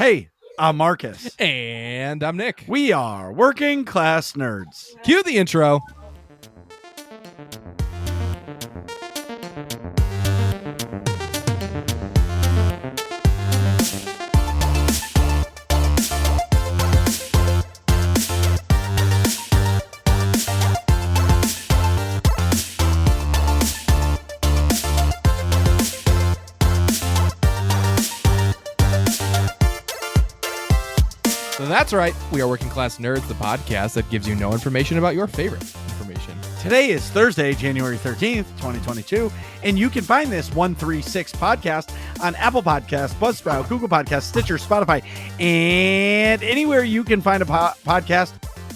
Hey, I'm Marcus. And I'm Nick. We are Working Class Nerds. Cue the intro. So that's right. We are Working Class Nerds, the podcast that gives you no information about your favorite information. Today is Thursday, January 13th, 2022, and you can find this 136 podcast on Apple Podcasts, Buzzsprout, Google Podcasts, Stitcher, Spotify, and anywhere you can find a podcast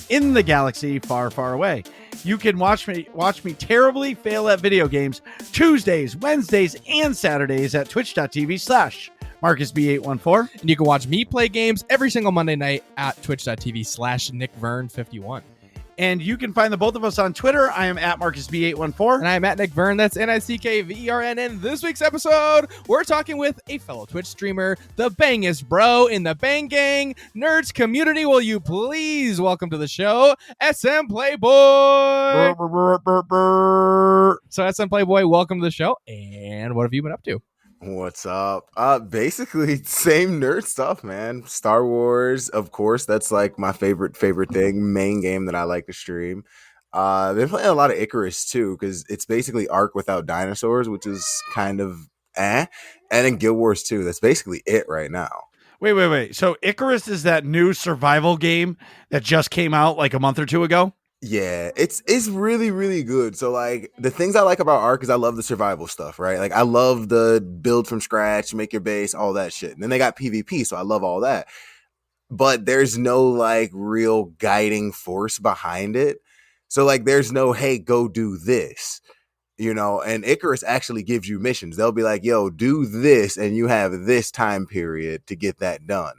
in the galaxy far, far away. You can watch me terribly fail at video games Tuesdays, Wednesdays, and Saturdays at twitch.tv/MarcusB814. And you can watch me play games every single Monday night at twitch.tv/NickVern51. And you can find the both of us on Twitter. I am at MarcusB814. And I'm at Nick Vern. That's NickVern. And this week's episode, we're talking with a fellow Twitch streamer, the bangest bro in the Bang Gang Nerds community. Will you please welcome to the show, SM Playboi? So SM Playboi, welcome to the show. And what have you been up to? What's up? Basically same nerd stuff, man. Star Wars, of course, that's like my favorite thing, main game that I like to stream. Been playing a lot of Icarus too, because it's basically Ark without dinosaurs, which is kind of And in Guild Wars 2, that's basically it right now. Wait. So Icarus is that new survival game that just came out like a month or two ago? Yeah, it's really, really good. So like the things I like about Ark is I love the survival stuff, right? Like I love the build from scratch, make your base, all that shit. And then they got PvP, so I love all that. But there's no like real guiding force behind it. So like there's no, hey, go do this. You know, and Icarus actually gives you missions. They'll be like, yo, do this, and you have this time period to get that done.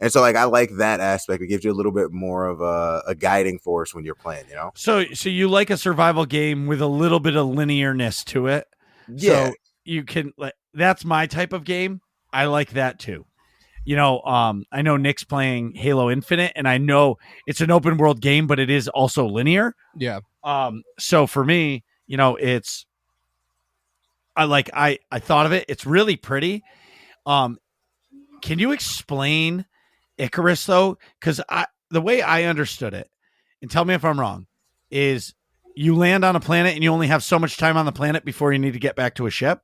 And so, like, I like that aspect. It gives you a little bit more of a guiding force when you're playing, you know? So you like a survival game with a little bit of linearness to it. Yeah. So you can, that's my type of game. I like that too. You know, I know Nick's playing Halo Infinite, and I know it's an open world game, but it is also linear. Yeah. So for me, you know, I thought of it. It's really pretty. Can you explain Icarus though? Because the way I understood it, and tell me if I'm wrong, is you land on a planet and you only have so much time on the planet before you need to get back to a ship.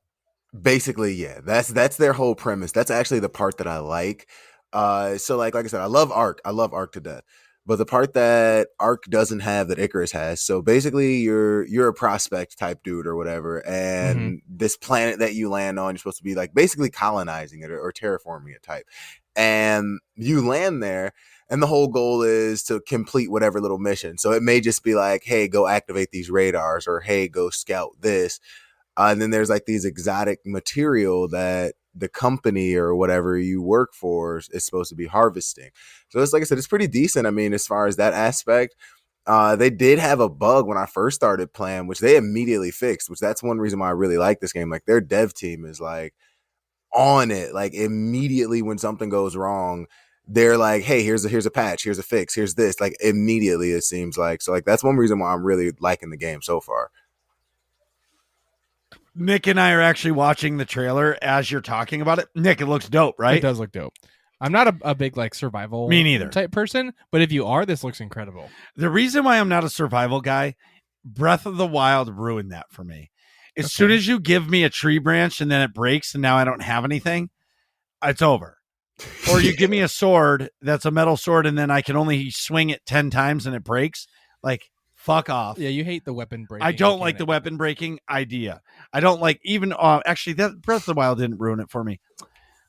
Basically, yeah. That's their whole premise. That's actually the part that I like. So like I said, I love Ark. I love Ark to death. But the part that Ark doesn't have that Icarus has, so basically you're a prospect type dude or whatever, and this planet that you land on, you're supposed to be like basically colonizing it or terraforming it type. And you land there, and the whole goal is to complete whatever little mission. So it may just be like, hey, go activate these radars, or hey, go scout this. And then there's like these exotic material that the company or whatever you work for is supposed to be harvesting. So it's like I said, it's pretty decent. I mean, as far as that aspect, they did have a bug when I first started playing, which they immediately fixed, which that's one reason why I really like this game. Like their dev team is like on it, like immediately when something goes wrong, they're like, hey, here's a patch, here's a fix, here's this, like immediately it seems like. So like that's one reason why I'm really liking the game so far. Nick and I are actually watching the trailer as you're talking about it. Nick, it looks dope, right? It does look dope. I'm not a big like survival Me neither. type person, but if you are, this looks incredible. The reason why I'm not a survival guy, Breath of the Wild ruined that for me. As soon as you give me a tree branch and then it breaks and now I don't have anything, it's over. Or you give me a sword that's a metal sword and then I can only swing it 10 times and it breaks. Like, fuck off. Yeah, you hate the weapon breaking. I don't like the weapon breaking idea. I don't like even actually that Breath of the Wild didn't ruin it for me.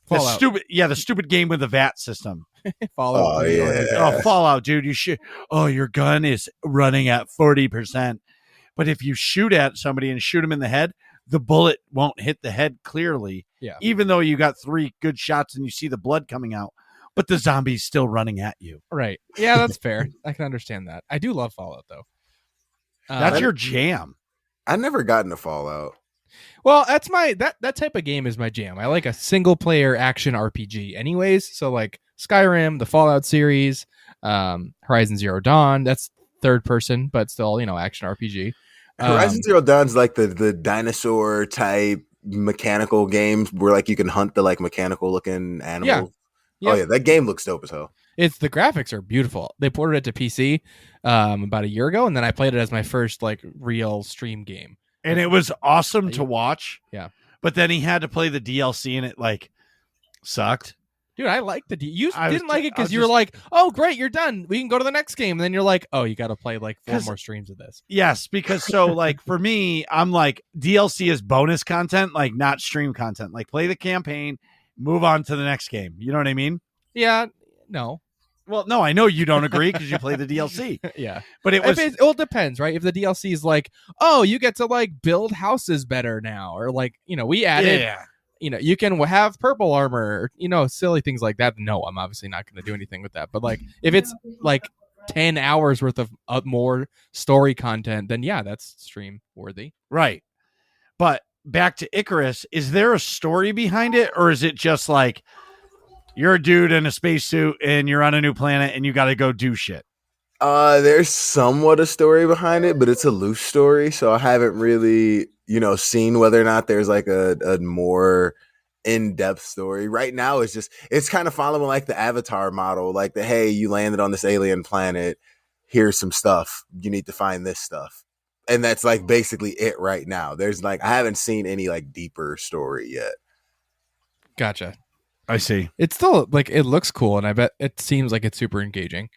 Fallout. The stupid game with the VAT system. Fallout. Oh, yeah. Oh, Fallout, dude. Your gun is running at 40%. But if you shoot at somebody and shoot them in the head, the bullet won't hit the head clearly. Yeah. Even though you got 3 good shots and you see the blood coming out, but the zombie's still running at you. Right. Yeah, that's fair. I can understand that. I do love Fallout though. That's your jam. I never got into Fallout. Well, that type of game is my jam. I like a single player action RPG anyways. So like Skyrim, the Fallout series, Horizon Zero Dawn. That's third person, but still, action RPG. Horizon Zero Dawn's like the dinosaur type mechanical games where like you can hunt the like mechanical looking animals. Yeah. Oh yeah, that game looks dope as hell. It's the graphics are beautiful. They ported it to PC about a year ago, and then I played it as my first like real stream game. And it was awesome to watch. Yeah. But then he had to play the DLC and it like sucked. Dude, I like you I didn't was like ju- it I was because you were just- like, oh, great, you're done. We can go to the next game. And then you're like, oh, you got to play like 4 'Cause- more streams of this. Yes, because so like for me, I'm like DLC is bonus content, like not stream content. Like play the campaign, move on to the next game. You know what I mean? Yeah, no. Well, no, I know you don't agree because you play the DLC. Yeah. But it was It depends, right? If the DLC is like, oh, you get to like build houses better now, or like, we added, yeah. You can have purple armor, silly things like that. No, I'm obviously not going to do anything with that. But like, if it's like 10 hours worth of more story content, then yeah, that's stream worthy. Right. But back to Icarus, is there a story behind it, or is it just like you're a dude in a spacesuit and you're on a new planet and you got to go do shit? There's somewhat a story behind it, but it's a loose story, so I haven't really, seen whether or not there's like a more in-depth story. Right now it's kind of following like the Avatar model, like hey, you landed on this alien planet, here's some stuff. You need to find this stuff. And that's like basically it right now. There's like I haven't seen any like deeper story yet. Gotcha. I see. It's still like it looks cool, and I bet it seems like it's super engaging.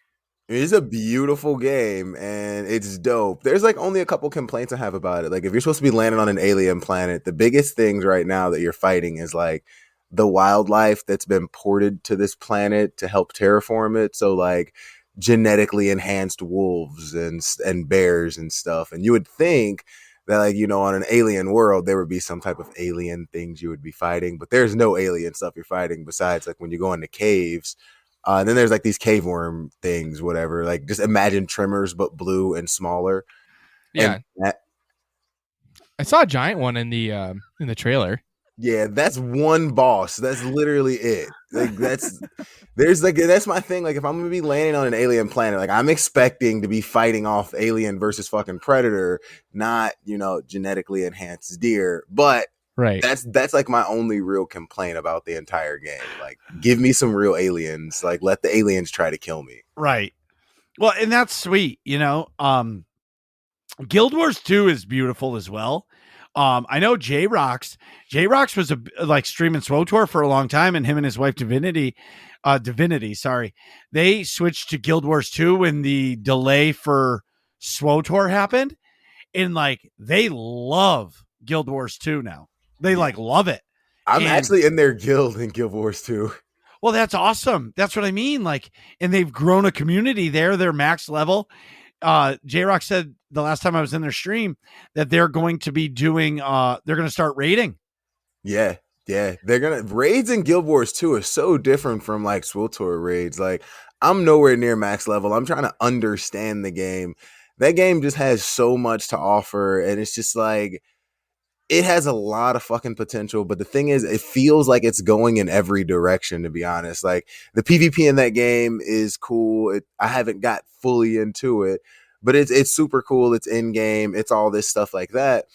It's a beautiful game and it's dope. There's like only a couple complaints I have about it. Like if you're supposed to be landing on an alien planet, the biggest things right now that you're fighting is like the wildlife that's been ported to this planet to help terraform it. So like genetically enhanced wolves and bears and stuff. And you would think that like, on an alien world, there would be some type of alien things you would be fighting, but there's no alien stuff you're fighting besides like when you go into caves. And then there's like these cave worm things, whatever. Like just imagine Tremors, but blue and smaller. Yeah, And I saw a giant one in the trailer. yeah, that's one boss. That's literally it. Like that's my thing. Like if I'm gonna be landing on an alien planet, like I'm expecting to be fighting off alien versus fucking predator, not genetically enhanced deer. But Right. that's like my only real complaint about the entire game. Like, give me some real aliens. Like, let the aliens try to kill me. Right. Well, and that's sweet, Guild Wars 2 is beautiful as well. I know J-Rox was like streaming SWOTOR for a long time, and him and his wife Divinity, they switched to Guild Wars 2 when the delay for SWOTOR happened, and like they love Guild Wars 2 now. They like love it. I'm actually in their guild in Guild Wars 2. Well, that's awesome. That's what I mean. Like, and they've grown a community there. They're max level. J-Rock said the last time I was in their stream that they're going to be doing, they're going to start raiding. Yeah. They're raids in Guild Wars 2 are so different from like SWTOR raids. Like, I'm nowhere near max level. I'm trying to understand the game. That game just has so much to offer, and it's just like, it has a lot of fucking potential, but the thing is, it feels like it's going in every direction, to be honest. Like, the PvP in that game is cool. I haven't got fully into it, but it's super cool. It's in-game. It's all this stuff like that.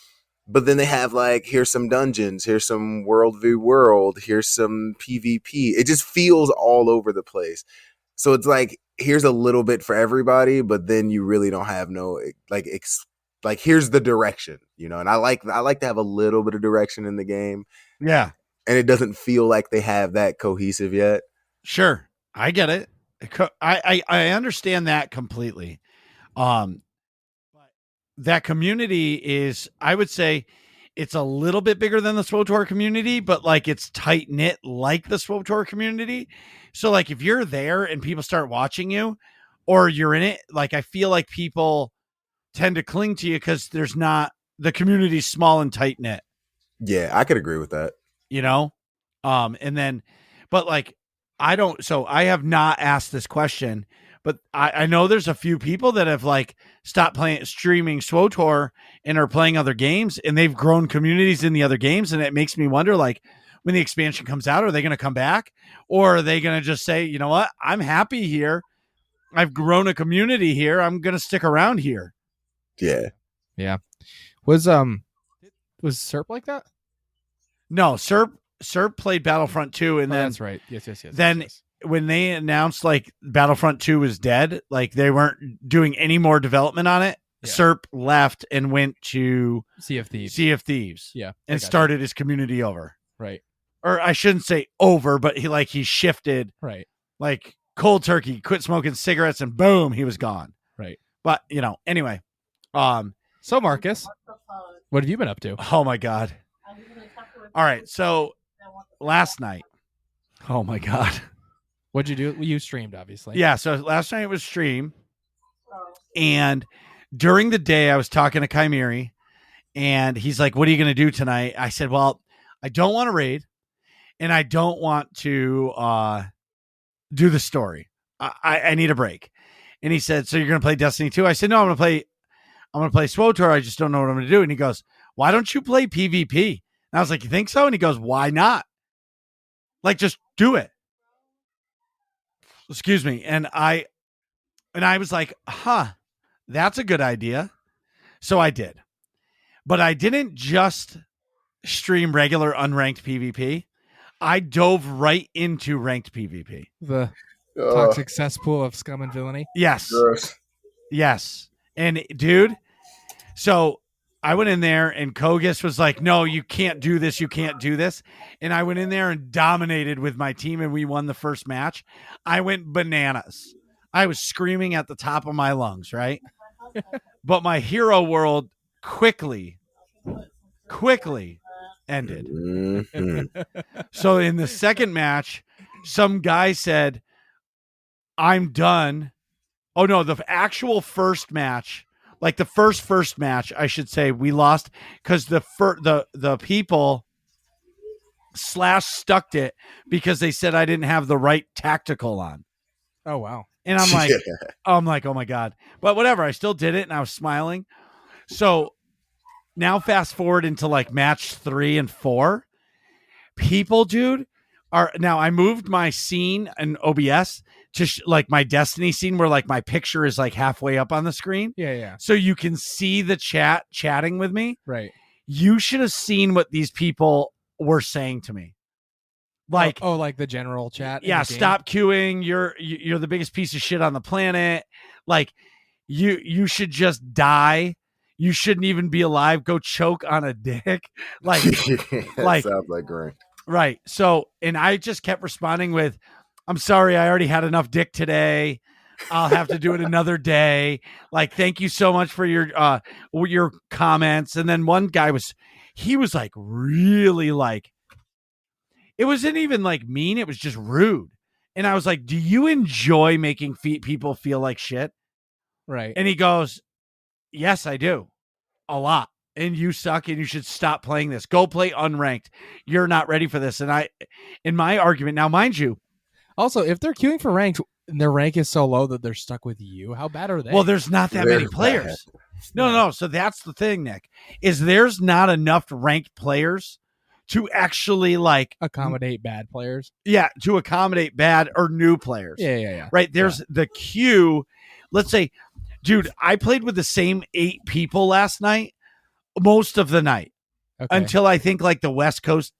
But then they have, like, here's some dungeons. Here's some world v. world. Here's some PvP. It just feels all over the place. So it's like, here's a little bit for everybody, but then you really don't have no, like here's the direction, and I like to have a little bit of direction in the game. Yeah. And it doesn't feel like they have that cohesive yet. Sure. I get it. I understand that completely. But that community is, I would say it's a little bit bigger than the SWTOR community, but like it's tight knit like the SWTOR community. So like if you're there and people start watching you or you're in it, like I feel like people tend to cling to you because the community's small and tight knit. Yeah, I could agree with that. And then, but like, I have not asked this question, but I know there's a few people that have like stopped streaming SWTOR and are playing other games, and they've grown communities in the other games. And it makes me wonder, like, when the expansion comes out? Are they going to come back? Or are they going to just say, you know what? I'm happy here. I've grown a community here. I'm going to stick around here. Yeah. Yeah. Was Serp like that? No, Serp played Battlefront 2, and then that's right. Yes. Then when they announced like Battlefront 2 was dead, like they weren't doing any more development on it, Serp left and went to Sea of Thieves. Yeah. And started his community over. Right. Or I shouldn't say over, but he shifted. Right. Like cold turkey, quit smoking cigarettes, and boom, he was gone. Right. But anyway. So Marcus, what have you been up to? Oh my God. All right. So last night. Oh my God. What'd you do? You streamed, obviously. Yeah. So last night was stream. And during the day, I was talking to Chimeri, and he's like, what are you going to do tonight? I said, well, I don't want to raid, and I don't want to do the story. I need a break. And he said, so you're going to play Destiny 2? I said, no, I'm going to play SWTOR. I just don't know what I'm going to do. And he goes, why don't you play PvP? And I was like, you think so? And he goes, why not? Like, just do it. Excuse me. And I was like, that's a good idea. So I did. But I didn't just stream regular unranked PvP. I dove right into ranked PvP. The toxic cesspool of scum and villainy. Yes. Gross. Yes. And dude, so I went in there and Kogus was like, no, you can't do this. You can't do this. And I went in there and dominated with my team, and we won the first match. I went bananas. I was screaming at the top of my lungs, right? But my hero world quickly ended. Mm-hmm. So in the second match, some guy said, I'm done. Oh no, the actual first match, like the first match, I should say, we lost because the people stuck it because they said I didn't have the right tactical on. Oh wow. And I'm like, oh my God. But whatever, I still did it and I was smiling. So now fast forward into like match 3 and 4. People, dude, I moved my scene in OBS to like my Destiny scene where like my picture is like halfway up on the screen. Yeah. So you can see the chatting with me. Right. You should have seen what these people were saying to me. Like, like the general chat. Yeah, stop queuing. You're the biggest piece of shit on the planet. Like, you should just die. You shouldn't even be alive. Go choke on a dick. Like, that sounds like great. Right. So, and I just kept responding with, I'm sorry, I already had enough dick today. I'll have to do it another day. Like, thank you so much for your comments. And then one guy was like really like, it wasn't even like mean. It was just rude. And I was like, do you enjoy making people feel like shit? Right. And he goes, yes, I do. A lot. And you suck and you should stop playing this. Go play unranked. You're not ready for this. And in my argument, now mind you. Also, if they're queuing for ranked and their rank is so low that they're stuck with you, how bad are they? Well, there's not that many players. No. So that's the thing, Nick, is there's not enough ranked players to actually like accommodate bad players. Yeah, to accommodate bad or new players. Yeah. Right. There's the queue. Let's say, dude, I played with the same 8 people last night, most of the night. Okay. Until I think like the West Coast,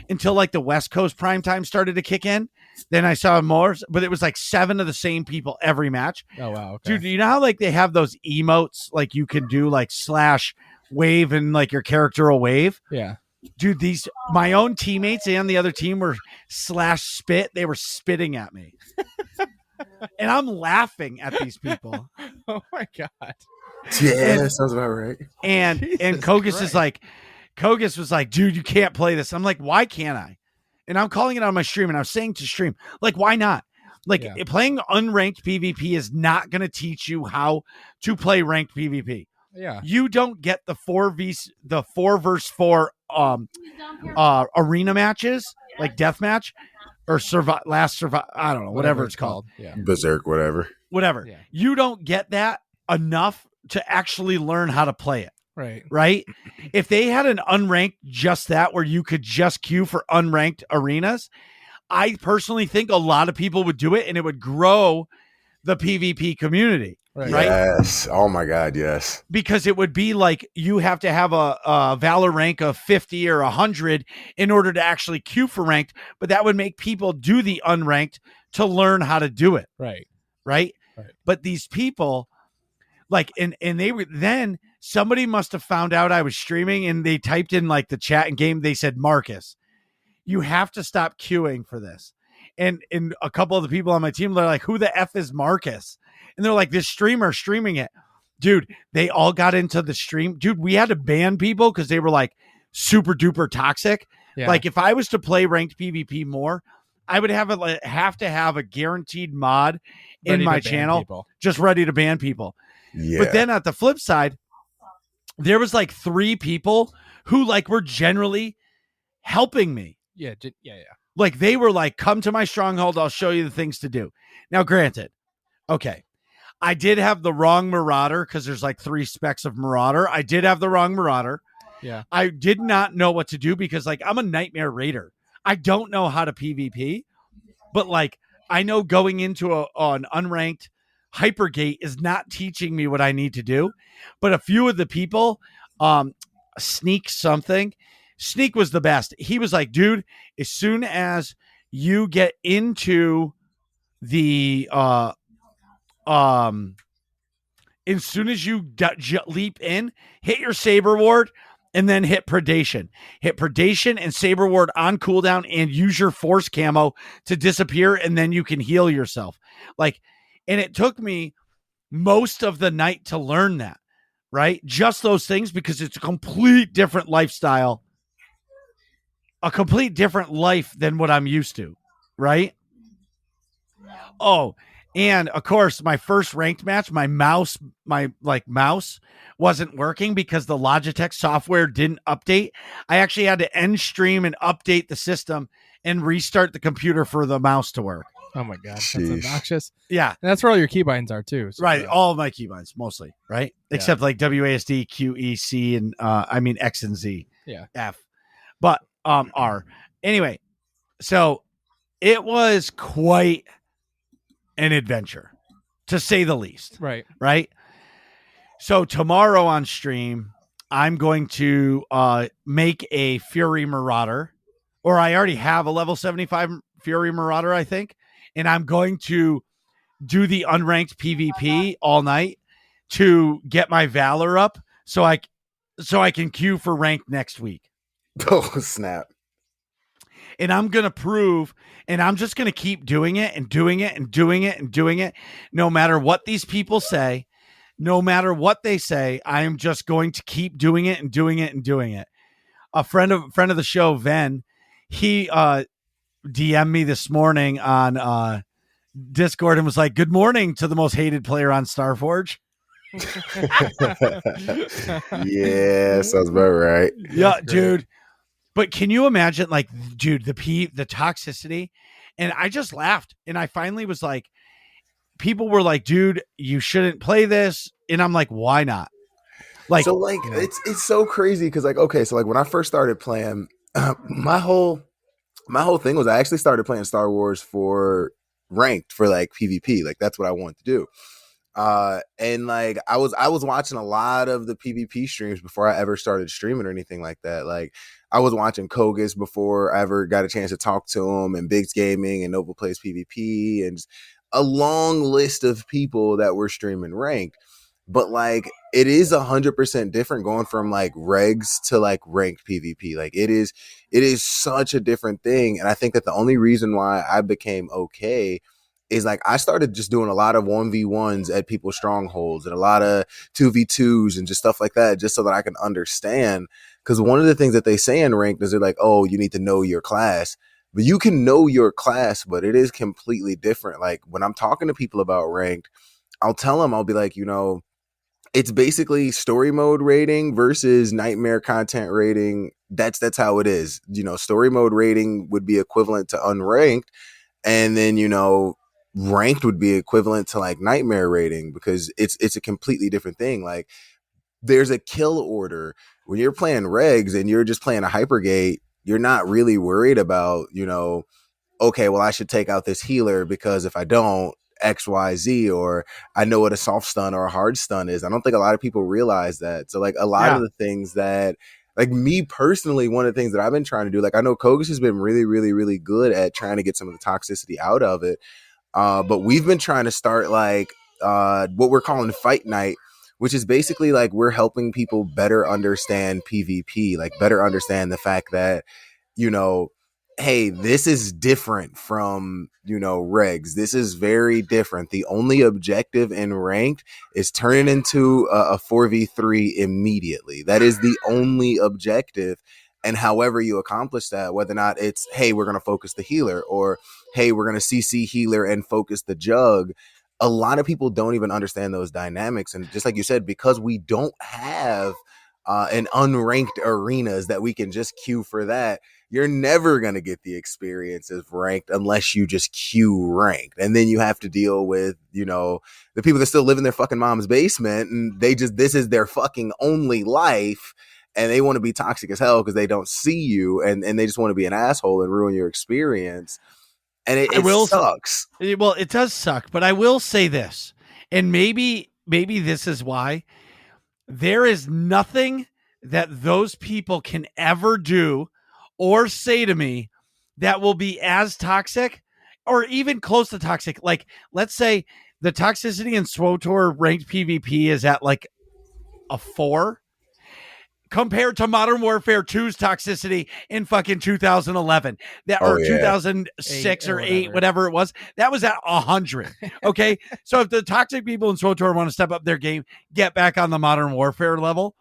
until the West Coast prime time started to kick in. Then I saw more, but it was like 7 of the same people every match. Oh, wow. Okay. Dude, you know how like they have those emotes, like you can do like /wave and like your character will wave? Yeah. Dude, my own teammates and the other team were /spit. They were spitting at me. And I'm laughing at these people. Oh my God. Yeah, that sounds about right. And Kogus was like, dude, you can't play this. I'm like, why can't I? And I'm calling it on my stream, and I was saying to stream, like, why not? Like, playing unranked PvP is not going to teach you how to play ranked PvP. Yeah. You don't get the 4 versus 4 arena matches, like deathmatch or last survive. I don't know, whatever it's called. Yeah. Berserk, whatever. Yeah. You don't get that enough to actually learn how to play it. right? If they had an unranked just that where you could just queue for unranked arenas, I personally think a lot of people would do it and it would grow the PvP community, right? Yes. Oh my God, yes. Because it would be like you have to have a Valor rank of 50 or 100 in order to actually queue for ranked, but that would make people do the unranked to learn how to do it. Right. But these people, like, and they were, then somebody must have found out I was streaming and they typed in like the chat and game. They said, Marcus, you have to stop queuing for this. And a couple of the people on my team, they're like, who the F is Marcus? And they're like, this streamer streaming it. Dude, they all got into the stream. Dude, we had to ban people because they were like super duper toxic. Yeah. Like if I was to play ranked PvP more, I would have to have a guaranteed mod in my channel just ready to ban people. Yeah. But then at the flip side, there was like 3 people who like were generally helping me. Yeah. Like they were like, come to my stronghold. I'll show you the things to do. Now, granted, okay, I did have the wrong Marauder because there's like 3 specs of Marauder. I did have the wrong Marauder. Yeah. I did not know what to do because like I'm a Nightmare Raider. I don't know how to PvP, but like I know going into an unranked Hypergate is not teaching me what I need to do. But a few of the people, Sneak was the best. He was like, dude, as soon as you get into the as soon as you leap in, hit your Saber Ward and then hit Predation. Hit Predation and Saber Ward on cooldown and use your Force Camo to disappear and then you can heal yourself. Like, and it took me most of the night to learn that, right? Just those things because it's a complete different lifestyle, a complete different life than what I'm used to, right? Oh, and of course, my first ranked match, my mouse wasn't working because the Logitech software didn't update. I actually had to end stream and update the system and restart the computer for the mouse to work. Oh my God, Sheesh. that's obnoxious. Yeah. And that's where all your keybinds are too. So right. All of my keybinds, mostly, right? Yeah. Except like WASD, QEC, and X and Z. Yeah. F. But R. Anyway, so it was quite an adventure, to say the least. Right. So tomorrow on stream, I'm going to make a Fury Marauder, or I already have a level 75 Fury Marauder, I think. And I'm going to do the unranked PvP all night to get my Valor up so I can queue for ranked next week. Oh, snap. And I'm going to prove, and I'm just going to keep doing it and doing it and doing it and doing it. No matter what these people say, no matter what they say, I am just going to keep doing it and doing it and doing it. A friend of the show, Ven, he DM'd me this morning on Discord and was like, good morning to the most hated player on Starforge. Yeah, sounds about right. Yeah, dude. But can you imagine, like, dude, the toxicity? And I just laughed. And I finally was like, people were like, dude, you shouldn't play this. And I'm like, why not? Like, so like, it's so crazy. Cause like, okay. So like when I first started playing, my whole thing was I actually started playing Star Wars for ranked for like PvP. Like that's what I wanted to do. And like I was watching a lot of the PvP streams before I ever started streaming or anything like that. Like I was watching Kogus before I ever got a chance to talk to him, and Biggs Gaming and Nova Plays PvP, and just a long list of people that were streaming ranked. But like it is 100% different going from like regs to like ranked PvP. Like it is such a different thing. And I think that the only reason why I became okay is like I started just doing a lot of 1v1s at people's strongholds and a lot of 2v2s and just stuff like that, just so that I can understand. Because one of the things that they say in ranked is they're like, oh, you need to know your class. But you can know your class, but it is completely different. Like when I'm talking to people about ranked, I'll tell them, I'll be like, you know, it's basically story mode rating versus nightmare content rating. That's how it is. You know, story mode rating would be equivalent to unranked. And then, you know, ranked would be equivalent to like nightmare rating, because it's a completely different thing. Like there's a kill order. When you're playing regs and you're just playing a hypergate, you're not really worried about, okay, well, I should take out this healer because if I don't, XYZ, or I know what a soft stun or a hard stun is. I don't think a lot of people realize that. So like a lot of the things that, like me personally, one of the things that I've been trying to do, like I know Kogus has been really, really, really good at trying to get some of the toxicity out of it. But we've been trying to start like what we're calling fight night, which is basically like we're helping people better understand PvP, like better understand the fact that, hey, this is different from, regs. This is very different. The only objective in ranked is turning into a 4v3 immediately. That is the only objective. And however you accomplish that, whether or not it's, hey, we're going to focus the healer, or, hey, we're going to CC healer and focus the jug. A lot of people don't even understand those dynamics. And just like you said, because we don't have an unranked arenas that we can just queue for that, you're never going to get the experience of ranked unless you just queue ranked. And then you have to deal with, the people that still live in their fucking mom's basement, and this is their fucking only life. And they want to be toxic as hell because they don't see you, and they just want to be an asshole and ruin your experience. And it sucks. Well, it does suck, but I will say this, and maybe this is why. There is nothing that those people can ever do or say to me that will be as toxic or even close to toxic. Like, let's say the toxicity in SWTOR ranked PvP is at like a 4 compared to Modern Warfare 2's toxicity in fucking 2011 or 2006 or 8, whatever it was. That was at 100. Okay. So if the toxic people in SWTOR want to step up their game, get back on the Modern Warfare level,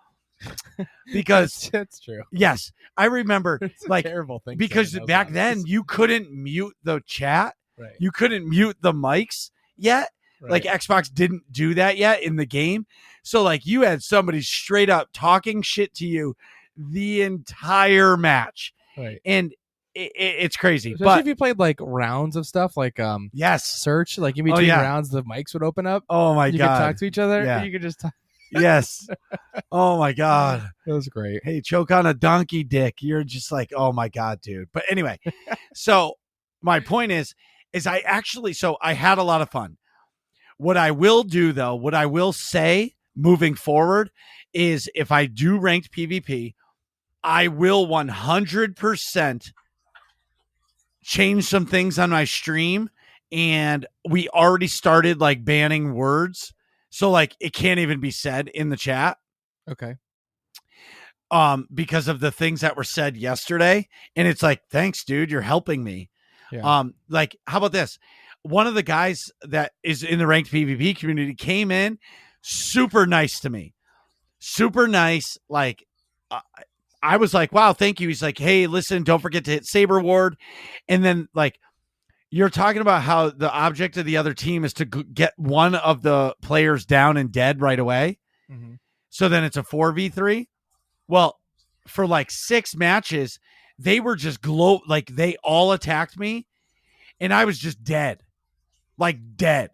because that's true. Yes. I remember it's like terrible thing because back then you couldn't mute the chat. Right. You couldn't mute the mics yet. Right. Like Xbox didn't do that yet in the game. So like you had somebody straight up talking shit to you the entire match. Right. And it's crazy. Especially but if you played like rounds of stuff like yes, search, like in between rounds the mics would open up. Oh my you god. You could talk to each other. Yeah. You could just talk. Yes. Oh my god. That was great. Hey, choke on a donkey dick. You're just like, oh my god, dude. But anyway, so my point is I had a lot of fun. What I will do, though, what I will say moving forward is if I do ranked PvP, I will 100% change some things on my stream. And we already started like banning words. So like it can't even be said in the chat. Okay. Because of the things that were said yesterday. And it's like, thanks, dude, you're helping me. Yeah. Like, how about this? One of the guys that is in the ranked PvP community came in super nice to me. Super nice. Like, I was like, wow, thank you. He's like, hey, listen, don't forget to hit Saber Ward. And then, like, you're talking about how the object of the other team is to get one of the players down and dead right away. Mm-hmm. So then it's a 4v3. Well, for like 6 matches, they were just like they all attacked me and I was just dead. Like dead.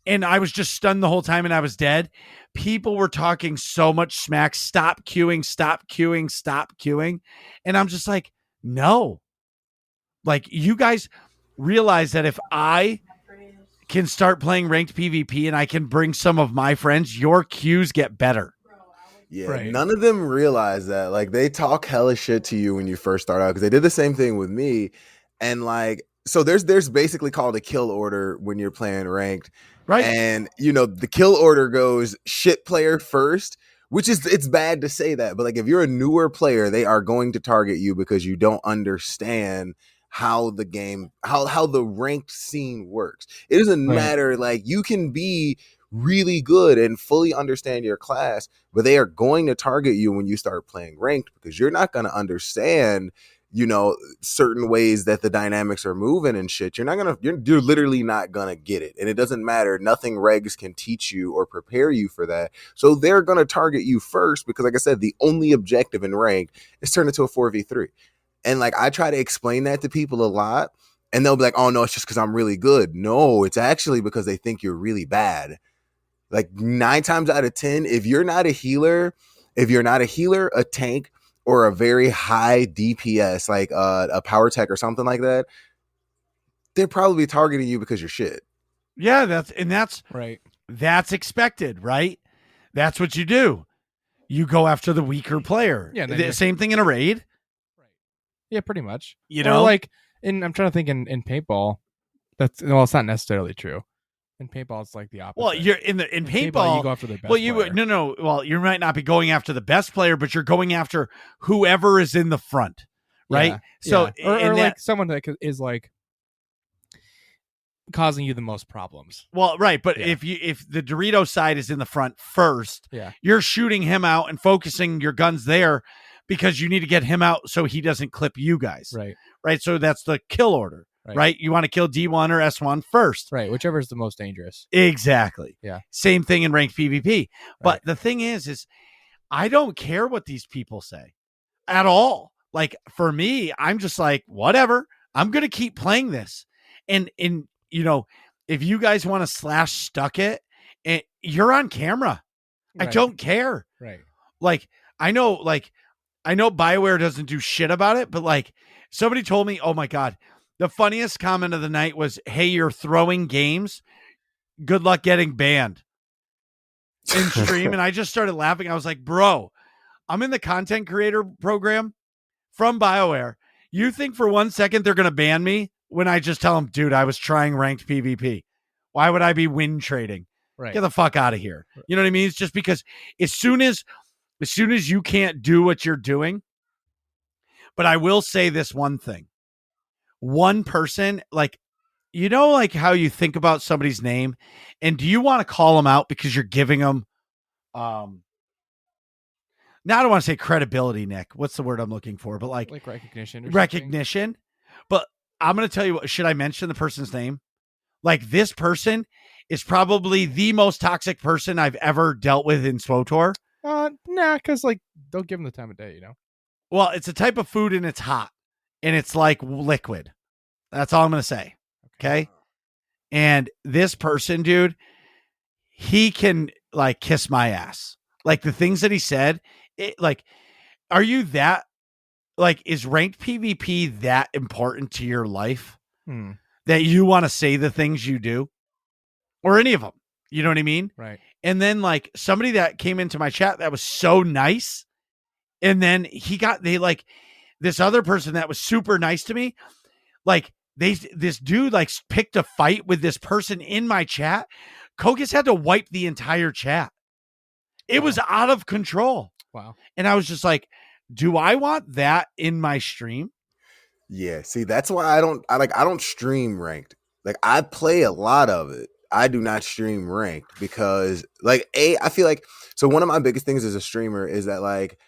And I was just stunned the whole time and I was dead. People were talking so much smack. Stop queuing, stop queuing, stop queuing. And I'm just like, no. Like, you guys realize that if I can start playing ranked PvP and I can bring some of my friends, your queues get better. Yeah, right. None of them realize that. Like, they talk hella shit to you when you first start out because they did the same thing with me. And like, so there's basically called a kill order when you're playing ranked. Right. And, the kill order goes shit player first, which is, it's bad to say that. But like, if you're a newer player, they are going to target you because you don't understand how the game, how the ranked scene works. It doesn't matter. Like, you can be really good and fully understand your class, but they are going to target you when you start playing ranked because you're not going to understand certain ways that the dynamics are moving and shit. You're literally not gonna get it. And it doesn't matter. Nothing regs can teach you or prepare you for that. So they're gonna target you first because, like I said, the only objective in ranked is turn into a 4v3. And like, I try to explain that to people a lot and they'll be like, oh no, it's just because I'm really good. No, it's actually because they think you're really bad. Like 9 times out of 10, if you're not a healer, a tank, or a very high DPS, like a power tech or something like that, they're probably targeting you because you're shit. Yeah, that's Right. That's expected, right? That's what you do. You go after the weaker player. Yeah, The same thing in a raid. Right. Yeah, pretty much. You Or know, like I'm trying to think in paintball. It's not necessarily true. In paintball, it's like the opposite. well, you're in paintball. You go after the best. Well, you player. no. Well, you might not be going after the best player, but you're going after whoever is in the front, right? Yeah, So, yeah. Or and like someone that is like causing you the most problems. well, right. But Yeah. if the Dorito side is in the front first, Yeah. you're shooting him out and focusing your guns there because you need to get him out so he doesn't clip you guys, Right. right? So that's the kill order, right? You want to kill D1 or S1 first. Right. Whichever is the most dangerous. Exactly. Yeah. Same thing in ranked PvP. But Right. the thing is I don't care what these people say at all. Like for me, I'm just like, whatever. I'm going to keep playing this. And you know, if you guys want to slash stuck it, you're on camera. Right. I don't care. Right. Like I know BioWare doesn't do shit about it, but like somebody told me, oh my God, the funniest comment of the night was, hey, you're throwing games. Good luck getting banned in stream. And I just started laughing. I was like, bro, I'm in the content creator program from BioWare. You think for 1 second they're going to ban me when I just tell them, dude, I was trying ranked PvP. Why would I be win trading? Right. Get the fuck out of here. You know what I mean? It's just because as soon as you can't do what you're doing. But I will say this one thing. One person, like, you know, like how you think about somebody's name and do you want to call them out because you're giving them, now I don't want to say credibility, Nick. What's the word I'm looking for? But like recognition. Recognition. But I'm going to tell you what, should I mention the person's name? Like this person is probably the most toxic person I've ever dealt with in SWOTOR. Nah, because like don't give them the time of day, you know? Well, it's a type of food and it's hot and it's like liquid. That's all I'm going to say. Okay. And this person, dude, he can like kiss my ass. Like the things that he said, like, are you that, like, is ranked PvP that important to your life that you want to say the things you do or any of them? You know what I mean? Right. And then like somebody that came into my chat that was so nice. And then this other person that was super nice to me. Like this dude like picked a fight with this person in my chat. Kogus had to wipe the entire chat. It was out of control. Wow. And I was just like, do I want that in my stream? Yeah. See, that's why I don't stream ranked. Like I play a lot of it. I do not stream ranked because like I feel like, so one of my biggest things as a streamer is that like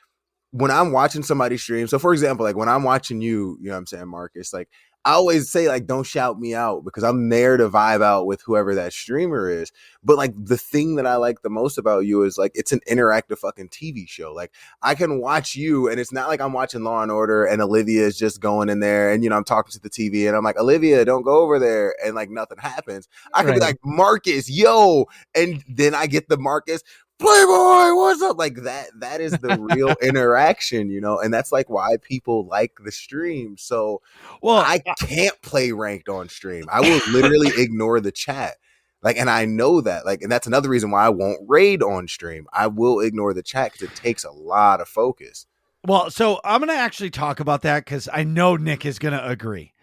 when I'm watching somebody stream, so for example, like when I'm watching you know what I'm saying, Marcus, like I always say like, don't shout me out because I'm there to vibe out with whoever that streamer is. But like the thing that I like the most about you is like, it's an interactive fucking TV show. Like I can watch you and it's not like I'm watching Law and Order and Olivia is just going in there and, you know, I'm talking to the TV and I'm like, Olivia, don't go over there. And like nothing happens. I could be like, Marcus, yo. And then I get the Marcus, Playboy, what's up? Like that is the real interaction, you know, and that's like why people like the stream. So I can't play ranked on stream. I will literally ignore the chat. Like, and I know that, like, and that's another reason why I won't raid on stream. I will ignore the chat because it takes a lot of focus. Well, so I'm going to actually talk about that because I know Nick is going to agree.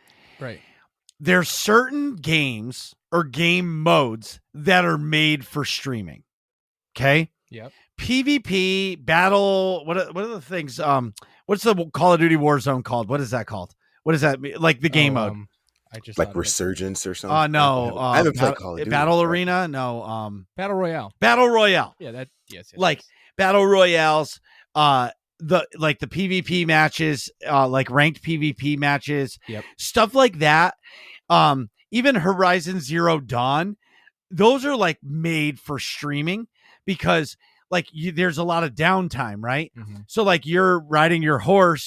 Right. There's certain games or game modes that are made for streaming. Okay. Yep. PvP, battle. What are the things? What's the Call of Duty Warzone called? What is that called? What is that? Like the game mode? I just like Resurgence or something. No. I haven't played Call of Duty. Battle Arena? No. Battle Royale. Battle Royale. Yeah, yes. Like Battle Royales, the PvP matches, like ranked PvP matches, stuff like that. Even Horizon Zero Dawn, those are like made for streaming because like there's a lot of downtime, right? Mm-hmm. So like you're riding your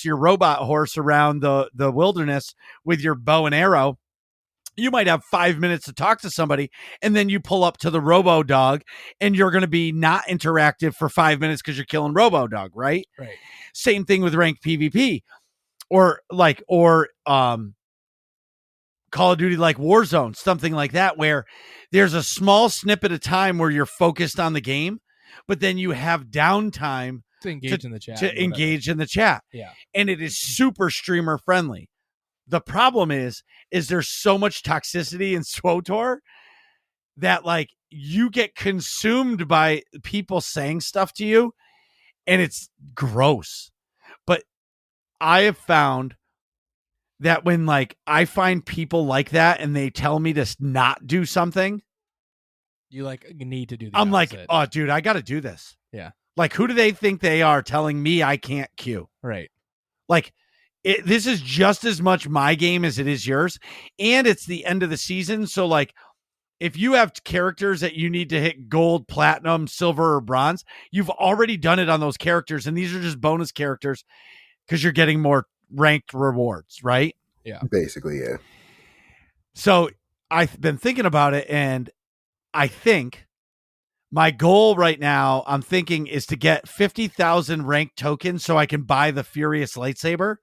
robot horse around the wilderness with your bow and arrow you might have 5 minutes to talk to somebody, and then you pull up to the Robo Dog, and you're going to be not interactive for 5 minutes because you're killing Robo Dog, right? Right. Same thing with ranked PvP, or Call of Duty like Warzone, something like that, where there's a small snippet of time where you're focused on the game, but then you have downtime To engage in the chat. to engage in the chat. Yeah. And it is super streamer friendly. The problem is there's so much toxicity in SWOTOR that like you get consumed by people saying stuff to you, and it's gross. But I have found that when like I find people like that and they tell me to not do something, You like need to do the I'm opposite. like, oh, dude, I got to do this. Yeah. Like, who do they think they are telling me I can't queue? Right. Like, this is just as much my game as it is yours. And it's the end of the season. So, like, if you have characters that you need to hit gold, platinum, silver, or bronze, you've already done it on those characters. And these are just bonus characters because you're getting more ranked rewards, right? Yeah. Basically, yeah. So I've been thinking about it, and I think my goal right now, I'm thinking, is to get 50,000 ranked tokens so I can buy the Furious Lightsaber.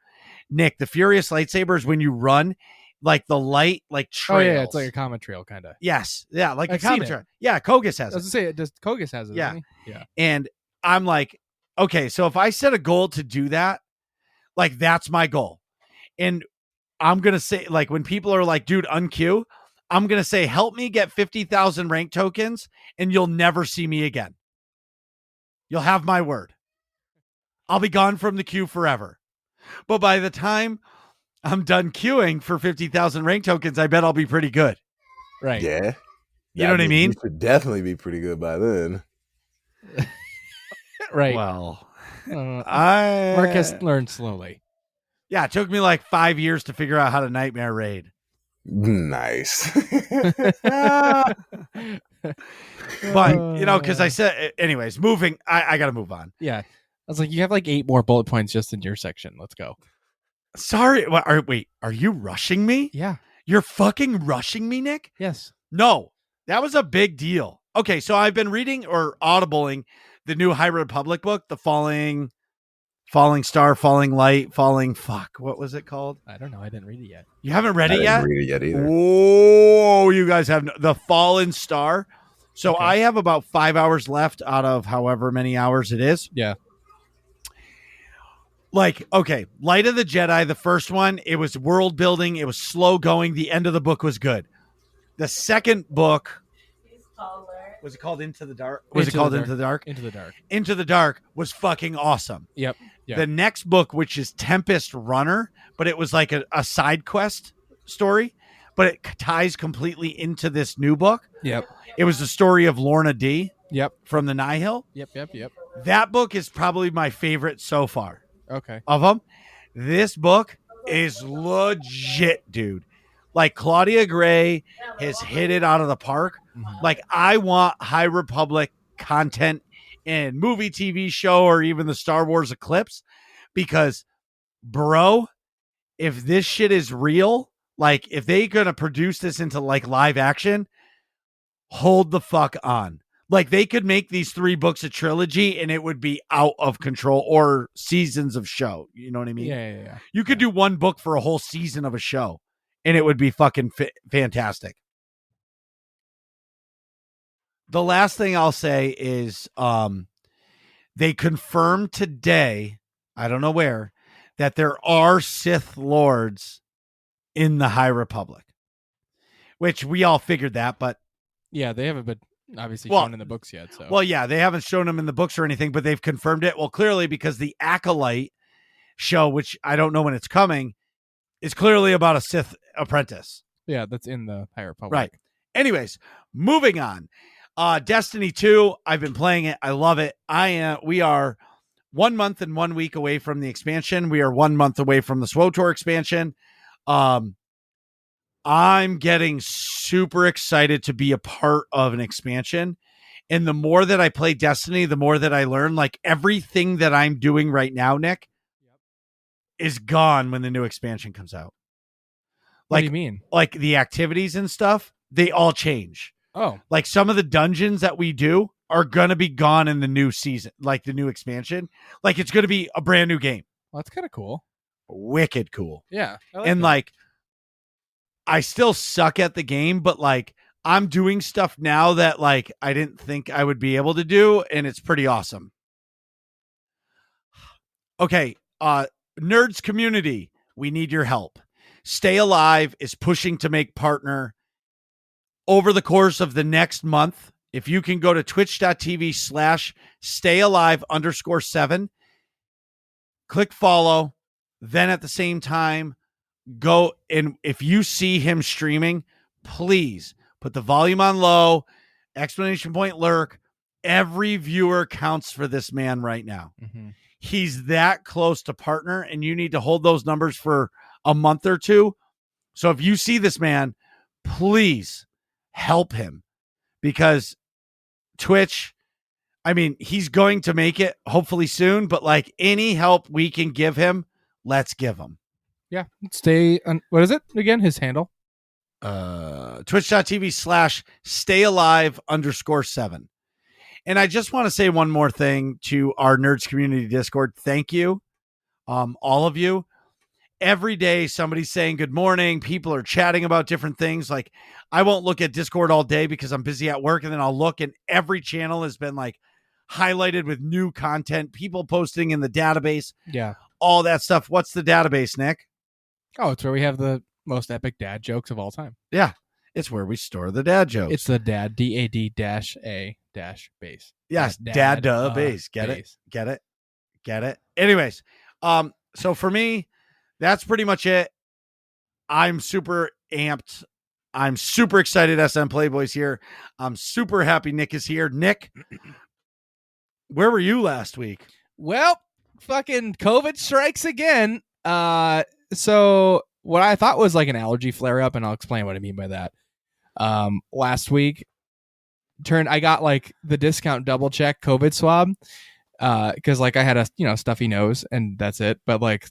Nick, the Furious Lightsaber is when you run like the light, like trails. Oh yeah, it's like a comet trail kind of. Yes. Yeah, like I've a seen comet it. trail. Yeah, Kogus I has was it. to say, does Kogus has it? Yeah. Doesn't he? Yeah. And I'm like, okay, so if I set a goal to do that, like that's my goal. And I'm going to say, like, when people are like, dude, unqueue, I'm going to say, help me get 50,000 rank tokens and you'll never see me again. You'll have my word. I'll be gone from the queue forever. But by the time I'm done queuing for 50,000 rank tokens, I bet I'll be pretty good. Right. Yeah. You know what I mean? You should definitely be pretty good by then. Right. Well, Mark has learned slowly. Yeah, it took me like 5 years to figure out how to nightmare raid. Nice. But, you know, because I said, anyways, moving, I got to move on. Yeah. I was like, you have like 8 more bullet points just in your section. Let's go. Sorry. Wait, are you rushing me? Yeah. You're fucking rushing me, Nick? Yes. No, that was a big deal. Okay, so I've been reading or audibling the new High Republic book, The Falling Star, Falling Light, what was it called? I don't know. I didn't read it yet. You haven't read I it didn't yet? read it yet either. Oh, you guys have The Fallen Star. So Okay. I have about 5 hours left out of however many hours it is. Yeah. Like, okay, Light of the Jedi, the first one, it was world building. It was slow going. The end of the book was good. The second book, was it called Into the Dark? Into the Into the Dark? Into the Dark. Into the Dark was fucking awesome. Yep. Yeah. The next book, which is Tempest Runner, but it was like a side quest story, but it ties completely into this new book. Yep. It was the story of Lorna D Yep. from the Nihil. Yep. That book is probably my favorite so far Okay. of them. This book is legit, dude. Like, Claudia Gray has hit it out of the park. Mhm. Like, I want High Republic content in movie, TV show, or even the Star Wars Eclipse, because, bro, if this shit is real, like, if they gonna produce this into like live action, hold the fuck on. Like, they could make these 3 books a trilogy and it would be out of control, or seasons of show. You know what I mean? Yeah. You could do one book for a whole season of a show and it would be fucking fantastic. The last thing I'll say is they confirmed today, I don't know where, that there are Sith Lords in the High Republic, which we all figured that, but Yeah, they haven't been obviously Well- shown in the books yet. So well, yeah, they haven't shown them in the books or anything, but they've confirmed it. Well, clearly, because the Acolyte show, which I don't know when it's coming, is clearly about a Sith apprentice. yeah, that's in the High Republic. Right. Anyways, moving on. Destiny 2, I've been playing it. I love it. We are 1 month and 1 week away from the expansion. We are 1 month away from the SWOTOR expansion. I'm getting super excited to be a part of an expansion. And the more that I play Destiny, the more that I learn. Like, everything that I'm doing right now, Nick, is gone when the new expansion comes out. What do you mean? Like the activities and stuff, they all change. Oh, Like some of the dungeons that we do are going to be gone in the new season, like the new expansion. Like it's going to be a brand new game. well, that's kind of cool. Wicked cool. Yeah. I And that. like, I still suck at the game, but like I'm doing stuff now that like I didn't think I would be able to do. And it's pretty awesome. Okay. Nerds community, we need your help. Stay Alive is pushing to make partner over the course of the next month. If you can go to twitch.tv/stayalive_7, click follow, then at the same time, go and if you see him streaming, please put the volume on low, exclamation point lurk. Every viewer counts for this man right now. Mm-hmm. He's that close to partner, and you need to hold those numbers for a month or two. So if you see this man, please help him, because Twitch, I mean, he's going to make it hopefully soon, but like any help we can give him, let's give him. Yeah. Stay on, what is it again? His handle? Twitch.tv/stayalive_7. And I just want to say one more thing to our Nerds Community Discord. Thank you. All of you. Every day somebody's saying good morning. People are chatting about different things. Like I won't look at Discord all day because I'm busy at work, and then I'll look and every channel has been like highlighted with new content, people posting in the database, Yeah. all that stuff. What's the database, Nick? Oh, it's where we have the most epic dad jokes of all time. Yeah. It's where we store the dad jokes. It's the dad, DAD-A-base. Yes, dad base. Get it? Get it? Get it? Anyways, so for me, that's pretty much it. I'm super amped. I'm super excited SM Playboy's here. I'm super happy Nick is here. Nick, where were you last week? Well, fucking COVID strikes again. So what I thought was like an allergy flare up, and I'll explain what I mean by that. Last week, I got like the discount double check COVID swab, because like I had a stuffy nose and that's it. But like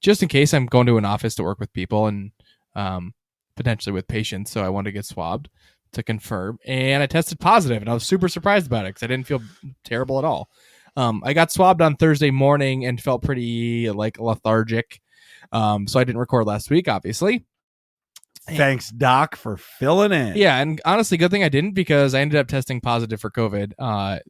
just in case, I'm going to an office to work with people and potentially with patients, so I wanted to get swabbed to confirm, and I tested positive, and I was super surprised about it because I didn't feel terrible at all. I got swabbed on Thursday morning and felt pretty like lethargic. So I didn't record last week, obviously. Thanks, Doc, for filling in. Yeah, and honestly, good thing I didn't, because I ended up testing positive for COVID.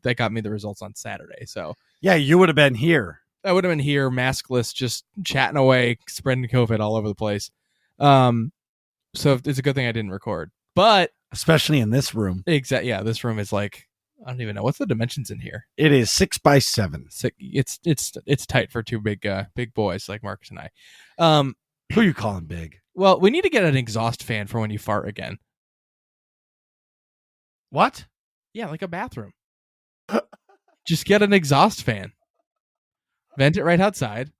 That got me the results on Saturday. So yeah, you would have been here. I would have been here, maskless, just chatting away, spreading COVID all over the place. So it's a good thing I didn't record. But especially in this room. Exactly. Yeah, this room is like, I don't even know what's the dimensions in here. It is 6x7. It's tight for two big boys like Marcus and I. Who you calling big? Well, we need to get an exhaust fan for when you fart again. What? Yeah, like a bathroom. Just get an exhaust fan. Vent it right outside.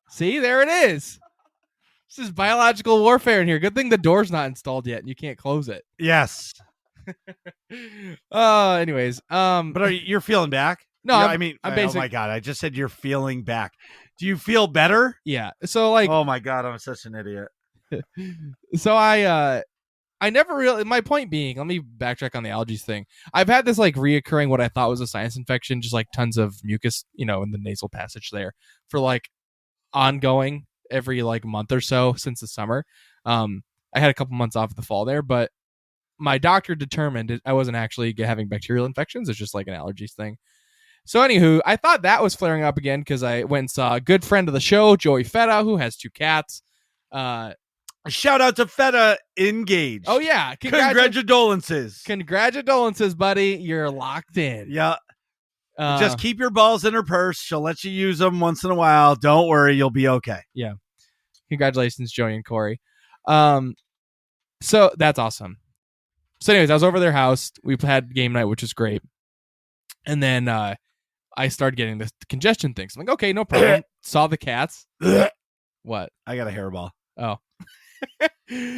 See, there it is. This is biological warfare in here. Good thing the door's not installed yet and you can't close it. Yes. Anyways, but you're feeling back? No, I'm oh my God, I just said you're feeling back. Do you feel better? Yeah. So like, oh my God, I'm such an idiot. So I never really, my point being, let me backtrack on the allergies thing. I've had this like reoccurring, what I thought was a sinus infection, just like tons of mucus, in the nasal passage there for like ongoing every like month or so since the summer. I had a couple months off of the fall there, but my doctor determined I wasn't actually having bacterial infections. It's just like an allergies thing. So anywho, I thought that was flaring up again because I went and saw a good friend of the show, Joey Feta, who has 2 cats. Shout out to Feta engaged. Oh yeah, congratulations, buddy. You're locked in. Yeah. Just keep your balls in her purse. She'll let you use them once in a while. Don't worry, you'll be okay. Yeah. Congratulations, Joey and Corey. So that's awesome. So anyways, I was over their house. We had game night, which is great. And then I started getting this congestion thing. So I'm like, okay, no problem. Saw the cats. What? I got a hairball. Oh.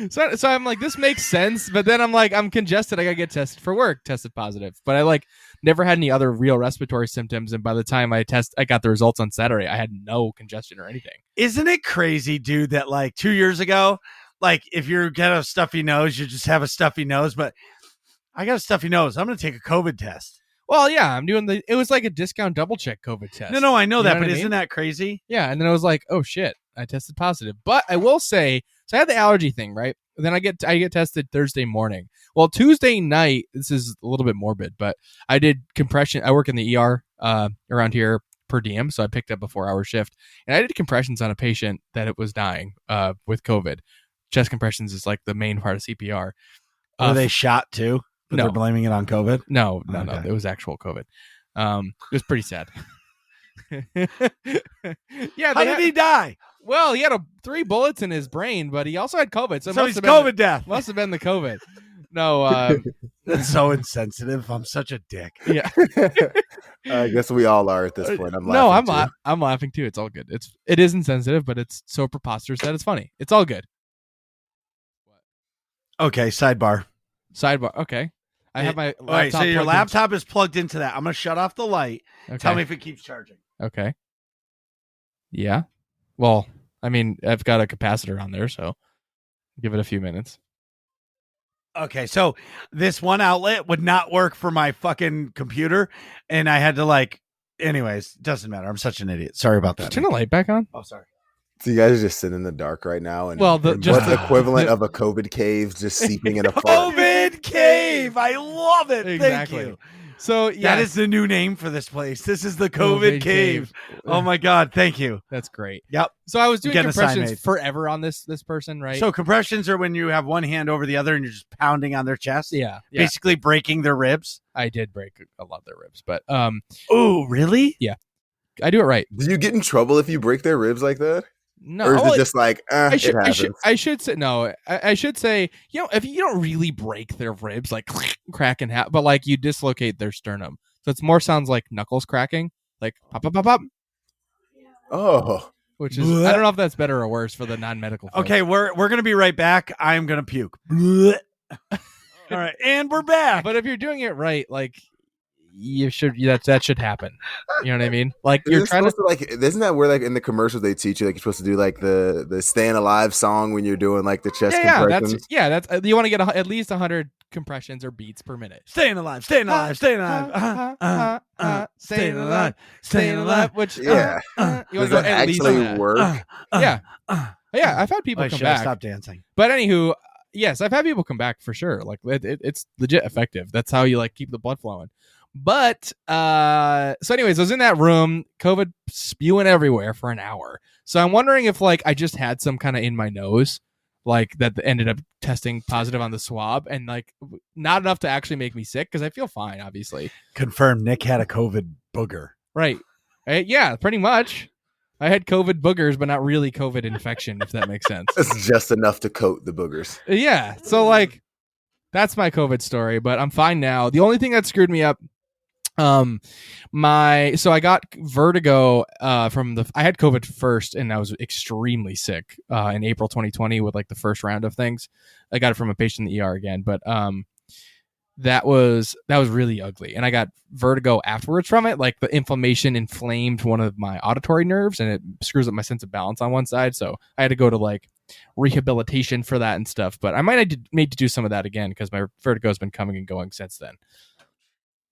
So I'm like, this makes sense, but then I'm like, I'm congested. I gotta get tested for work. Tested positive, but I like never had any other real respiratory symptoms. And by the time I got the results on Saturday, I had no congestion or anything. Isn't it crazy, dude? That like 2 years ago, like if you're got a stuffy nose, you just have a stuffy nose. But I got a stuffy nose. I'm going to take a COVID test. Well, yeah, I'm doing it was like a discount double check COVID test. No, I know You that, know but what I isn't mean? that crazy? Yeah, and then I was like, oh shit, I tested positive. But I will say, so I had the allergy thing, right? And then I get tested Thursday morning. Well, Tuesday night, this is a little bit morbid, but I did compression. I work in the ER around here per diem, so I picked up a 4-hour shift, and I did compressions on a patient that it was dying with COVID. Chest compressions is like the main part of CPR. Were they shot too? But no. they're blaming it on COVID. No, Okay. it was actual COVID. It was pretty sad. Yeah, How did he die? Well, he had 3 bullets in his brain, but he also had COVID. So, it So must he's have been COVID death. must have been the COVID. No, That's so insensitive. I'm such a dick. yeah. I guess we all are at this point. I'm No, laughing too. I'm laughing too. It's all good. It is insensitive, but it's so preposterous that it's funny. It's all good. Okay, sidebar. Sidebar. Okay. I have my laptop. All right, so your plugged in. laptop is plugged into that. I'm going to shut off the light. Okay. Tell me if it keeps charging. Okay. Yeah. Well, I mean, I've got a capacitor on there, so give it a few minutes. Okay, so this one outlet would not work for my fucking computer, and I had to anyways, doesn't matter. I'm such an idiot. Sorry about that. Turn the light back on. Oh, sorry. So you guys are just sitting in the dark right now, and Well, and just what's the the- equivalent the- of a COVID cave just seeping in a fart? COVID cave. I love it. Exactly. Thank you. So yeah, That is the new name for this place. This is the COVID cave. Oh my God. Thank you. That's great. Yep. So I was doing Get a sign compressions made. forever on this person, right? So compressions are when you have one hand over the other and you're just pounding on their chest. yeah, Basically breaking their ribs. I did break a lot of their ribs, but Oh, really? I do it right. Do you get in trouble if you break their ribs like that? No, Or is well, it just like, I should, it happens? I should say no. I should say, if you don't really break their ribs, like crack in half, but like you dislocate their sternum, so it's more sounds like knuckles cracking, like pop, pop, pop, pop. Oh, Which is I don't know if that's better or worse for the non-medical. Folks. Okay, we're gonna be right back. I'm gonna puke. All right, and we're back. but if you're doing it right, like you should, that should happen. You know what I mean? Like you're you're trying to. isn't that where like in the commercials they teach you like you're supposed to do like the staying alive song when you're doing like the chest compressions? That's you want to get at least 100 compressions or beats per minute. Staying alive, staying alive, staying alive. Staying alive, staying alive. Which Yeah. you want Does to go that at least actually that. work? Yeah. I've had people I come should have back. stopped dancing. But anywho, yes, I've had people come back for sure. Like it's legit effective. That's how you like keep the blood flowing. But so anyways, I was in that room, COVID spewing everywhere for an hour. So I'm wondering if like I just had some kind of in my nose, like that ended up testing positive on the swab, and like not enough to actually make me sick because I feel fine, obviously. Confirmed. Nick had a COVID booger. Right. Yeah, pretty much. I had COVID boogers, but not really COVID infection, if that makes sense. It's just enough to coat the boogers. Yeah. So like that's my COVID story, but I'm fine now. The only thing that screwed me up, so I got vertigo I had COVID first, and I was extremely sick in April 2020 with like the first round of things. I got it from a patient in the ER again, but that was really ugly, and I got vertigo afterwards from it. Like the inflammation inflamed one of my auditory nerves, and it screws up my sense of balance on one side. So I had to go to like rehabilitation for that and stuff. But I might need to do some of that again because my vertigo has been coming and going since then.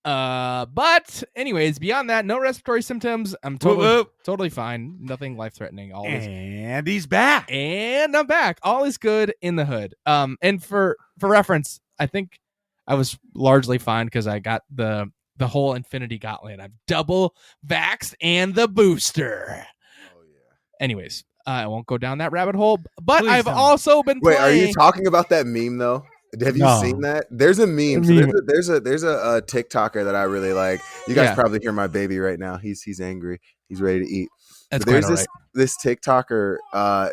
But anyways, beyond that, no respiratory symptoms. I'm totally fine. Nothing life threatening. And he's back. And I'm back. All is good in the hood. And for reference, I think I was largely fine because I got the whole Infinity Gauntlet. I've double vaxxed and the booster. Oh yeah. Anyways, I won't go down that rabbit hole. But Please I've don't. also been Wait, playing. are you talking about that meme though? Have you No. seen that? There's a meme. So Meme. there's a TikToker that I really like. You guys Yeah. probably hear my baby right now. He's angry. He's ready to eat. That's But there's quite all right. this TikToker.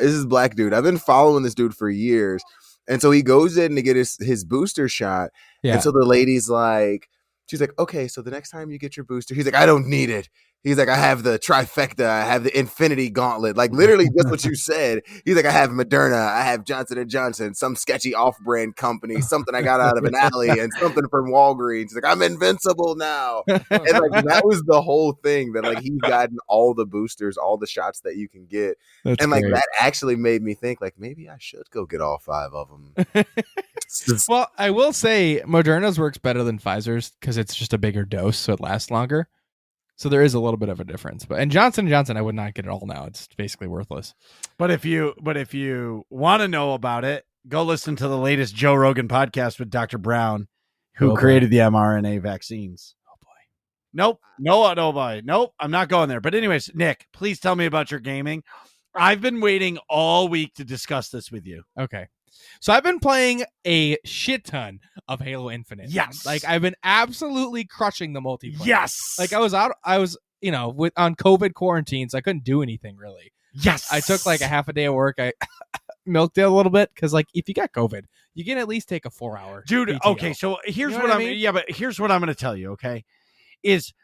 This is black dude. I've been following this dude for years, and so he goes in to get his booster shot. Yeah. And so the lady's like, She's like, okay, so the next time you get your booster, he's like, I don't need it. He's like, I have the trifecta. I have the Infinity Gauntlet. Like literally just what you said. He's like, I have Moderna. I have Johnson & Johnson, some sketchy off-brand company, something I got out of an alley and something from Walgreens. He's like, I'm invincible now. And like that was the whole thing that like he's gotten all the boosters, all the shots that you can get. That's and like great. that actually made me think like maybe I should go get all 5 of them. Well, I will say Moderna's works better than Pfizer's because it's just a bigger dose, so it lasts longer. So there is a little bit of a difference. And Johnson & Johnson, I would not get it all now. It's basically worthless. But if you want to know about it, go listen to the latest Joe Rogan podcast with Dr. Brown, who created the mRNA vaccines. Oh boy. Nope. No, boy. Nope. I'm not going there. But anyways, Nick, please tell me about your gaming. I've been waiting all week to discuss this with you. Okay. So I've been playing a shit ton of Halo Infinite. Yes. Like I've been absolutely crushing the multiplayer. Yes. Like I was on COVID quarantine, so I couldn't do anything really. Yes. I took like a half a day of work. I milked it a little bit because like if you got COVID, you can at least take a 4-hour. Dude, PTO. okay, so here's You know what what I'm I mean? yeah, but here's what I'm gonna tell you, okay? Is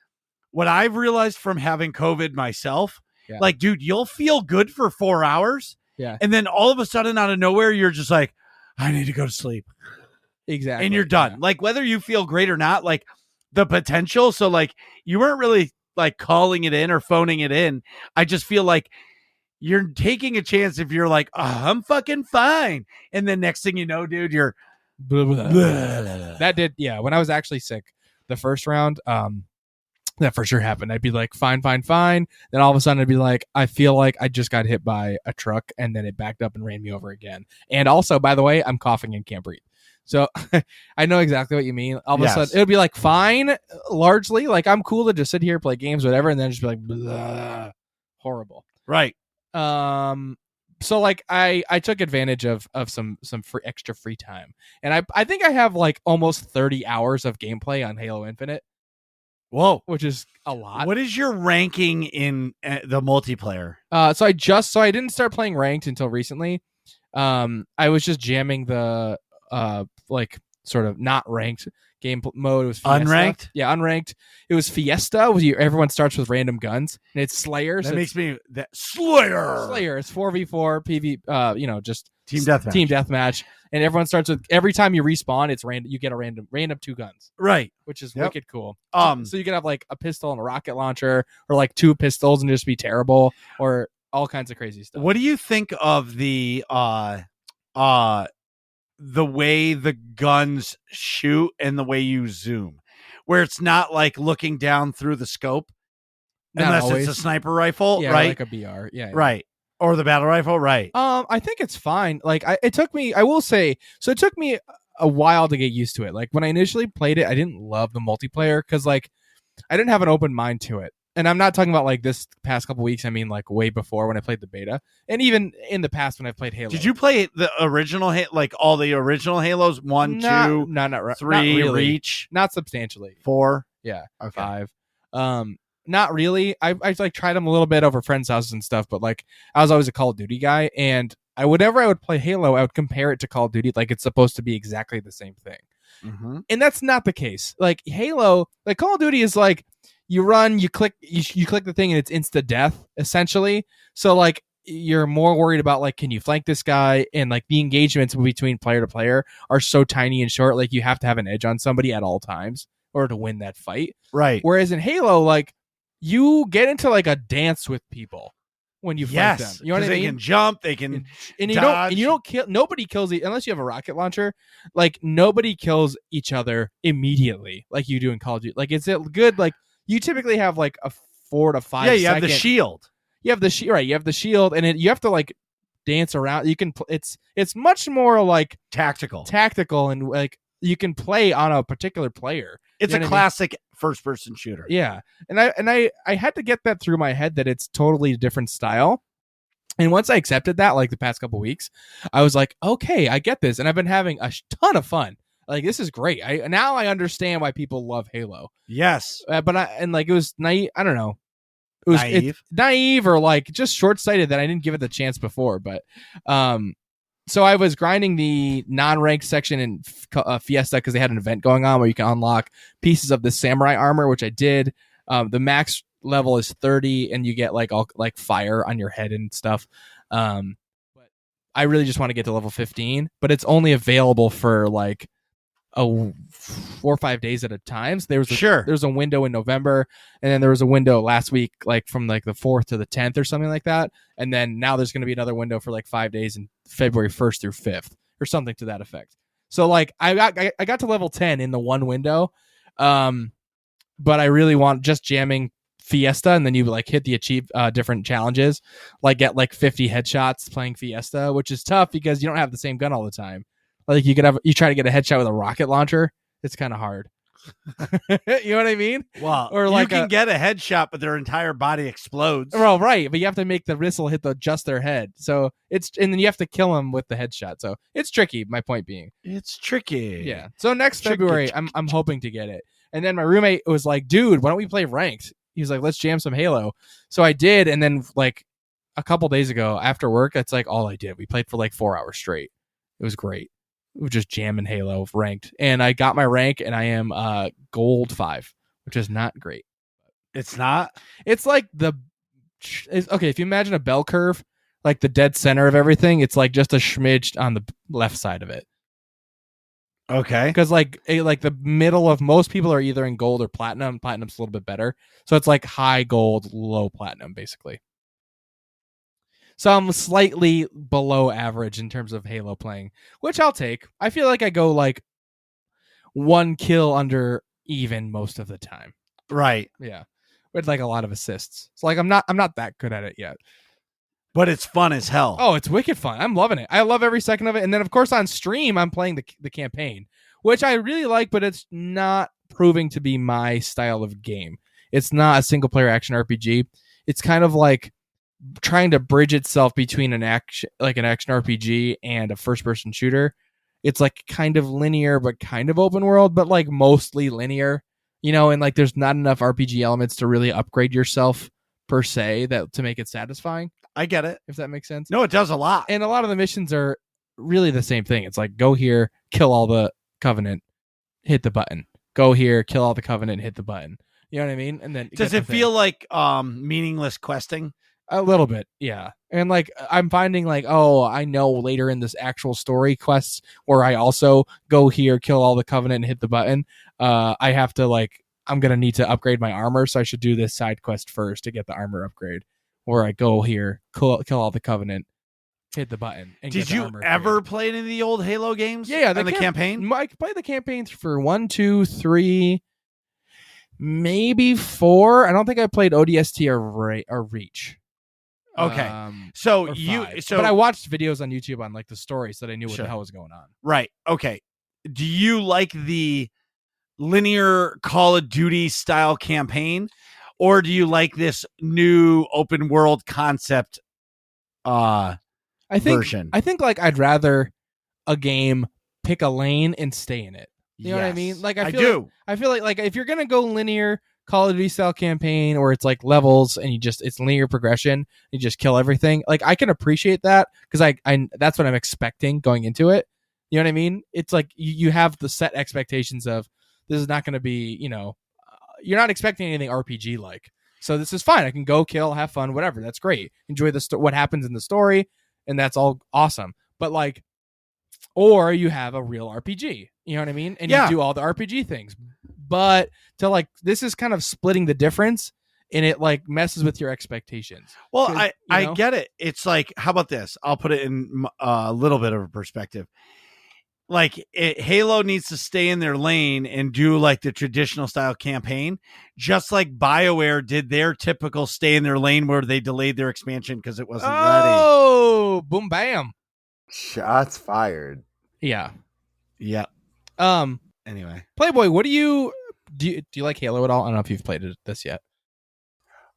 what I've realized from having COVID myself. Yeah. Like, dude, you'll feel good for 4 hours. Yeah. And then all of a sudden out of nowhere, you're just like, I need to go to sleep. Exactly. And you're done. Yeah. Like whether you feel great or not, like the potential. So like you weren't really like calling it in or phoning it in. I just feel like you're taking a chance if you're like, oh, I'm fucking fine. And then next thing you know, dude, you're Blah, blah, blah. That did, yeah. When I was actually sick the first round, that for sure happened. I'd be like, fine. Then all of a sudden I'd be like, I feel like I just got hit by a truck and then it backed up and ran me over again. And also, by the way, I'm coughing and can't breathe. So I know exactly what you mean. All of a sudden it would be like fine, largely. Like I'm cool to just sit here, play games, whatever, and then just be like, blah, horrible. right. So like I took advantage of some extra free time. And I think I have like almost 30 hours of gameplay on Halo Infinite. Whoa. Which is a lot. What is your ranking in the multiplayer? So I didn't start playing ranked until recently. I was just jamming the like sort of not ranked game mode. It was Fiesta. Unranked? Yeah, unranked. It was Fiesta, where everyone starts with random guns, and it's Slayer. That makes me that Slayer. Slayer. It's 4v4 PV. Just Team deathmatch. Team deathmatch, and everyone starts with every time you respawn, it's random. You get a random 2 guns, Right. which is Yep. wicked cool. So So you could have like a pistol and a rocket launcher, or like 2 pistols and just be terrible, or all kinds of crazy stuff. what do you think of the way the guns shoot and the way you zoom, where it's not like looking down through the scope, Not unless always. it's a sniper rifle, Yeah, right? like a BR. Yeah. Right. Or the battle rifle, right? I think it's fine. Like it took me a while to get used to it. Like when I initially played it, I didn't love the multiplayer because like I didn't have an open mind to it. And I'm not talking about like this past couple weeks. I mean like way before when I played the beta, and even in the past when I played Halo. Did you play the original like all the original Halos? 1, 2, not 3, not really. Reach, Not substantially. 4. Yeah, Okay. 5. Not really. I like tried them a little bit over friends' houses and stuff, but like I was always a Call of Duty guy, and whenever I would play Halo, I would compare it to Call of Duty like it's supposed to be exactly the same thing. Mm-hmm. And that's not the case. Like Halo, like Call of Duty is like you run, you click the thing and it's insta death essentially. So like you're more worried about like can you flank this guy, and like the engagements between player to player are so tiny and short, like you have to have an edge on somebody at all times in order to win that fight. Right. Whereas in Halo, like you get into like a dance with people when you fight them. You know what I they mean? can jump, they can And dodge. you don't kill. Nobody kills unless you have a rocket launcher. Like nobody kills each other immediately like you do in Call of Duty. Like it's good. Like you typically have like a 4 to 5. Yeah, you have the shield. You have the right. You have the shield, and you have to like dance around. You can. It's much more like Tactical, and like you can play on a particular player. It's You know a what I mean? classic first-person shooter. Yeah, and I had to get that through my head that it's totally a different style. And once I accepted that, like the past couple weeks, I was like, okay, I get this, and I've been having a ton of fun. Like this is great. Now I understand why people love Halo. Yes, But it was naive. I don't know. It was naive, naive or like just short sighted that I didn't give it the chance before. But So I was grinding the non-ranked section in Fiesta because they had an event going on where you can unlock pieces of the samurai armor, which I did. The max level is 30, and you get like all like fire on your head and stuff. But I really just want to get to level 15, but it's only available for like 4 or 5 days at a time. So there's a window in November, and then there was a window last week, like from like the 4th to the 10th or something like that. And then now there's going to be another window for like 5 days in February 1st through 5th or something to that effect. So like I got to level 10 in the one window, but I really want just jamming Fiesta, and then you like hit the achieve different challenges, like get like 50 headshots playing Fiesta, which is tough because you don't have the same gun all the time. Like you try to get a headshot with a rocket launcher, it's kind of hard. You know what I mean? Well, or like you can get a headshot, but their entire body explodes. Well, right, but you have to make the missile hit just their head. So and then you have to kill them with the headshot. So it's tricky. My point being, it's tricky. Yeah. So next February, I'm hoping to get it. And then my roommate was like, "Dude, why don't we play ranked?" He was like, "Let's jam some Halo." So I did, and then like a couple days ago after work, that's like all I did. We played for like 4 hours straight. It was great. We were just jamming Halo ranked, and I got my rank, and I am gold 5, which is not great. It's not. It's like okay. If you imagine a bell curve, like the dead center of everything, it's like just a smidge on the left side of it. Okay. Because like the middle of most people are either in gold or platinum. Platinum's a little bit better, so it's like high gold, low platinum, basically. So I'm slightly below average in terms of Halo playing, which I'll take. I feel like I go like 1 kill under even most of the time. Right. Yeah. With like a lot of assists. So like I'm not that good at it yet. But it's fun as hell. Oh, it's wicked fun. I'm loving it. I love every second of it. And then of course on stream I'm playing the campaign, which I really like, but it's not proving to be my style of game. It's not a single player action RPG. It's kind of like trying to bridge itself between an action RPG and a first person shooter. It's like kind of linear but kind of open world, but like mostly linear, and like there's not enough RPG elements to really upgrade yourself per se to make it satisfying. I get it. If that makes sense. No, it does a lot. And a lot of the missions are really the same thing. It's like go here, kill all the Covenant, hit the button. Go here, kill all the Covenant, hit the button. You know what I mean? And then does it feel like meaningless questing? A little bit, yeah. And like I'm finding like, oh, I know later in this actual story quests where I also go here, kill all the Covenant, and hit the button. I have to I'm gonna need to upgrade my armor, so I should do this side quest first to get the armor upgrade. Or I go here, kill all the Covenant, hit the button. And did you ever play any of the old Halo games? Yeah, the campaign. I played the campaigns for 1, 2, 3, maybe 4. I don't think I played ODST or Reach. Okay, but I watched videos on YouTube on like the story, so that I knew what the hell was going on. Right. Okay. Do you like the linear Call of Duty style campaign, or do you like this new open world concept? Version. I think like I'd rather a game pick a lane and stay in it. You know what I mean? Like I feel like if you're gonna go linear Call of Duty style campaign, or it's like levels and it's linear progression, you just kill everything. Like I can appreciate that because I that's what I'm expecting going into it. You know what I mean? It's like you have the set expectations of this is not going to be, you're not expecting anything RPG like. So this is fine. I can go kill, have fun, whatever. That's great. Enjoy what happens in the story, and that's all awesome. But like, or you have a real RPG. You know what I mean? And you do all the RPG things. But to like, this is kind of splitting the difference, and it like messes with your expectations. Well, I get it. It's like, how about this? I'll put it in a little bit of a perspective. Like Halo needs to stay in their lane and do like the traditional style campaign, just like BioWare did their typical stay in their lane where they delayed their expansion because it wasn't ready. Oh, boom, bam! Shots fired. Yeah. Anyway, Playboi, what do you like Halo at all? I don't know if you've played this yet.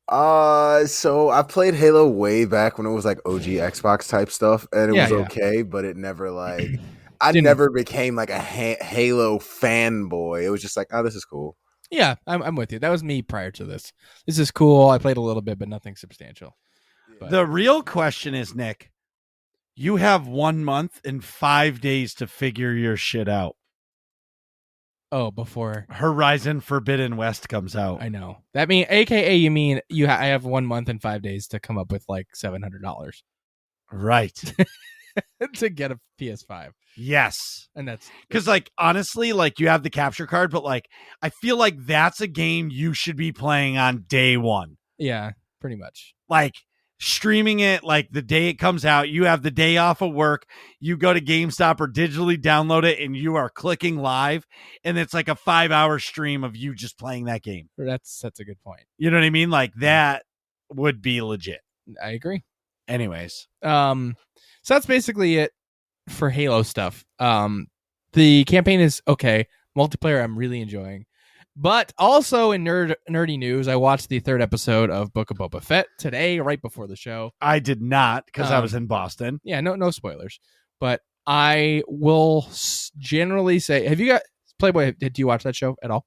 So I played Halo way back when it was like OG Xbox type stuff, and it was okay, but it never like I never became like a Halo fanboy. It was just like, oh, this is cool. Yeah, I'm with you. That was me prior to this. This is cool. I played a little bit, but nothing substantial. But the real question is, Nick, You have 1 month and 5 days to figure your shit out. Oh, before Horizon Forbidden West comes out. I know that mean, AKA you mean I have 1 month and 5 days to come up with like $700 Right. to get a PS5, Yes. and that's Because, like, honestly, like, you have the capture card, but, like, I feel like that's a game you should be playing on day one. yeah, pretty much. Like, streaming it, like, the day it comes out, you have the day off of work, you go to GameStop or digitally download it, and you are clicking live, and it's like a 5-hour stream of you just playing that game. That's a good point. You know what I mean? Like, that would be legit. I agree. Anyways. So that's basically it for Halo stuff. The campaign is okay. Multiplayer I'm really enjoying. But also in nerdy news, I watched the 3rd episode of Book of Boba Fett today, right before the show. I did not, because I was in Boston. Yeah, no spoilers. But I will generally say, have you got Playboy? Did you watch that show at all?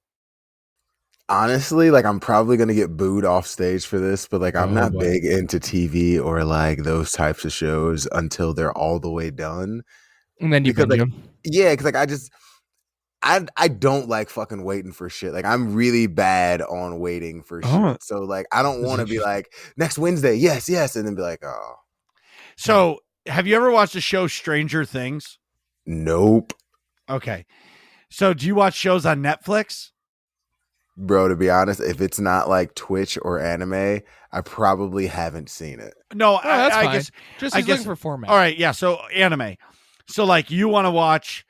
Honestly, like I'm probably gonna get booed off stage for this, but like I'm not big into TV or like those types of shows until they're all the way done. And then you Because, binge like, them. yeah, because like I don't like fucking waiting for shit. Like I'm really bad on waiting for shit. So like I don't want to be like next Wednesday, yes, and then be like, oh. So have you ever watched the show Stranger Things? Nope. Okay. So do you watch shows on Netflix? Bro, to be honest, if it's not like Twitch or anime, I probably haven't seen it. No, that's I fine. guess. Just I he's guess looking for format. All right, yeah. So anime. So like you want to watch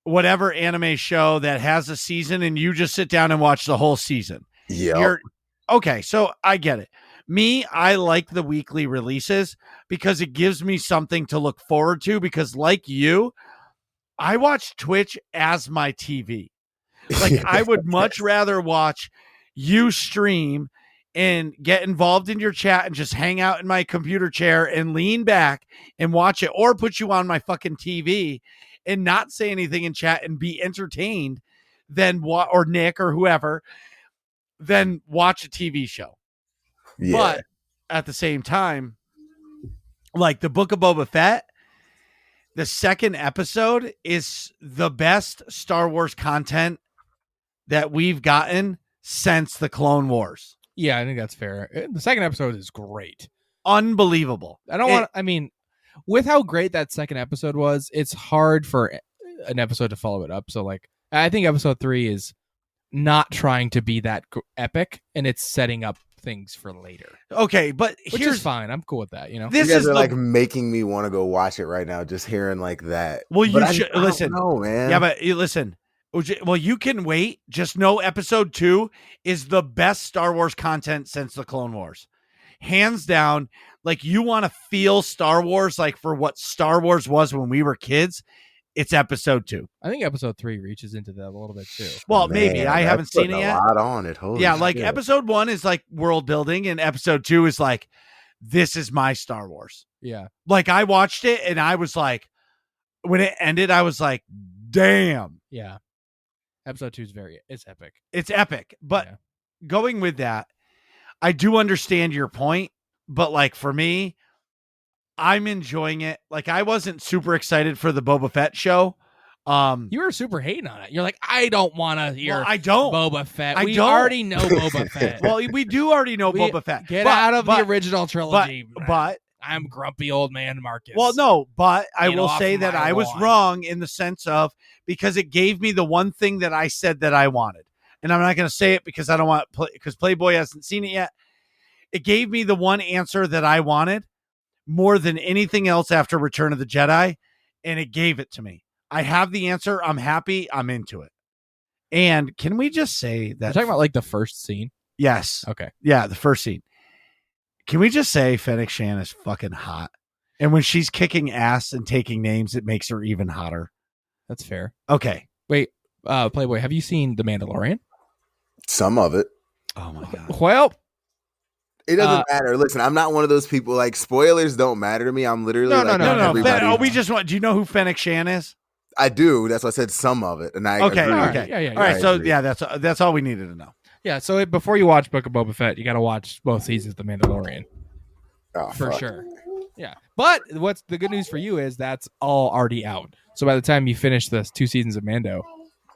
whatever anime show that has a season, and you just sit down and watch the whole season. Yeah. Okay. So I get it. Me, I like the weekly releases because it gives me something to look forward to. Because like you, I watch Twitch as my TV. Like I would much rather watch you stream and get involved in your chat and just hang out in my computer chair and lean back and watch it, or put you on my fucking TV and not say anything in chat and be entertained than or Nick or whoever, then watch a TV show. Yeah. But at the same time, like the Book of Boba Fett, the 2nd episode is the best Star Wars content that we've gotten since the Clone Wars. Yeah, I think that's fair. The 2nd episode is great. Unbelievable. I mean, with how great that 2nd episode was, it's hard for an episode to follow it up. So like, I think episode 3 is not trying to be that epic, and it's setting up things for later. Okay, but which is fine. I'm cool with that. You know, you guys are like making me want to go watch it right now. Just hearing like that. Well, you should listen. No, man. Yeah, but listen. Well, you can wait. Just know episode 2 is the best Star Wars content since the Clone Wars. Hands down. Like you want to feel Star Wars like for what Star Wars was when we were kids. It's episode 2. I think episode 3 reaches into that a little bit too. Well, maybe I haven't seen it yet. A lot on it. Holy like shit. episode 1 is like world building, and episode 2 is like, this is my Star Wars. Yeah. Like I watched it and I was like, when it ended, I was like, damn. Yeah. Episode 2 is it's epic. It's epic. But going with that, I do understand your point. But like for me, I'm enjoying it. Like I wasn't super excited for the Boba Fett show. You were super hating on it. You're like, I don't want to hear. Well, I don't. Boba Fett. We already know Boba Fett. Well, we do already know Boba Fett. Get out of the original trilogy. But I'm grumpy old man Marcus. Well, no, but I will say that I was wrong in the sense of, because it gave me the one thing that I said that I wanted. And I'm not going to say it because I don't want, because Playboy hasn't seen it yet. It gave me the one answer that I wanted more than anything else after Return of the Jedi. And it gave it to me. I have the answer. I'm happy. I'm into it. And can we just say that? You're talking about like the first scene? Yes. Okay. Yeah, the first scene. Can we just say Fennec Shan is fucking hot? And when she's kicking ass and taking names, it makes her even hotter. That's fair. Okay. Wait, Playboy, have you seen The Mandalorian? Some of it. Oh my God. Well, it doesn't matter. Listen, I'm not one of those people, like, spoilers don't matter to me. I'm literally no. We just want, do you know who Fennec Shan is? I do. That's why I said some of it. And I okay. agree. Okay. Yeah. All right. So yeah, that's all we needed to know. Yeah. So before you watch Book of Boba Fett, you got to watch both seasons of The Mandalorian. Oh, for sure. Yeah, but what's the good news for you is that's all already out. So by the time you finish the 2 seasons of Mando,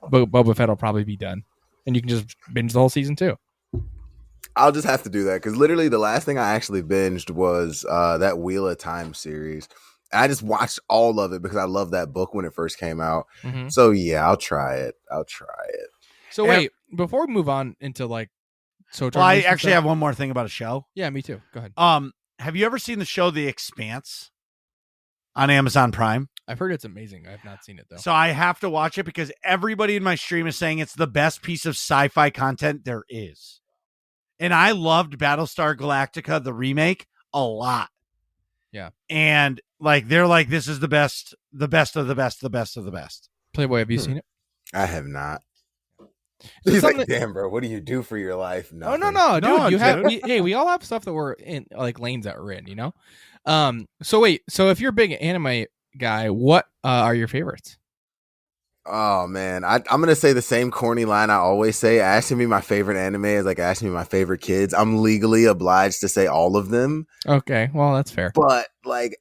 Boba Fett will probably be done, and you can just binge the whole season too. I'll just have to do that because literally the last thing I actually binged was that Wheel of Time series. And I just watched all of it because I love that book when it first came out. Mm-hmm. So yeah, I'll try it. So wait, before we move on into like, well, I actually have one more thing about a show. Yeah, me too. Go ahead. Have you ever seen the show The Expanse on Amazon Prime? I've heard it's amazing. I have not seen it though. So I have to watch it because everybody in my stream is saying it's the best piece of sci-fi content there is. And I loved Battlestar Galactica, the remake, a lot. Yeah. And like they're like, this is the best of the best of the best of the best. Playboi, have you seen it? I have not. So He's like, damn, bro, what do you do for your life? Nothing. Oh no, dude, you have. Hey, we all have stuff that we're in, like lanes that we're in, you know. So wait, so if you're a big anime guy, what are your favorites? Oh man, I'm gonna say the same corny line I always say. Asking me my favorite anime is like asking me my favorite kids. I'm legally obliged to say all of them. Okay, well that's fair. But like,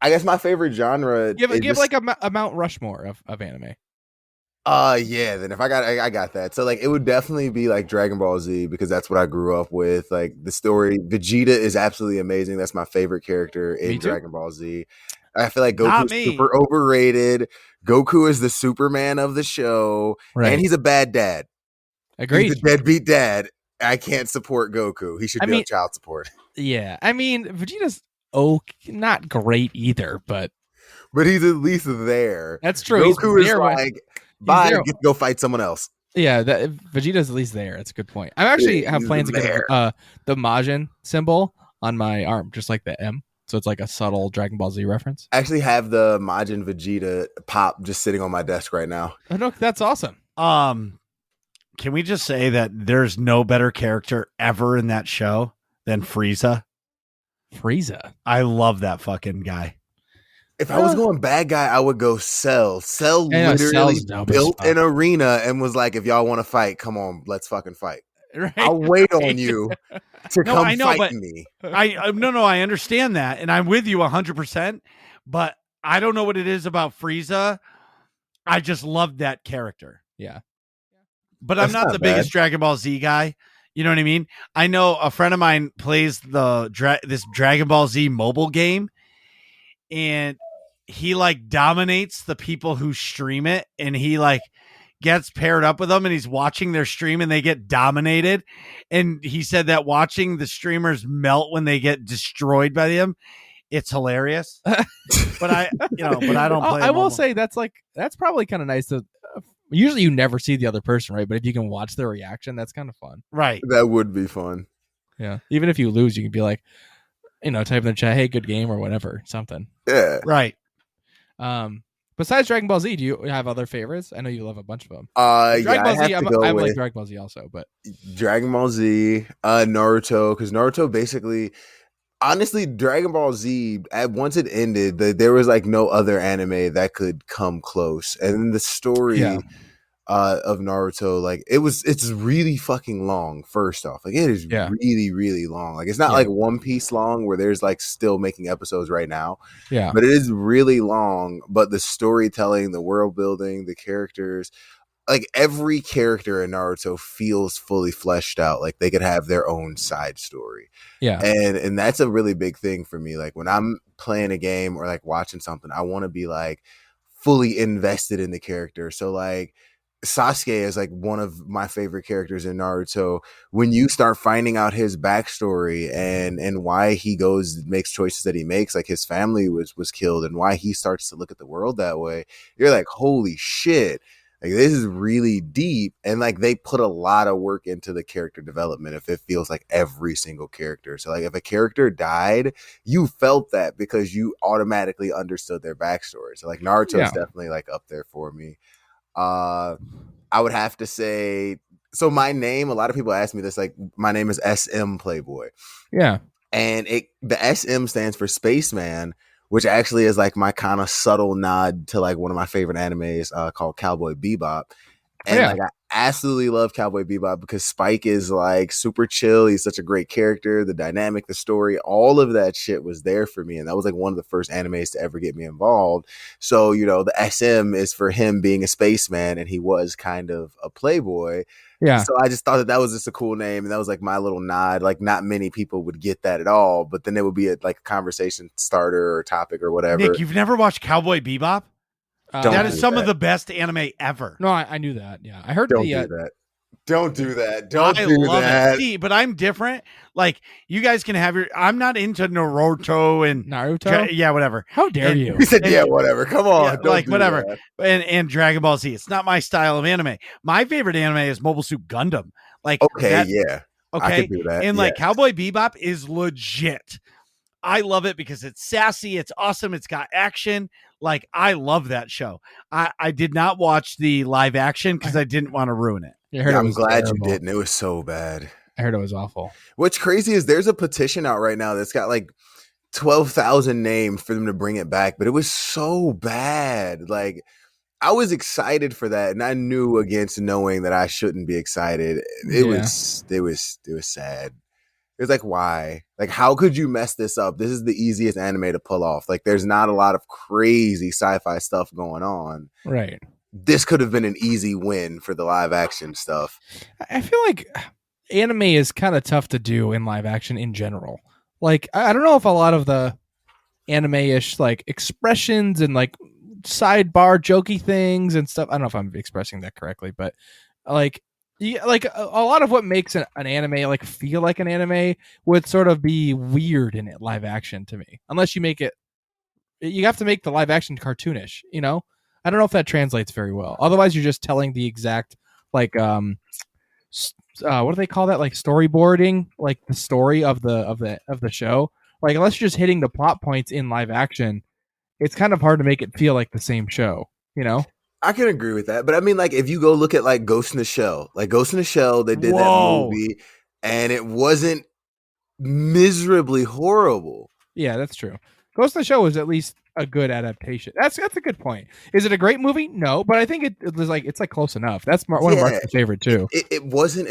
I guess my favorite genre. Give like a Mount Rushmore of anime. Yeah. Then if I got that. So like, it would definitely be like Dragon Ball Z because that's what I grew up with. Like the story, Vegeta is absolutely amazing. That's my favorite character in Dragon Ball Z. I feel like Goku's super overrated. Goku is the Superman of the show, and he's a bad dad. Agreed. He's a deadbeat dad. I can't support Goku. He should be on child support. Yeah, I mean Vegeta's not great either, but he's at least there. That's true. Goku is like, bye, get to go fight someone else. Yeah, Vegeta's at least there. That's a good point. I actually have plans to get the Majin symbol on my arm, just like the M. So it's like a subtle Dragon Ball Z reference. I actually have the Majin Vegeta pop just sitting on my desk right now. Oh, no, that's awesome. Can we just say that there's no better character ever in that show than Frieza? Frieza? I love that fucking guy. If I was going bad guy, I would go Cell. Cell literally built an arena and was like, if y'all want to fight, come on, let's fucking fight. Right? I'll wait on you to come fight me. I understand that, and I'm with you 100%. But I don't know what it is about Frieza. I just loved that character. Yeah, but I'm not the biggest Dragon Ball Z guy. You know what I mean? I know a friend of mine plays this Dragon Ball Z mobile game, and he like dominates the people who stream it, and he like gets paired up with them and he's watching their stream and they get dominated. And he said that watching the streamers melt when they get destroyed by them, it's hilarious. but I don't play. I will say that's probably kind of nice to. Usually you never see the other person, right? But if you can watch their reaction, that's kind of fun. Right. That would be fun. Yeah. Even if you lose, you can be like, type in the chat, hey, good game or whatever, something. Yeah. Right. Besides Dragon Ball Z, do you have other favorites? I know you love a bunch of them. Dragon Ball Z, I like Dragon Ball Z also, but Dragon Ball Z, Naruto, because Naruto basically, honestly, Dragon Ball Z, once it ended, there was like no other anime that could come close, and the story of Naruto, like it's really fucking long. First off, like it is really, really long. Like it's not like One Piece long where there's like still making episodes right now. Yeah, but it is really long. But the storytelling, the world building, the characters, like every character in Naruto feels fully fleshed out. Like they could have their own side story. Yeah, and that's a really big thing for me. Like when I'm playing a game or like watching something, I want to be like fully invested in the character. So like Sasuke is like one of my favorite characters in Naruto. When you start finding out his backstory and why he makes choices that he makes, like his family was killed and why he starts to look at the world that way, you're like, holy shit, like this is really deep. And like they put a lot of work into the character development. If it feels like every single character, so like if a character died, you felt that because you automatically understood their backstory. So like Naruto is definitely like up there for me. I would have to say, so my name, a lot of people ask me this, like my name is SM Playboi. Yeah. And the SM stands for Spaceman, which actually is like my kind of subtle nod to like one of my favorite animes called Cowboy Bebop. And like I absolutely love Cowboy Bebop because Spike is like super chill. He's such a great character. The dynamic, the story, all of that shit was there for me. And that was like one of the first animes to ever get me involved. So, the SM is for him being a spaceman, and he was kind of a playboy. Yeah. So I just thought that was just a cool name. And that was like my little nod. Like not many people would get that at all, but then it would be a conversation starter or topic or whatever. Nick, you've never watched Cowboy Bebop? That is some of the best anime ever. No, I knew that. Yeah, I heard Don't do that. Don't do that. Don't do that. See, but I'm different. Like you guys can have I'm not into Naruto and Naruto. Yeah, whatever. How dare you? He said, "Yeah, whatever." Come on, yeah, like whatever. And Dragon Ball Z. It's not my style of anime. My favorite anime is Mobile Suit Gundam. Like okay, yeah, okay, I could do that. And like Cowboy Bebop is legit. I love it because it's sassy, it's awesome, it's got action. Like I love that show. I did not watch the live action because I didn't want to ruin it. I'm glad you didn't. It was so bad. I heard it was awful. What's crazy is there's a petition out right now that's got like 12,000 names for them to bring it back, but it was so bad. Like I was excited for that, and I knew against knowing that I shouldn't be excited. It was sad. It was like, why? Like, how could you mess this up? This is the easiest anime to pull off. Like, there's not a lot of crazy sci-fi stuff going on. Right. This could have been an easy win for the live action stuff. I feel like anime is kind of tough to do in live action in general. Like, I don't know if a lot of the anime-ish like expressions and like sidebar jokey things and stuff. I don't know if I'm expressing that correctly, but like a lot of what makes an anime like feel like an anime would sort of be weird in it live action to me, unless you make it. You have to make the live action cartoonish. I don't know if that translates very well. Otherwise, you're just telling the exact like what do they call that? Like storyboarding, like the story of the show. Like unless you're just hitting the plot points in live action, it's kind of hard to make it feel like the same show. I can agree with that, but I mean, like, if you go look at like Ghost in the Shell, they did that movie, and it wasn't miserably horrible. Yeah, that's true. Ghost in the Shell was at least a good adaptation. That's a good point. Is it a great movie? No, but I think it was like it's like close enough. That's one of Mark's favorite too. It wasn't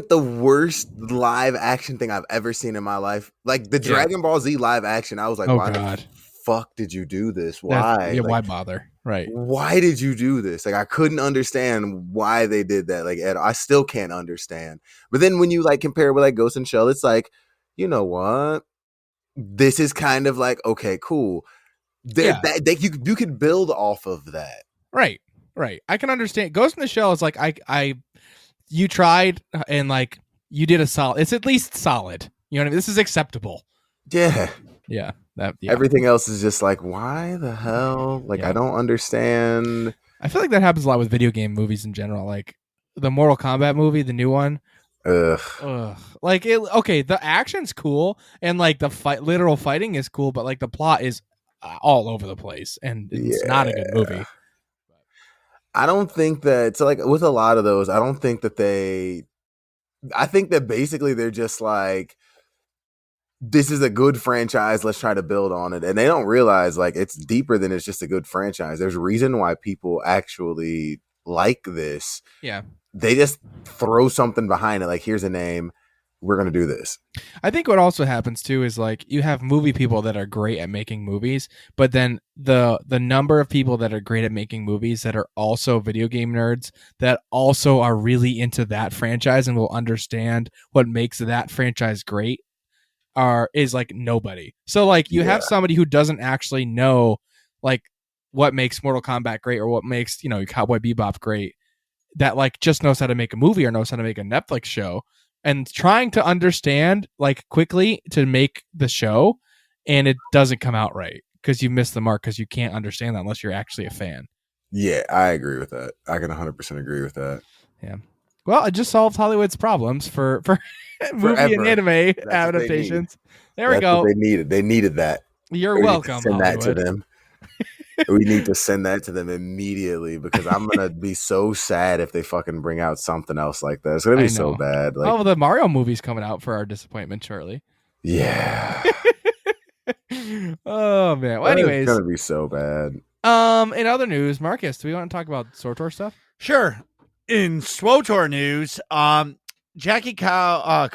the worst live action thing I've ever seen in my life. Like the Dragon Ball Z live action, I was like, why the fuck did you do this? Why? Why bother? Right. Why did you do this? Like I couldn't understand why they did that. Like I still can't understand. But then when you like compare it with like Ghost in the Shell, it's like, you know what? This is kind of like, okay, cool. You could build off of that. Right. I can understand. Ghost in the Shell is like you tried and like you did a solid. It's at least solid. You know what I mean? This is acceptable. Yeah. Yeah. Everything else is just like, why the hell? Like, I don't understand. I feel like that happens a lot with video game movies in general. Like the Mortal Kombat movie, the new one. Ugh. Like the action's cool and like the literal fighting is cool, but like the plot is all over the place and it's not a good movie. I don't think that. So like with a lot of those, I don't think that I think that basically they're just like, this is a good franchise. Let's try to build on it. And they don't realize like it's deeper than it's just a good franchise. There's a reason why people actually like this. Yeah. They just throw something behind it. Like, here's a name. We're going to do this. I think what also happens too is like you have movie people that are great at making movies, but then the number of people that are great at making movies that are also video game nerds that also are really into that franchise and will understand what makes that franchise great is like nobody. So like you have somebody who doesn't actually know like what makes Mortal Kombat great or what makes, Cowboy Bebop great, that like just knows how to make a movie or knows how to make a Netflix show and trying to understand like quickly to make the show, and it doesn't come out right because you missed the mark because you can't understand that unless you're actually a fan. Yeah, I agree with that. I can 100% agree with that. Yeah. Well, it just solved Hollywood's problems for movie and anime adaptations. There we go. They needed. They needed that. You're welcome. Send that to them. We need to send that to them immediately because I'm gonna be so sad if they fucking bring out something else like that. It's gonna be so bad. Like, the Mario movie's coming out for our disappointment shortly. Yeah. Oh man. Well, anyways, it's gonna be so bad. In other news, Marcus, do we want to talk about SWTOR stuff? Sure. In SWOTOR news, Jackie Cow. Oh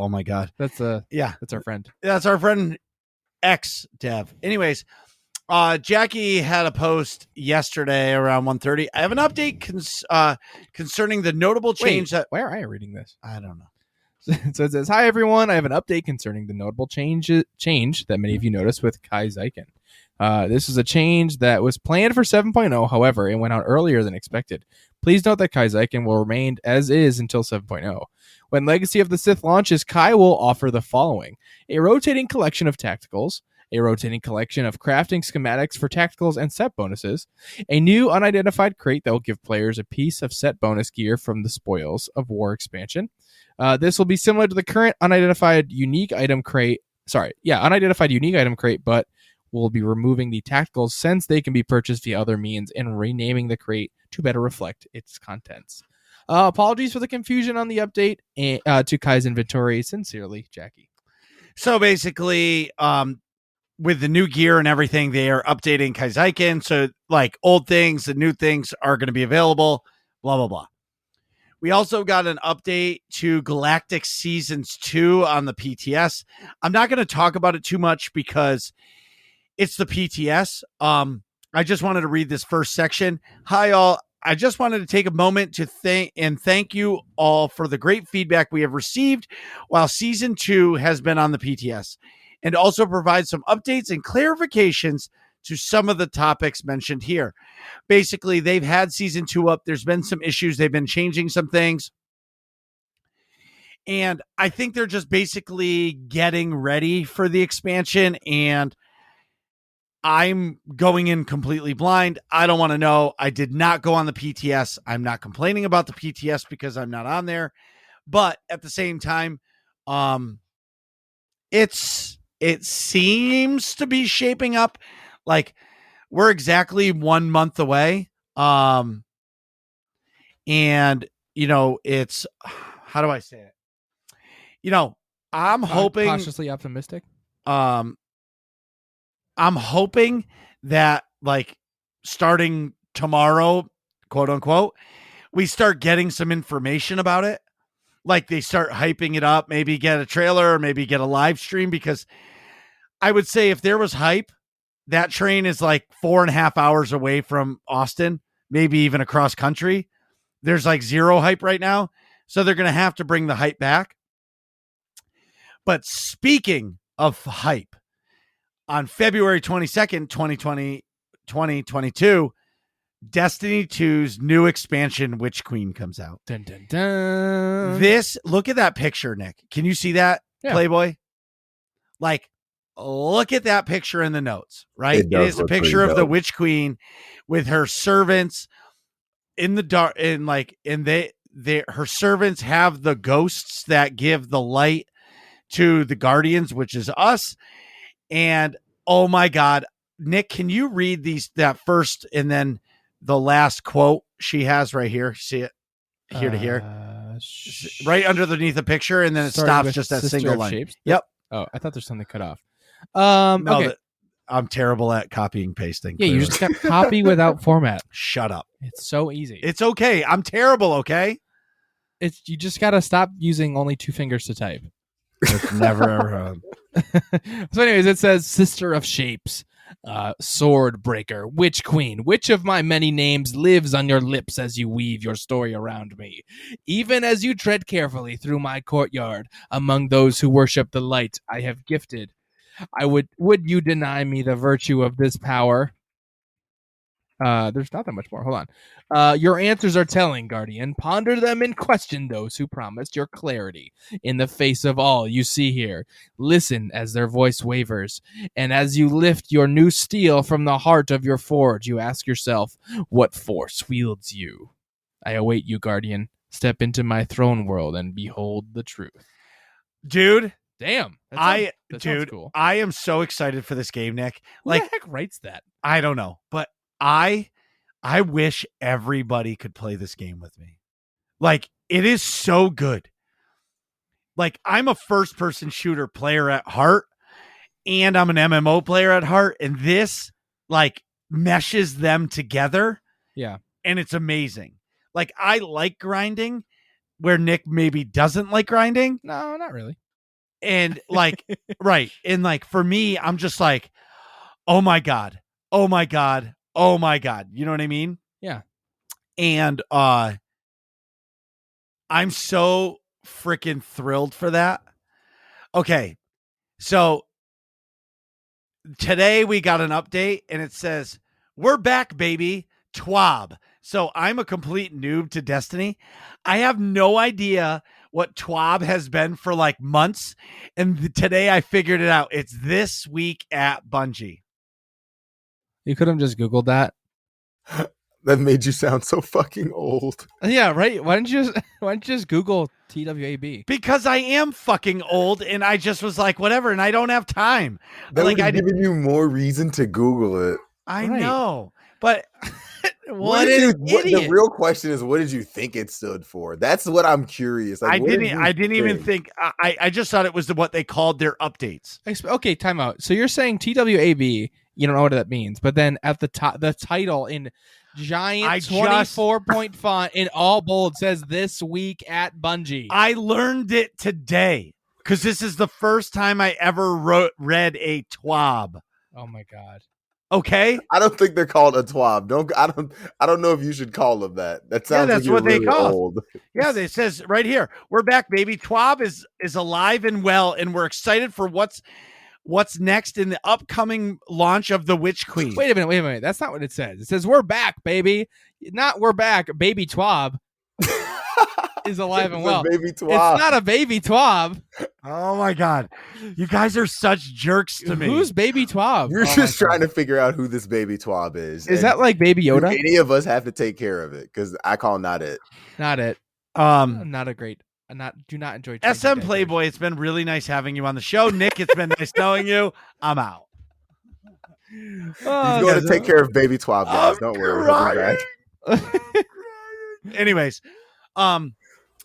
my God. That's Yeah. that's our friend. That's our friend X Dev. Anyways, Jackie had a post yesterday around 1:30. I have an update concerning the notable change that Where am I reading this? I don't know. So it says, "Hi everyone, I have an update concerning the notable change that many of you noticed with Kai Zeiken. This is a change that was planned for 7.0. However, it went out earlier than expected. Please note that Kai Zeiken will remain as is until 7.0. When Legacy of the Sith launches, Kai will offer the following: a rotating collection of tacticals, a rotating collection of crafting schematics for tacticals and set bonuses, a new unidentified crate that will give players a piece of set bonus gear from the Spoils of War expansion. This will be similar to the current unidentified unique item crate. Unidentified unique item crate, but we'll be removing the tacticals since they can be purchased via other means and renaming the crate to better reflect its contents. Apologies for the confusion on the update to Kai's inventory. Sincerely, Jackie." So basically, with the new gear and everything, they are updating Kai Zeiken. So like old things and new things are going to be available, blah, blah, blah. We also got an update to Galactic Seasons 2 on the PTS. I'm not going to talk about it too much because it's the PTS. I just wanted to read this first section. Hi, all. I just wanted to take a moment to thank you all for the great feedback we have received while Season 2 has been on the PTS, and also provide some updates and clarifications to some of the topics mentioned here. Basically, they've had Season 2 up. There's been some issues. They've been changing some things. And I think they're just basically getting ready for the expansion, and I'm going in completely blind. I don't want to know. I did not go on the PTS. I'm not complaining about the PTS because I'm not on there. But at the same time, it seems to be shaping up like we're exactly 1 month away. And it's, how do I say it? I'm hoping Cautiously optimistic. I'm hoping that like starting tomorrow, quote unquote, we start getting some information about it. Like they start hyping it up, maybe get a trailer, or maybe get a live stream, because I would say if there was hype, that train is like 4.5 hours away from Austin, maybe even across country. There's like zero hype right now. So they're going to have to bring the hype back. But speaking of hype, on February 22nd, 2022, Destiny 2's new expansion, Witch Queen, comes out. Dun, dun, dun. Look at that picture, Nick. Can you see that, Yeah. Playboy? Like, look at that picture in the notes, right? It is a picture of the Witch Queen with her servants in the dark, and her servants have the ghosts that give the light to the Guardians, which is us. And oh my God, Nick, can you read that first and then the last quote she has right here? See it here to here, right underneath the picture, and then it stops just that single line. Shapes? Yep. Oh, I thought there's something cut off. No, okay. I'm terrible at copying pasting. Yeah, you just got copy without format. Shut up. It's so easy. It's okay. I'm terrible. Okay. You just got to stop using only 2 fingers to type. It's never ever. So anyways, it says Sister of Shapes, Sword Breaker, Witch Queen. Which of my many names lives on your lips as you weave your story around me? Even as you tread carefully through my courtyard among those who worship the light I have gifted, would you deny me the virtue of this power? There's not that much more. Hold on. Your answers are telling, Guardian. Ponder them and question those who promised your clarity in the face of all you see here. Listen as their voice wavers, and as you lift your new steel from the heart of your forge, you ask yourself, what force wields you? I await you, Guardian. Step into my throne world and behold the truth. Dude. Damn. That sounds cool. I am so excited for this game, Nick. Who the heck writes that? I don't know, but I wish everybody could play this game with me. Like, it is so good. Like, I'm a first-person shooter player at heart, and I'm an MMO player at heart, and this, like, meshes them together. Yeah. and it's amazing. Like, I like grinding where Nick maybe doesn't like grinding. No, not really. And like, right. And like, for me, I'm just like, oh my God. Oh my God. Oh my God. You know what I mean? Yeah. And I'm so freaking thrilled for that. Okay. So today we got an update and it says, we're back, baby. TWAB. So I'm a complete noob to Destiny. I have no idea what TWAB has been for like months. And today I figured it out. It's this week at Bungie. You could have just Googled that. That made you sound so fucking old. Yeah, right. Why don't you just Google TWAB? Because I am fucking old and I just was like, whatever, and I don't have time. That like, would have given you more reason to Google it. I Right. know. But What the real question is, what did you think it stood for? That's what I'm curious. Like, I didn't even think. I just thought it was what they called their updates. Okay, time out. So you're saying TWAB, you don't know what that means, but then at the top, the title in giant 24-point font in all bold says "This Week at Bungie." I learned it today because this is the first time I ever read a TWAB. Oh my God. Okay, I don't think they're called a TWAB. I don't know if you should call them that. That sounds that's like you're what really they call old. Yeah, it says right here, we're back, baby. TWAB is alive and well, and we're excited for what's next in the upcoming launch of the Witch Queen. Wait a minute. That's not what it says. It says we're back, baby. Not we're back, baby TWAB is alive and well. Baby TWAB. It's not a baby TWAB. Oh my God, you guys are such jerks to me. Who's baby TWAB? You're just trying to figure out who this baby TWAB is. Is that like Baby Yoda? Any of us have to take care of it because I call not it. Not it. Not a great. Do not enjoy SM Playboi. It's been really nice having you on the show. Nick, it's been nice knowing you. I'm out. He's going to take care of baby TWAB, guys. Don't worry. He'll be back. Anyways,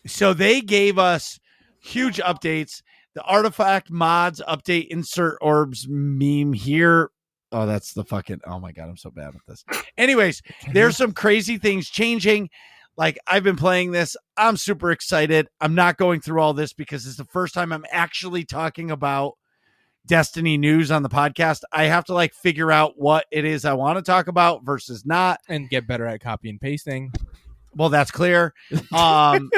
so they gave us huge updates. The artifact mods update, insert orbs meme here. Oh, that's the fucking, oh my God, I'm so bad at this. Anyways, there's some crazy things changing. Like, I've been playing this. I'm super excited. I'm not going through all this because it's the first time I'm actually talking about Destiny news on the podcast. I have to like figure out what it is I want to talk about versus not. And get better at copy and pasting. Well, that's clear. But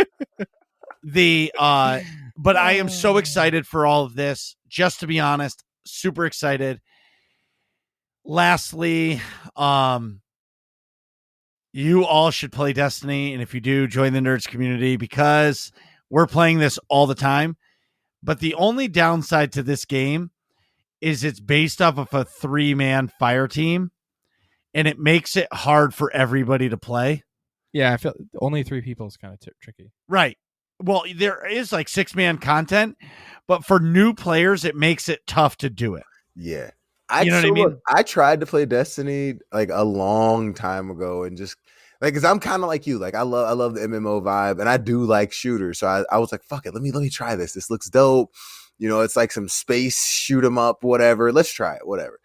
I am so excited for all of this. Just to be honest, super excited. Lastly, you all should play Destiny, and if you do, join the Nerds community because we're playing this all the time. But the only downside to this game is it's based off of a 3-man fire team, and it makes it hard for everybody to play. Yeah, I feel only 3 people is kind of tricky. Right. Well, there is like 6-man content, but for new players, it makes it tough to do it. Yeah. You know what I mean? I tried to play Destiny like a long time ago and just like, cause I'm kind of like you. Like I love the MMO vibe and I do like shooters. So I was like, fuck it. Let me try this. This looks dope. You know, it's like some space shoot 'em up, whatever. Let's try it, whatever.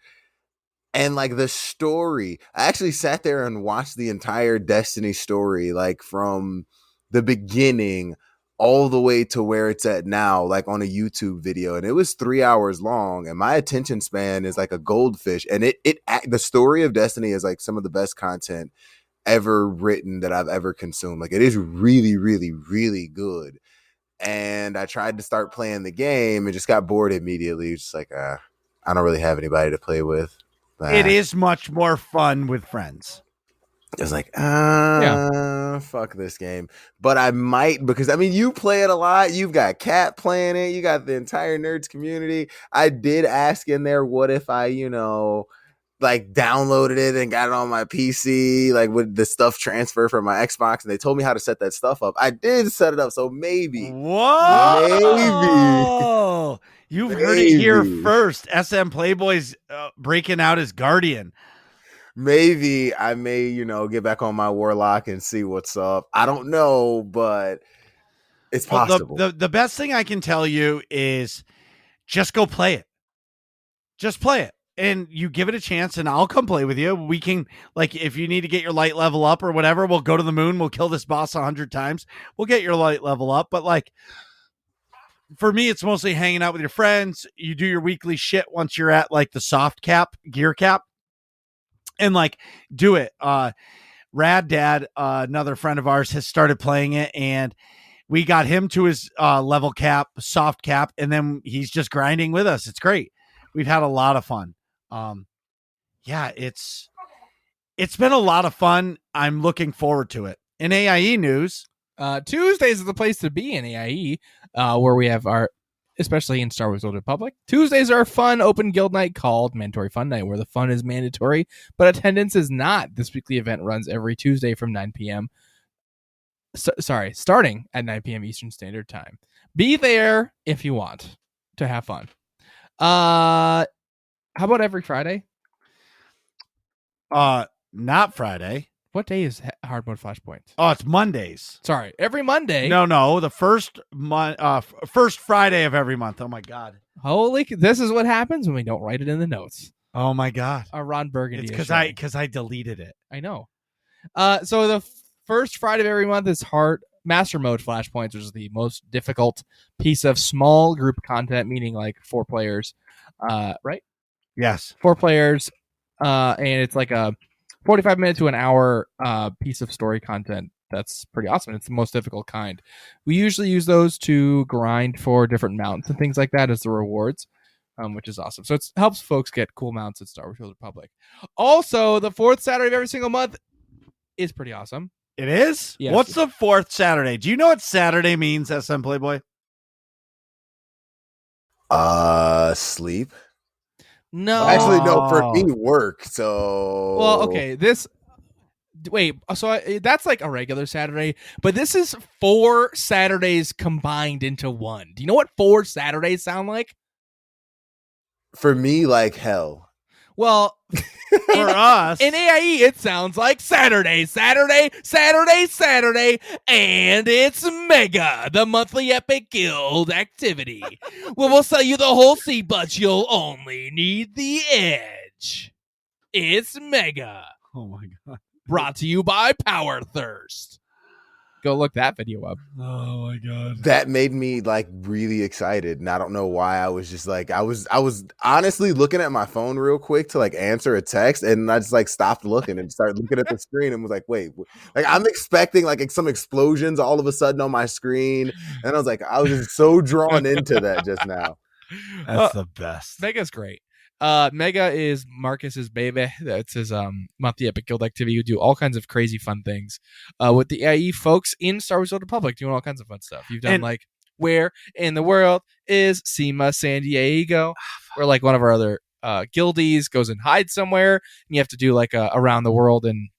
And like the story, I actually sat there and watched the entire Destiny story, like from the beginning all the way to where it's at now, like on a YouTube video. And it was 3 hours long. And my attention span is like a goldfish. And the story of Destiny is like some of the best content ever written that I've ever consumed. Like it is really, really, really good. And I tried to start playing the game and just got bored immediately. Just like, I don't really have anybody to play with. It is much more fun with friends. I was like, fuck this game. But I might, because I mean, you play it a lot. You've got Kat playing it. You got the entire Nerds community. I did ask in there, what if I, like downloaded it and got it on my PC, like with the stuff transfer from my Xbox, and they told me how to set that stuff up. I did set it up, so maybe. Whoa! Maybe. You've heard it here first. SM Playboy's breaking out as Guardian. Maybe I may, get back on my Warlock and see what's up. I don't know, but it's possible. The best thing I can tell you is just go play it. Just play it. and you give it a chance, and I'll come play with you. We can, like, if you need to get your light level up or whatever, we'll go to the moon. We'll kill this boss 100 times. We'll get your light level up. But like, for me, it's mostly hanging out with your friends. You do your weekly shit once you're at like the soft cap, gear cap, and like do it. Rad Dad, another friend of ours, has started playing it, and we got him to his level cap, soft cap, and then he's just grinding with us. It's great. We've had a lot of fun. Yeah, it's been a lot of fun. I'm looking forward to it. In AIE news, Tuesdays is the place to be in AIE, where we have our, especially in Star Wars Old Republic, Tuesdays are fun open guild night called Mandatory Fun Night, where the fun is mandatory, but attendance is not. This weekly event runs every Tuesday from 9 p.m. Starting at 9 p.m. Eastern Standard Time. Be there if you want to have fun. How about every Friday? Not Friday. What day is hard mode Flashpoint? Oh, it's Mondays. Sorry, every Monday. No, the first first Friday of every month. Oh my god. Holy! This is what happens when we don't write it in the notes. Oh my god. Our Ron Burgundy. It's because I deleted it. I know. So the first Friday of every month is hard master mode Flashpoints, which is the most difficult piece of small group content, meaning like 4 players. Right? Yes. 4 players. And it's like a 45-minute to an hour piece of story content. That's pretty awesome. It's the most difficult kind. We usually use those to grind for different mounts and things like that as the rewards, which is awesome. So it helps folks get cool mounts at Star Wars Old Republic. Also, the 4th Saturday of every single month is pretty awesome. It is? Yes. What's the 4th Saturday? Do you know what Saturday means, SM Playboi? Sleep. No. Actually, no, for me, work. So. Well, okay. That's like a regular Saturday, but this is 4 Saturdays combined into one. Do you know what 4 Saturdays sound like? For me, like hell. Well, for us in AIE, it sounds like Saturday, and it's Mega, the monthly Epic Guild activity. We'll sell you the whole seat, but you'll only need the edge. It's Mega. Oh my god. Brought to you by Power Thirst. Go look that video up. Oh my god. That made me like really excited, and I don't know why. I was just like, I was honestly looking at my phone real quick to like answer a text, and I just like stopped looking and started looking at the screen and was like, wait, like I'm expecting like some explosions all of a sudden on my screen, and I was like, I was just so drawn into that just now. That's the best. Mega's great. Mega is Marcus's baby. That's his monthly Epic Guild activity. You do all kinds of crazy fun things with the AIE folks in Star Wars Old Republic, doing all kinds of fun stuff. You've done like Where in the World is SEMA San Diego, where like one of our other guildies goes and hides somewhere, and you have to do like a around the world in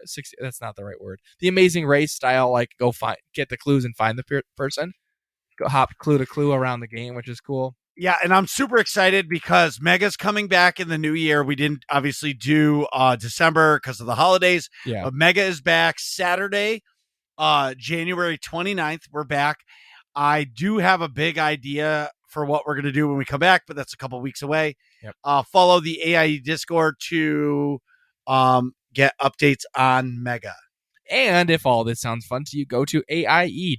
60. That's not the right word. The Amazing Race style, like go get the clues and find the person. Go hop clue to clue around the game, which is cool. Yeah, and I'm super excited because Mega's coming back in the new year. We didn't obviously do December because of the holidays. Yeah. But Mega is back Saturday, January 29th. We're back. I do have a big idea for what we're going to do when we come back, but that's a couple weeks away. Yep. Follow the AIE Discord to get updates on Mega. And if all this sounds fun to you, go to aie-guild.org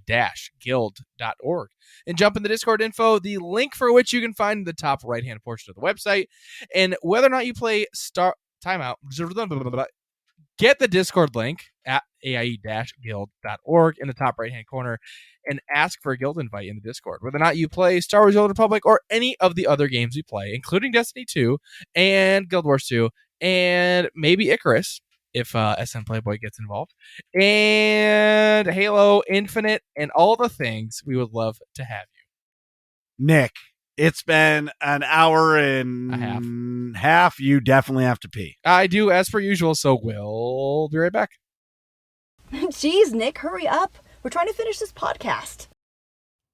and jump in the Discord info, the link for which you can find in the top right-hand portion of the website. And whether or not you play Timeout, get the Discord link at aie-guild.org in the top right-hand corner and ask for a guild invite in the Discord. Whether or not you play Star Wars Old Republic or any of the other games we play, including Destiny 2 and Guild Wars 2 and maybe Icarus, if SM Playboi gets involved, and Halo Infinite, and all the things, we would love to have you. Nick, it's been an hour and a half. You definitely have to pee. I do, as per usual, so we'll be right back. Jeez, Nick, hurry up. We're trying to finish this podcast.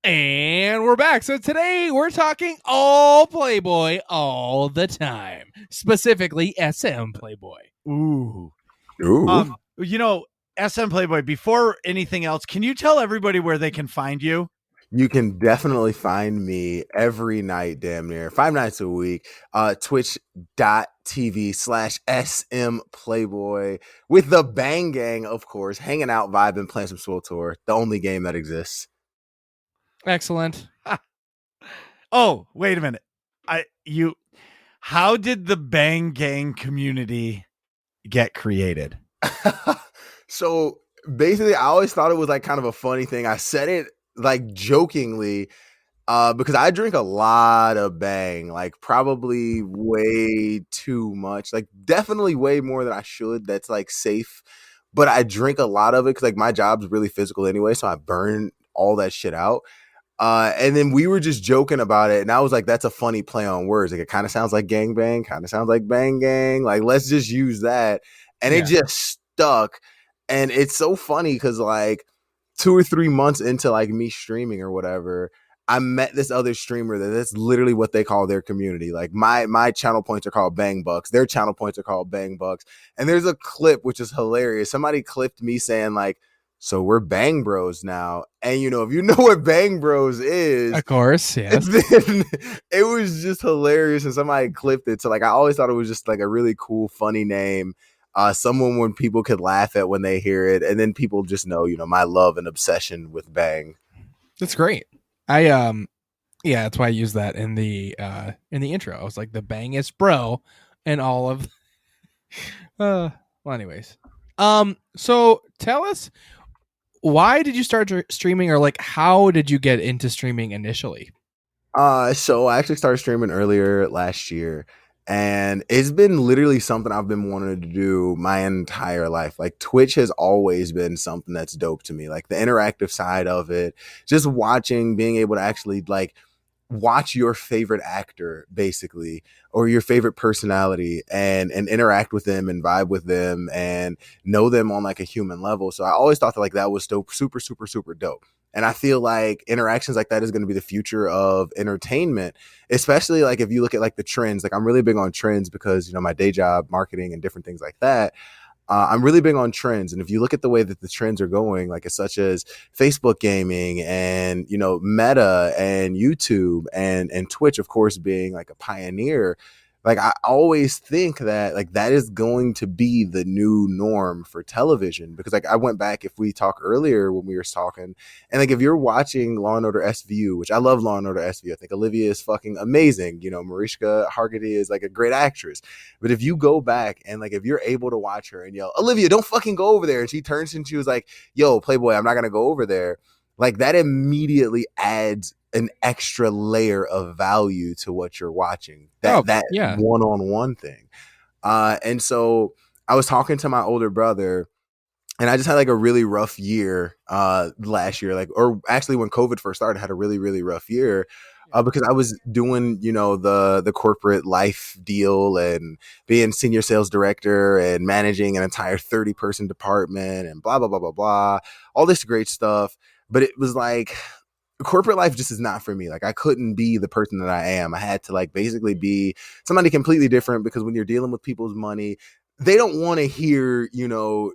And we're back. So today we're talking all Playboy all the time. Specifically, SM Playboi. Ooh. Ooh. You know, SM Playboi, before anything else, can you tell everybody where they can find you? You can definitely find me every night, damn near 5 nights a week. Twitch.tv/SM Playboi with the Bang Gang, of course, hanging out, vibing, playing some Swole Tour, the only game that exists. Excellent. Oh, wait a minute. How did the Bang Gang community get created? So basically, I always thought it was like kind of a funny thing. I said it like jokingly because I drink a lot of Bang, like probably way too much, like definitely way more than I should. That's like safe, but I drink a lot of it because like my job's really physical anyway, so I burn all that shit out. And then we were just joking about it, and I was like, "That's a funny play on words. Like it kind of sounds like gang bang, kind of sounds like bang gang. Like let's just use that." And it just stuck, and it's so funny because like 2 or 3 months into like me streaming or whatever, I met this other streamer that's literally what they call their community. Like my channel points are called Bang Bucks. Their channel points are called Bang Bucks. And there's a clip which is hilarious. Somebody clipped me saying like, "So we're Bang Bros now." And you know, if you know what Bang Bros is, Of course, yes. then it was just hilarious. And somebody clipped it. So like I always thought it was just like a really cool, funny name. Someone when people could laugh at when they hear it, and then people just know, you know, my love and obsession with Bang. That's great. Yeah, that's why I used that in the intro. I was like the bangest bro and all of well anyways. So tell us, why did you start streaming, or like how did you get into streaming initially? So I actually started streaming earlier last year, and it's been literally something I've been wanting to do my entire life. Like Twitch has always been something that's dope to me. Like the interactive side of it, just watching, being able to actually like watch your favorite actor basically, or your favorite personality, and interact with them and vibe with them and know them on like a human level. So I always thought that like that was dope, super super super dope. And I feel like interactions like that is going to be the future of entertainment, especially like if you look at like the trends. Like I'm really big on trends because, you know, my day job, marketing and different things like that. I'm really big on trends. And if you look at the way that the trends are going, like as such as Facebook gaming and, you know, Meta and YouTube and Twitch, of course, being like a pioneer, like I always think that like that is going to be the new norm for television. Because like I went back, if we talk earlier when we were talking, and like if you're watching Law and Order SVU, which I love Law and Order SVU, I think Olivia is fucking amazing. You know, Mariska Hargitay is like a great actress. But if you go back and like if you're able to watch her and yell, "Olivia, don't fucking go over there," and she turns and she was like, "Yo, Playboy, I'm not gonna go over there," like that immediately adds an extra layer of value to what you're watching. That one-on-one thing. And so I was talking to my older brother, and I just had like a really rough year last year, like, or actually when COVID first started, I had a really really rough year. Because I was doing, you know, the corporate life deal and being senior sales director and managing an entire 30-person department and blah blah blah blah blah, all this great stuff. But it was like corporate life just is not for me. Like I couldn't be the person that I am. I had to like basically be somebody completely different, because when you're dealing with people's money, they don't want to hear, you know,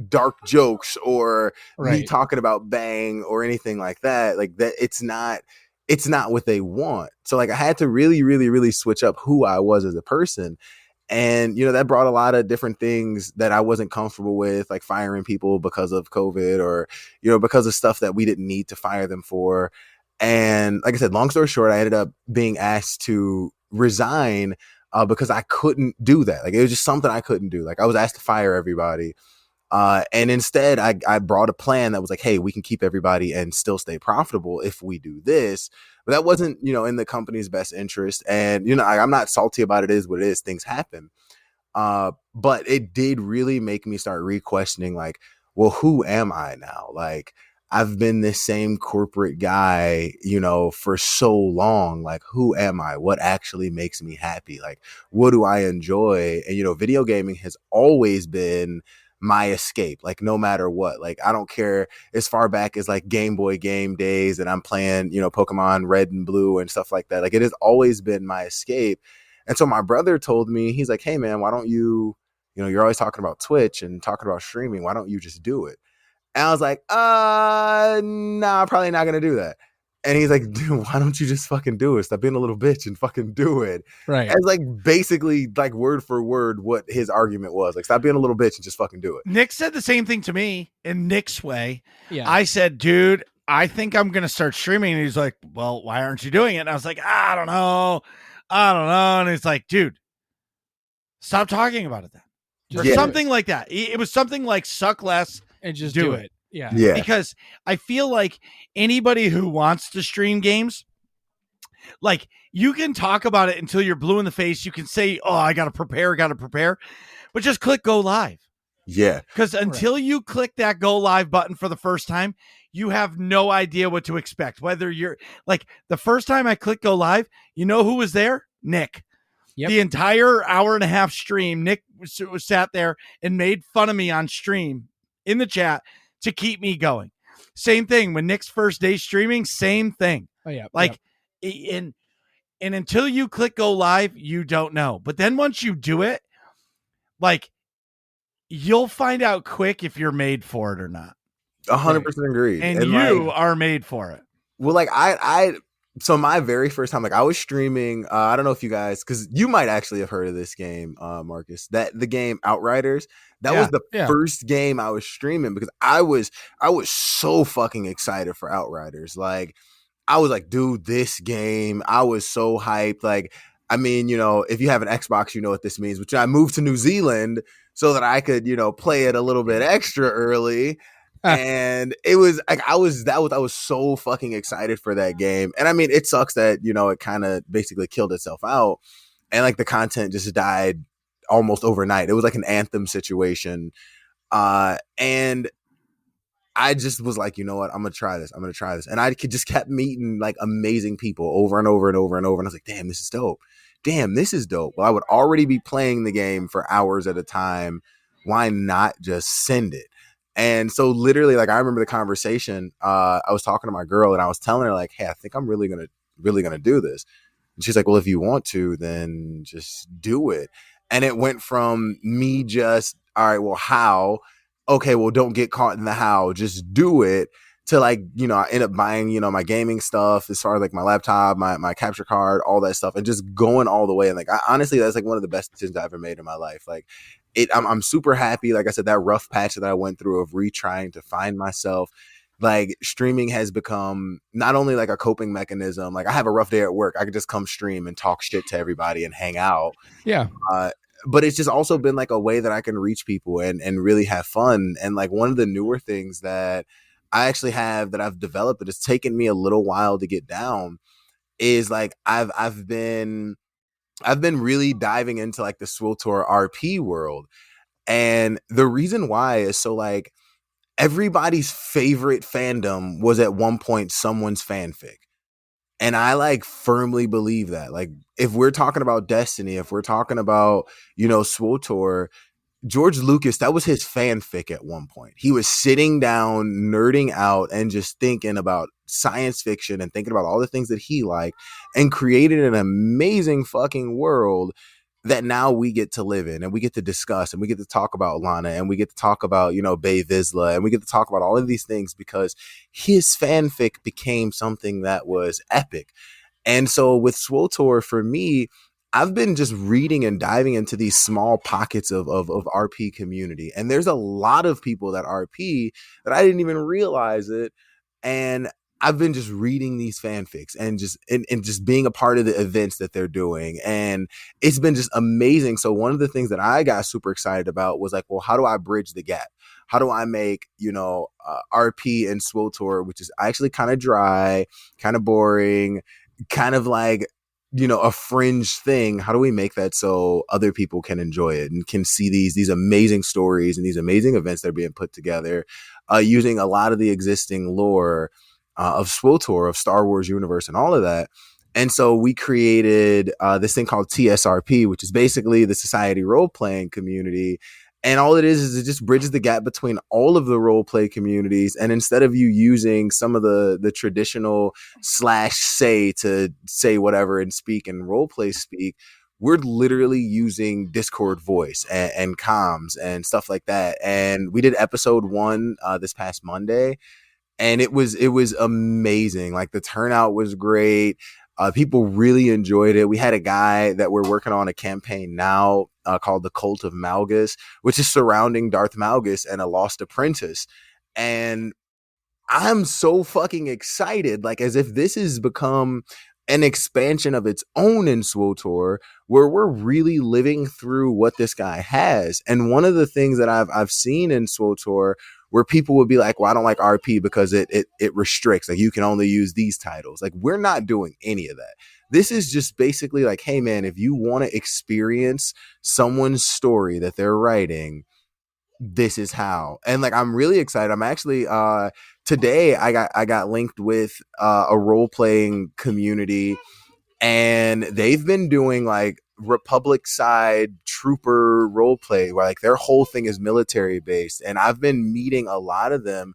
dark jokes or me talking about Bang or anything like that. Like that, it's not what they want. So like I had to really, really, really switch up who I was as a person. And, you know, that brought a lot of different things that I wasn't comfortable with, like firing people because of COVID, or, you know, because of stuff that we didn't need to fire them for. And like I said, long story short, I ended up being asked to resign because I couldn't do that. Like it was just something I couldn't do. Like I was asked to fire everybody. And instead, I brought a plan that was like, hey, we can keep everybody and still stay profitable if we do this. But that wasn't, you know, in the company's best interest. And, you know, I'm not salty about it. It is what it is. Things happen. But it did really make me start re-questioning, like, well, who am I now? Like, I've been this same corporate guy, you know, for so long. Like, who am I? What actually makes me happy? Like, what do I enjoy? And, you know, video gaming has always been my escape, like no matter what. Like I don't care, as far back as like Game Boy game days and I'm playing, you know, Pokemon Red and Blue and stuff like that. Like it has always been my escape. And so my brother told me, he's like, hey man, why don't you, you know, you're always talking about Twitch and talking about streaming, why don't you just do it? And I was like, nah, probably not gonna do that. And he's like, dude, why don't you just fucking do it? Stop being a little bitch and fucking do it. Right. As like basically like word for word what his argument was. Like, stop being a little bitch and just fucking do it. Nick said the same thing to me in Nick's way. Yeah. I said, dude, I think I'm going to start streaming. And he's like, well, why aren't you doing it? And I was like, I don't know. And he's like, dude, stop talking about it then. Or Yeah. something like that. It was something like suck less and just do do it. it. Yeah. Yeah. Because I feel like anybody who wants to stream games, like you can talk about it until you're blue in the face. You can say, oh, I got to prepare, but just click go live. Yeah. Because until you click that go live button for the first time, you have no idea what to expect. Whether you're like the first time I clicked go live, you know who was there? Nick. Yep. The entire hour and a half stream, Nick was sat there and made fun of me on stream in the chat to keep me going. Same thing when Nick's first day streaming, same thing. Oh yeah. Like and until you click go live, you don't know. But then once you do it, like you'll find out quick if you're made for it or not. 100% agree. And you are made for it. Well, like I so my very first time, like I was streaming, I don't know if you guys, because you might actually have heard of this game, Marcus, that the game Outriders, that was the first game I was streaming because I was so fucking excited for Outriders. Like I was like, dude, this game, I was so hyped. Like, I mean, you know, if you have an Xbox, you know what this means, which I moved to New Zealand so that I could, you know, play it a little bit extra early. And it was like I was so fucking excited for that game. And I mean, it sucks that, you know, it kind of basically killed itself out and like the content just died almost overnight. It was like an Anthem situation. And I just was like, you know what, I'm gonna try this. And I just kept meeting like amazing people over and over and over and over. And I was like, damn, this is dope. Well, I would already be playing the game for hours at a time. Why not just send it? And so literally, like I remember the conversation, I was talking to my girl and I was telling her like, hey, I think I'm really going to do this. And she's like, well, if you want to, then just do it. And it went from me just, all right, well, how? Okay, well, don't get caught in the how, just do it, to like, you know, I end up buying, you know, my gaming stuff as far as like my laptop, my capture card, all that stuff, and just going all the way. And like, honestly, that's like one of the best decisions I ever made in my life. Like I'm super happy. Like I said, that rough patch that I went through of retrying to find myself, like streaming has become not only like a coping mechanism. Like I have a rough day at work, I could just come stream and talk shit to everybody and hang out. Yeah. But it's just also been like a way that I can reach people and really have fun. And like one of the newer things that I actually have that I've developed that has taken me a little while to get down is like I've been really diving into like the SWTOR RP world. And the reason why is so like everybody's favorite fandom was at one point someone's fanfic. And I like firmly believe that. Like if we're talking about Destiny, if we're talking about, you know, SWTOR, George Lucas, that was his fanfic at one point. He was sitting down, nerding out, and just thinking about science fiction and thinking about all the things that he liked and created an amazing fucking world that now we get to live in and we get to discuss and we get to talk about Lana and we get to talk about, you know, Bay Vizsla and we get to talk about all of these things because his fanfic became something that was epic. And so with SWTOR, for me, I've been just reading and diving into these small pockets of RP community. And there's a lot of people that RP that I didn't even realize it. And I've been just reading these fanfics and just being a part of the events that they're doing. And it's been just amazing. So one of the things that I got super excited about was like, well, how do I bridge the gap? How do I make, you know, RP and SWTOR, which is actually kind of dry, kind of boring, kind of like, you know, a fringe thing. How do we make that so other people can enjoy it and can see these amazing stories and these amazing events that are being put together using a lot of the existing lore of SWTOR, of Star Wars universe and all of that. And so we created this thing called TSRP, which is basically the Society role-playing community. And all it is it just bridges the gap between all of the role play communities. And instead of you using some of the traditional /say to say whatever and speak and role play speak, we're literally using Discord voice and comms and stuff like that. And we did episode 1 this past Monday. and it was amazing. Like the turnout was great. People really enjoyed it. We had a guy that we're working on a campaign now called the Cult of Malgus, which is surrounding Darth Malgus and a lost apprentice. And I'm so fucking excited, like as if this has become an expansion of its own in SWTOR, where we're really living through what this guy has. And one of the things that I've seen in SWTOR where people would be like, well, I don't like RP because it restricts, like you can only use these titles. Like we're not doing any of that. This is just basically like, hey man, if you want to experience someone's story that they're writing, this is how. And like I'm really excited. I'm actually today I got linked with a role-playing community, and they've been doing like Republic side trooper role play where like their whole thing is military based, and I've been meeting a lot of them,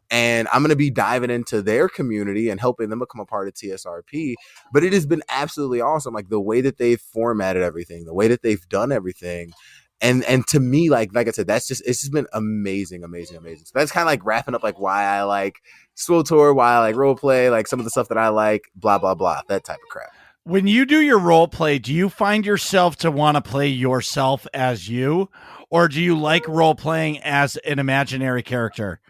and I'm going to be diving into their community and helping them become a part of TSRP. But it has been absolutely awesome, like the way that they've formatted everything, the way that they've done everything. And to me, like I said, it's just been amazing. So that's kind of like wrapping up like why I like SWTOR, why I like role play, like some of the stuff that I like, blah blah blah, that type of crap. When you do your role play, do you find yourself to want to play yourself as you, or do you like role playing as an imaginary character?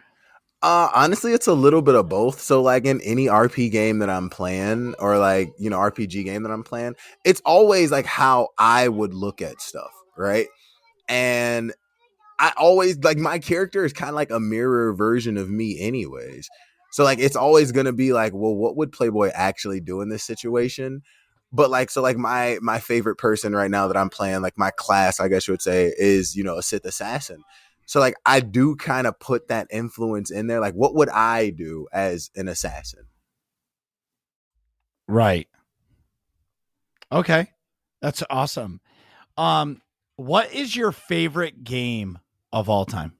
Honestly, it's a little bit of both. So like in any RP game that I'm playing, or like, you know, RPG game that I'm playing, it's always like how I would look at stuff, right? And I always like my character is kind of like a mirror version of me anyways. So like it's always going to be like, well, what would Playboi actually do in this situation? But like, so like my favorite person right now that I'm playing, like my class, I guess you would say, is, you know, a Sith assassin. So like I do kind of put that influence in there. Like what would I do as an assassin? Right. Okay. That's awesome. What is your favorite game of all time?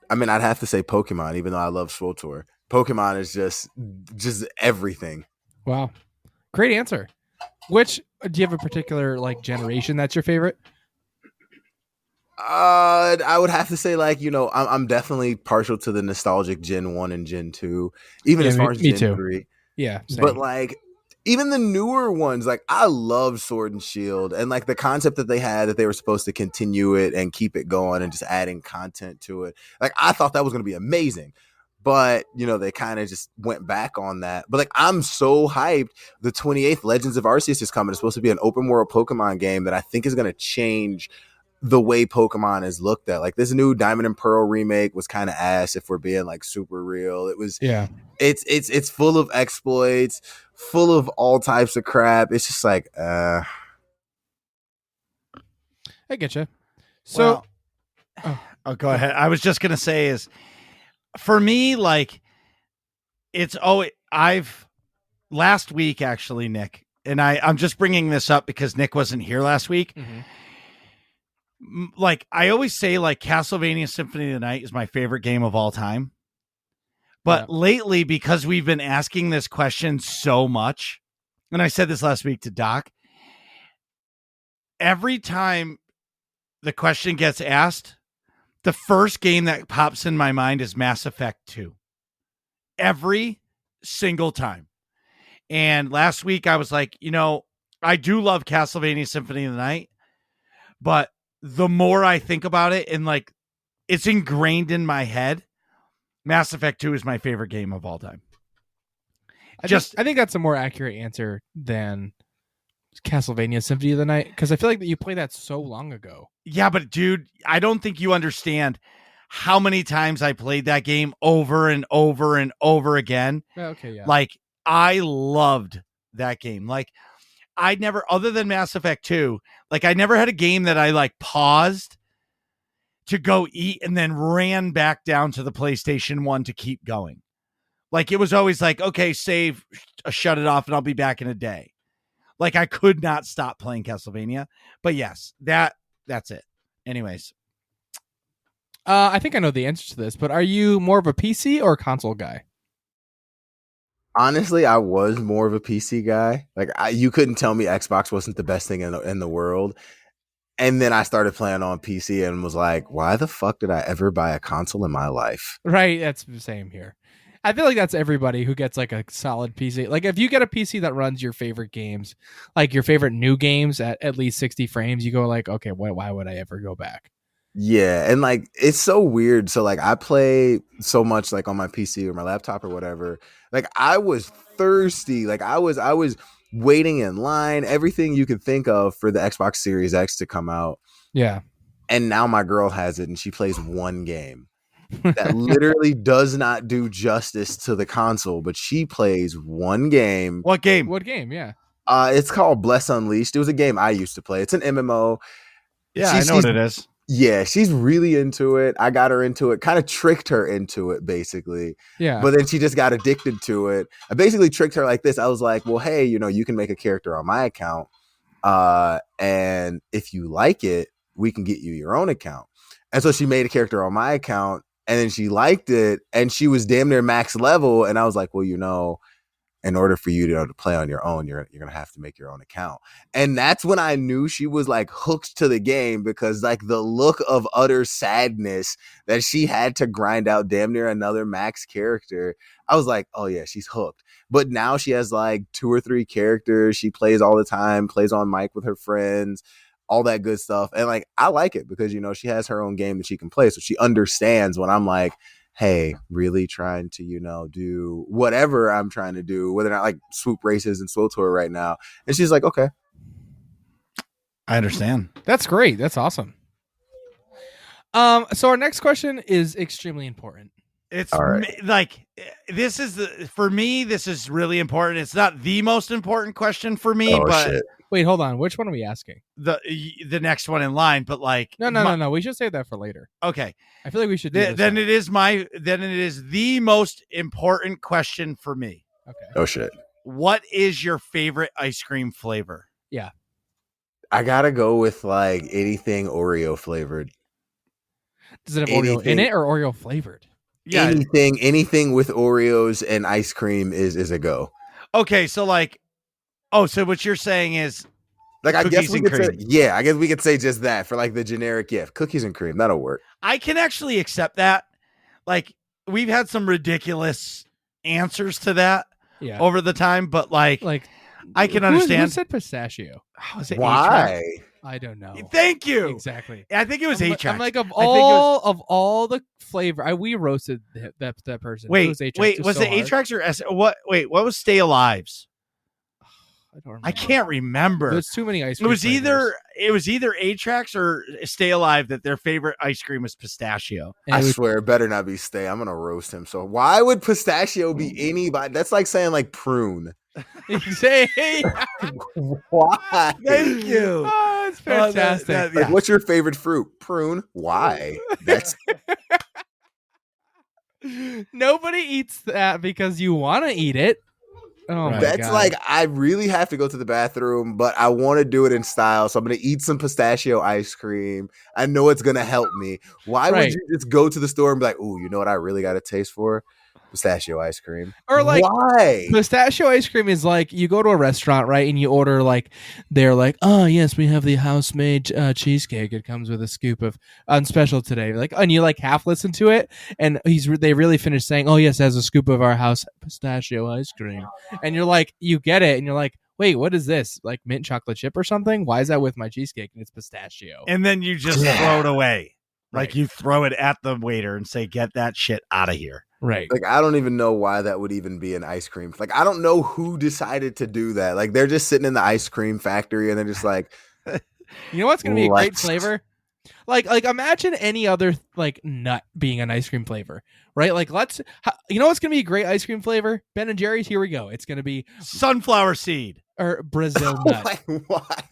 I mean, I'd have to say Pokemon, even though I love SWTOR. Pokemon is just everything. Wow. Great answer. Which do you have a particular like generation that's your favorite? I would have to say, like, you know, I'm definitely partial to the nostalgic Gen 1 and Gen 2, even as far as Gen 3. Yeah. Same. But like even the newer ones, like I love Sword and Shield, and like the concept that they had that they were supposed to continue it and keep it going and just adding content to it. Like I thought that was going to be amazing. But, you know, they kind of just went back on that. But like, I'm so hyped. The 28th Legends of Arceus is coming. It's supposed to be an open world Pokemon game that I think is going to change the way Pokemon is looked at. Like this new Diamond and Pearl remake was kind of ass, if we're being like super real. It was, yeah, it's full of exploits, full of all types of crap. It's just like, I get you. So, go ahead. I was just gonna say is, for me, like I've last week actually, Nick, and I'm just bringing this up because Nick wasn't here last week. Mm-hmm. Like I always say, like Castlevania Symphony of the Night is my favorite game of all time. But lately, because we've been asking this question so much, and I said this last week to Doc, every time the question gets asked, the first game that pops in my mind is Mass Effect 2. Every single time. And last week I was like, you know, I do love Castlevania Symphony of the Night, but the more I think about it and like it's ingrained in my head, Mass Effect 2 is my favorite game of all time. I think that's a more accurate answer than Castlevania Symphony of the Night, because I feel like that you played that so long ago. Yeah, but dude, I don't think you understand how many times I played that game over and over and over again. Okay, yeah. Like I loved that game. Like I never, other than Mass Effect 2, like I never had a game that I like paused to go eat and then ran back down to the PlayStation 1 to keep going. Like it was always like, okay, save, shut it off, and I'll be back in a day. Like I could not stop playing Castlevania. But yes, that's it. Anyways. I think I know the answer to this, but are you more of a PC or a console guy? honestly, I was more of a PC guy. Like you couldn't tell me Xbox wasn't the best thing in the world. And then I started playing on PC and was like, why the fuck did I ever buy a console in my life? Right. That's the same here. I feel like that's everybody who gets like a solid PC. Like if you get a PC that runs your favorite games, like your favorite new games at least 60 frames, you go like, okay, why would I ever go back? Yeah, and like it's so weird. So like I play so much like on my PC or my laptop or whatever. Like I was thirsty. Like I was waiting in line, everything you could think of for the Xbox Series X to come out. Yeah. And now my girl has it and she plays one game that literally does not do justice to the console, but she plays one game. What game? What game? Yeah. It's called Bless Unleashed. It was a game I used to play. It's an MMO. Yeah, I know what it is. Yeah, she's really into it. I got her into it, kind of tricked her into it, basically. Yeah. But then she just got addicted to it. I basically tricked her like this. I was like, well, hey, you can make a character on my account. And if you like it, we can get you your own account. And so she made a character on my account and then she liked it and she was damn near max level. And I was like, well, in order for you to play on your own, you're going to have to make your own account. And that's when I knew she was like hooked to the game, because like the look of utter sadness that she had to grind out damn near another max character. I was like, oh yeah, she's hooked. But now she has like 2 or 3 characters. She plays all the time, plays on mic with her friends, all that good stuff. And like, I like it because, she has her own game that she can play. So she understands when I'm like, hey, really trying to, do whatever I'm trying to do, whether or not like swoop races and Swoop Tour right now. And she's like, okay. I understand. That's great. That's awesome. So our next question is extremely important. It's All right. like, this is for me, this is really important. It's not the most important question for me, but shit. Wait, hold on. Which one are we asking? the next one in line, but like, No. We should save that for later. Okay. I feel like we should do this then one. it is the most important question for me. Okay. Oh shit. What is your favorite ice cream flavor? Yeah. I gotta go with like anything Oreo flavored. Does it have Oreo in it or Oreo flavored? Yeah. Anything with Oreos and ice cream is a go. Okay, so like, so what you're saying is, like, I guess we and could say, cream. I guess we could say just that for like the generic gift. Cookies and cream, that'll work. I can actually accept that. Like, we've had some ridiculous answers to that over the time, but like I can understand. Who said pistachio? Was it Why? I don't know. Thank you. Exactly. I think it was Atrax. I'm like, of all the flavor, we roasted that person. Wait, was it Atrax or S? What? Wait, what was Stay Alive's? I don't remember. I can't remember. There's too many ice cream. It was either Atrax or Stay Alive that their favorite ice cream was pistachio. I swear, it better not be Stay. I'm gonna roast him. So why would pistachio be anybody? That's like saying like prune. Why? Thank you. Oh, it's fantastic. Like, what's your favorite fruit? Prune. Why? That's nobody eats that because you want to eat it. Oh my that's God. like, I really have to go to the bathroom, but I want to do it in style. So I'm going to eat some pistachio ice cream. I know it's going to help me. Why would you just go to the store and be like, ooh, you know what I really got a taste for? Pistachio ice cream. Or like, why? Pistachio ice cream is like, you go to a restaurant, right? And you order like, they're like, oh yes, we have the house-made cheesecake. It comes with a scoop of on special today. Like, and you like half listen to it, and they really finish saying, oh yes, it has a scoop of our house pistachio ice cream. And you're like, you get it, and you're like, wait, what is this? Like mint chocolate chip or something? Why is that with my cheesecake? And it's pistachio. And then you just throw it away. Like you throw it at the waiter and say, get that shit out of here. Right. Like, I don't even know why that would even be an ice cream. Like, I don't know who decided to do that. Like, they're just sitting in the ice cream factory and they're just like, you know what's going to be a great flavor? Like imagine any other like nut being an ice cream flavor, right? Like you know what's going to be a great ice cream flavor? Ben and Jerry's. Here we go. It's going to be sunflower seed or Brazil nut. Like, why?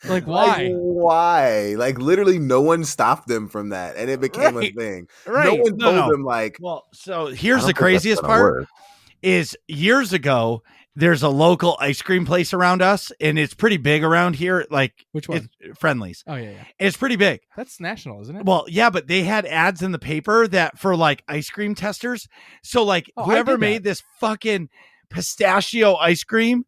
Like why? Like, why? Like, literally no one stopped them from that and it became a thing. Right. No one told them like, well, so here's the craziest part is years ago, there's a local ice cream place around us, and it's pretty big around here. Like, which one? Friendly's. Oh yeah. It's pretty big. That's national, isn't it? Well, yeah, but they had ads in the paper that for like ice cream testers. So like whoever made this fucking pistachio ice cream,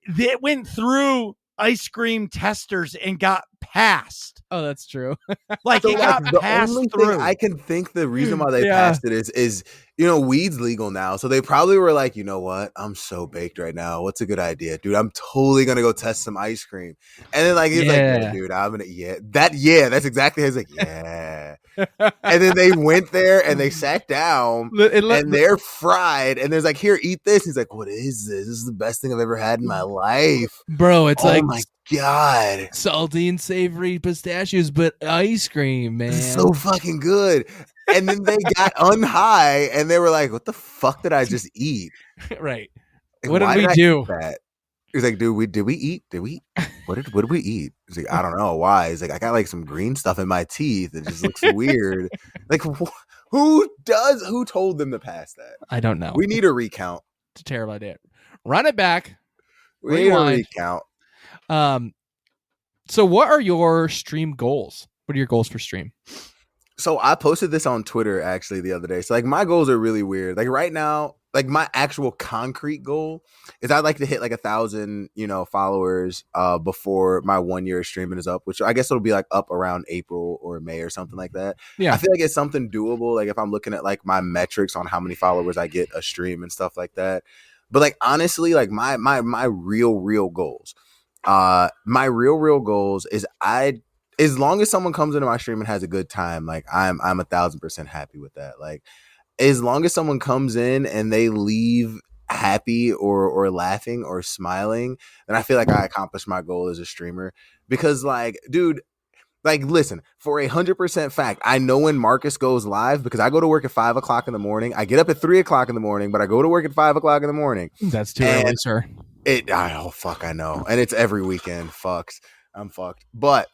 they went through ice cream testers and got passed. Oh, that's true. Like So it like got the passed only through. thing I can think the reason why they Yeah. passed it is weed's legal now. So they probably were like, you know what? I'm so baked right now. What's a good idea, dude? I'm totally gonna go test some ice cream. And then like he's like, yeah, dude, I'm gonna that's exactly his like, yeah. And then they went there and they sat down and they're fried. And there's like, here, eat this. He's like, what is this? This is the best thing I've ever had in my life. Bro, it's Oh like my God. salty and savory pistachios, but ice cream, man. This is so fucking good. And then they got unhigh and they were like, what the fuck did I just eat? Right. Like, What did why we I do? eat that? He's like, dude, did we eat? What did we eat? He's like, I don't know why. He's like, I got like some green stuff in my teeth. It just looks weird. Like, who told them to pass that? I don't know. We need a recount. It's a terrible idea. Run it back. We need a Rewind. recount. So what are your stream goals? What are your goals for stream? So I posted this on Twitter actually the other day. So like my goals are really weird. Like right now, like my actual concrete goal is I'd like to hit like 1,000, followers before my 1 year of streaming is up, which I guess it'll be like up around April or May or something like that. Yeah. I feel like it's something doable. Like if I'm looking at like my metrics on how many followers I get a stream and stuff like that. But like honestly, like my real goals, is as long as someone comes into my stream and has a good time, like I'm 1,000% happy with that. Like as long as someone comes in and they leave happy or laughing or smiling, then I feel like I accomplished my goal as a streamer. Because like, dude, like listen, for 100% fact, I know when Marcus goes live because I go to work at 5 o'clock in the morning. I get up at 3 o'clock in the morning, but I go to work at 5 o'clock in the morning. That's too early, sir. I know. And it's every weekend. I'm fucked. But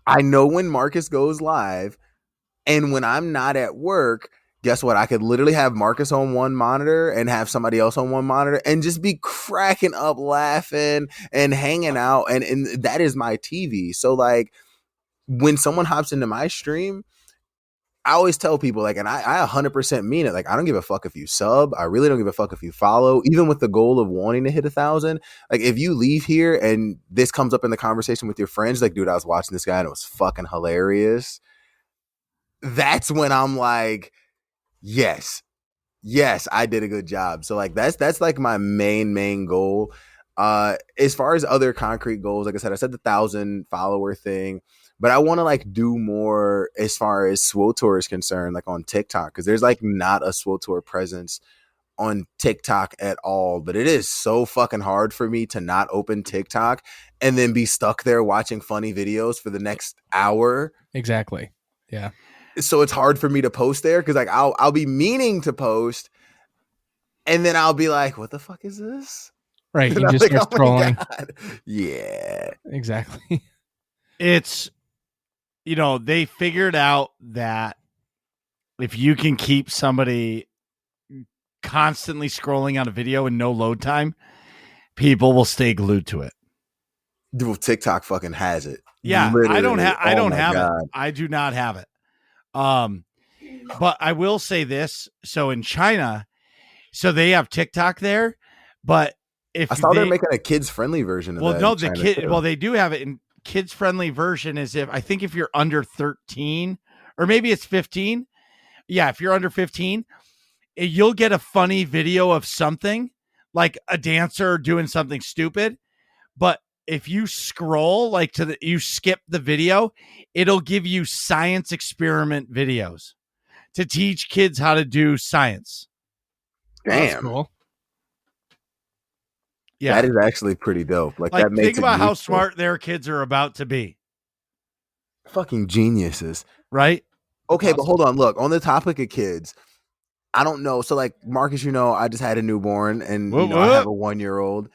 I know when Marcus goes live, and when I'm not at work, guess what? I could literally have Marcus on one monitor and have somebody else on one monitor and just be cracking up, laughing and hanging out. And that is my TV. So like when someone hops into my stream, I always tell people like, and I 100% mean it. Like, I don't give a fuck if you sub. I really don't give a fuck if you follow, even with the goal of wanting to hit 1,000. Like if you leave here and this comes up in the conversation with your friends, like, dude, I was watching this guy and it was fucking hilarious. That's when I'm like, yes, I did a good job. So like, that's like my main goal. As far as other concrete goals, like I said the 1,000 follower thing. But I want to like do more as far as SWOTOR is concerned, like on TikTok, because there's like not a SWOTOR presence on TikTok at all. But it is so fucking hard for me to not open TikTok and then be stuck there watching funny videos for the next hour. Exactly. Yeah. So it's hard for me to post there because like I'll be meaning to post, and then I'll be like, what the fuck is this? Right. And You I'm just like, start oh my scrolling. God. Yeah. Exactly. It's, they figured out that if you can keep somebody constantly scrolling on a video and no load time, people will stay glued to it. Dude, TikTok fucking has it. Yeah, Literally. I don't have God. it. I do not have it. But I will say this. So in China, so they have TikTok there, but if I saw they're making a kids friendly version of that. No, they do have it in kids friendly version is if you're under 13 or maybe it's 15. Yeah, if you're under 15, you'll get a funny video of something like a dancer doing something stupid. But if you scroll like you skip the video, it'll give you science experiment videos to teach kids how to do science. Damn. That's cool. Yeah, that is actually pretty dope. Like that makes think about how smart their kids are about to be. Fucking geniuses, right? Okay, awesome. But hold on. Look, on the topic of kids, I don't know. So, like Marcus, I just had a newborn, and I have a 1-year-old.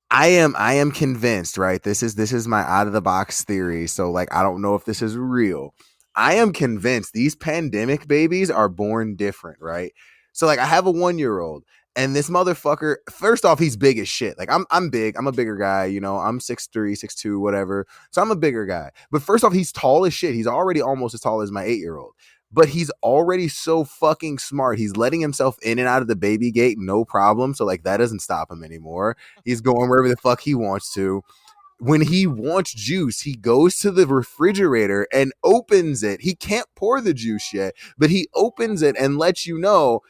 I am convinced, right? This is my out of the box theory. So, like, I don't know if this is real. I am convinced these pandemic babies are born different, right? So, like, I have a 1-year-old. And this motherfucker, first off, he's big as shit. Like I'm big. I'm a bigger guy. I'm 6'3", 6'2", whatever. So I'm a bigger guy. But first off, he's tall as shit. He's already almost as tall as my 8-year-old. But he's already so fucking smart. He's letting himself in and out of the baby gate, no problem. So like that doesn't stop him anymore. He's going wherever the fuck he wants to. when he wants juice, he goes to the refrigerator and opens it. He can't pour the juice yet, but he opens it and lets you know,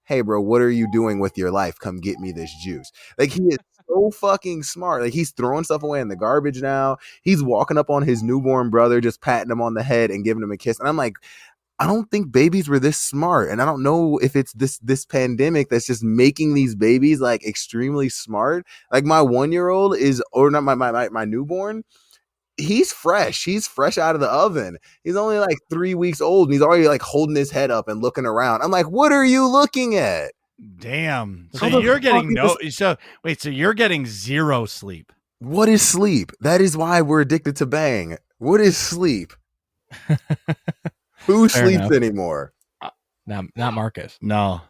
hey, bro, what are you doing with your life? Come get me this juice. Like, he is so fucking smart. Like, he's throwing stuff away in the garbage now. He's walking up on his newborn brother, just patting him on the head and giving him a kiss. And I'm like, I don't think babies were this smart. And I don't know if it's this pandemic that's just making these babies like extremely smart. Like, my 1-year-old is, or not, my newborn, he's fresh. He's fresh out of the oven. He's only like 3 weeks old and he's already like holding his head up and looking around. I'm like, what are you looking at? Damn. So How the you're getting fuck so wait, so you're getting zero sleep. What is sleep? That is why we're addicted to bang. What is sleep? Who Fair sleeps enough. anymore? Not Marcus. No.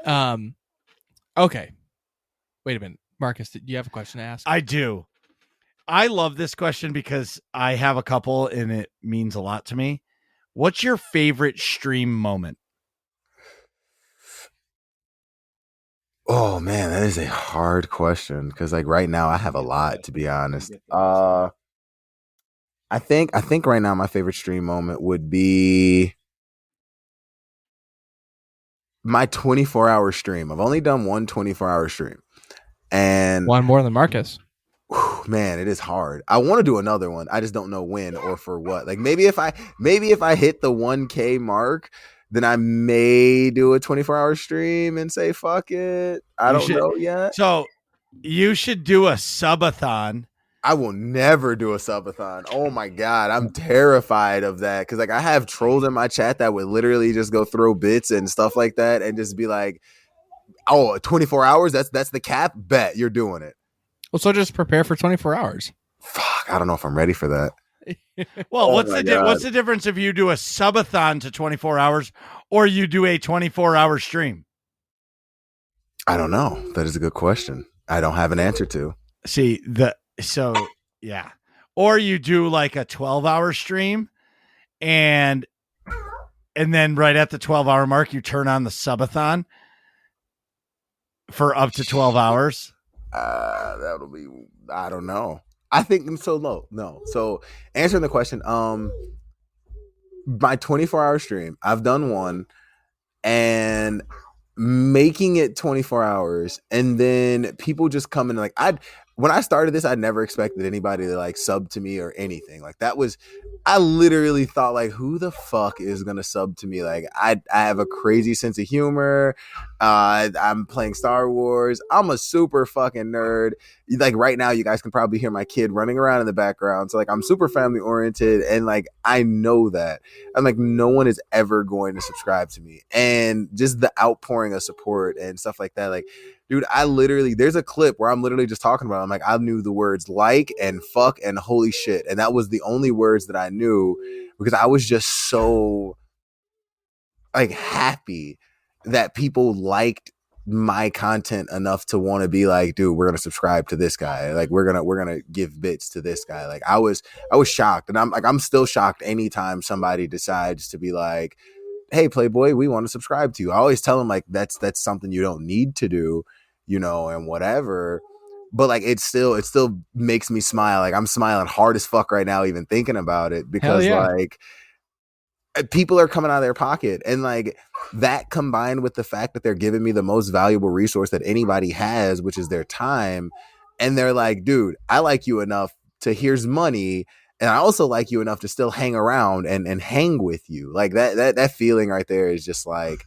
Okay. Wait a minute. Marcus, do you have a question to ask? I do. I love this question because I have a couple and it means a lot to me. What's your favorite stream moment? Oh man, that is a hard question because like right now I have a lot, to be honest. I think right now my favorite stream moment would be my 24-hour stream. I've only done one 24-hour stream. And One more than Marcus. man, it is hard. I want to do another one. I just don't know when or for what. Like maybe if I hit the 1K mark, then I may do a 24-hour stream and say fuck it. I don't know yet. So you should do a subathon. I will never do a subathon. Oh my god, I'm terrified of that because like I have trolls in my chat that would literally just go throw bits and stuff like that and just be like, "Oh, 24 hours? That's the cap? Bet you're doing it." Well, so just prepare for 24 hours. Fuck, I don't know if I'm ready for that. Well, Oh what's my what's God. the difference if you do a subathon to 24 hours or you do a 24-hour stream? I don't know. That is a good question. I don't have an answer to. See, yeah. Or you do like a 12-hour stream and then right at the 12-hour mark you turn on the subathon for up to 12 hours. That'll be, I don't know. I think so. No. So answering the question, my 24-hour stream, I've done one, and making it 24 hours and then people just come in like when I started this, I never expected anybody to like sub to me or anything. Like that was, I literally thought like, who the fuck is gonna sub to me? Like I have a crazy sense of humor. I'm playing Star Wars. I'm a super fucking nerd. Like right now, you guys can probably hear my kid running around in the background. So like I'm super family oriented, and like I know that. I'm like, no one is ever going to subscribe to me, and just the outpouring of support and stuff like that. Like, dude, I literally, there's a clip where I'm literally just talking about it. I'm like, I knew the words like and fuck and holy shit. And that was the only words that I knew because I was just so like happy that people liked my content enough to want to be like, dude, we're going to subscribe to this guy. Like we're going to give bits to this guy. Like I was shocked, and I'm still shocked anytime somebody decides to be like, hey, Playboy, we want to subscribe to you. I always tell them like that's something you don't need to do, you know, and whatever. But like it still makes me smile. Like I'm smiling hard as fuck right now, even thinking about it, because like people are coming out of their pocket, and like that combined with the fact that they're giving me the most valuable resource that anybody has, which is their time. And they're like, dude, I like you enough to here's money. And I also like you enough to still hang around and hang with you. Like that feeling right there is just like,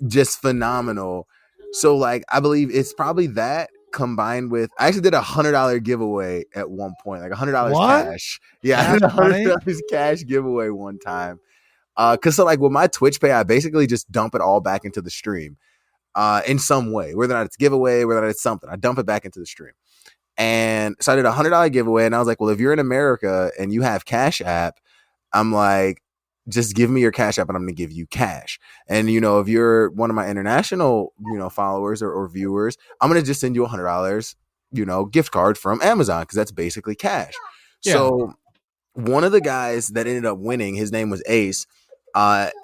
just phenomenal. So like, I believe it's probably that combined with, I actually did $100 giveaway at one point, like $100 cash. Yeah. I did $100 cash giveaway one time. Cause so like with my Twitch pay, I basically just dump it all back into the stream, in some way, whether or not it's giveaway, whether or not it's something, I dump it back into the stream. And so I did $100 giveaway, and I was like, well, if you're in America and you have Cash App, I'm like, just give me your Cash App and I'm going to give you cash. And, you know, if you're one of my international, you know, followers or viewers, I'm going to just send you $100, you know, gift card from Amazon, because that's basically cash. Yeah. So one of the guys that ended up winning, his name was Ace.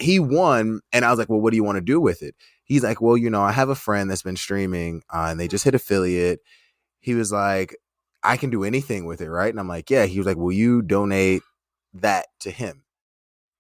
He won, and I was like, well, what do you want to do with it? He's like, well, you know, I have a friend that's been streaming and they just hit affiliate. He was like, I can do anything with it, right? And I'm like, yeah. He was like, will you donate that to him?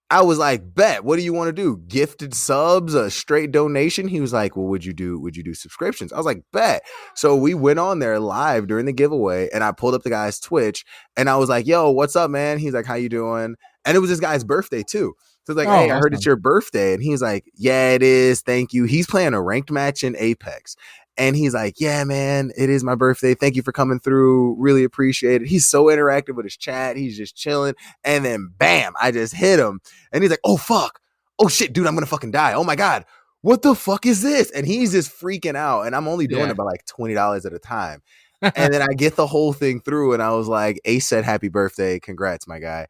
I was like, bet. What do you want to do? Gifted subs, a straight donation? He was like, well, would you do subscriptions? I was like, bet. So we went on there live during the giveaway, and I pulled up the guy's Twitch, and I was like, yo, what's up, man? He's like, how you doing? And it was this guy's birthday too. So it's like, hey, I heard it's your birthday. And he's like, yeah, it is. Thank you. He's playing a ranked match in Apex. And he's like, yeah, man, it is my birthday. Thank you for coming through. Really appreciate it. He's so interactive with his chat. He's just chilling. And then bam, I just hit him. And he's like, oh, fuck. Oh, shit, dude, I'm going to fucking die. Oh, my God. What the fuck is this? And he's just freaking out. And I'm only doing about like $20 at a time. And then I get the whole thing through. And I was like, Ace said happy birthday. Congrats, my guy.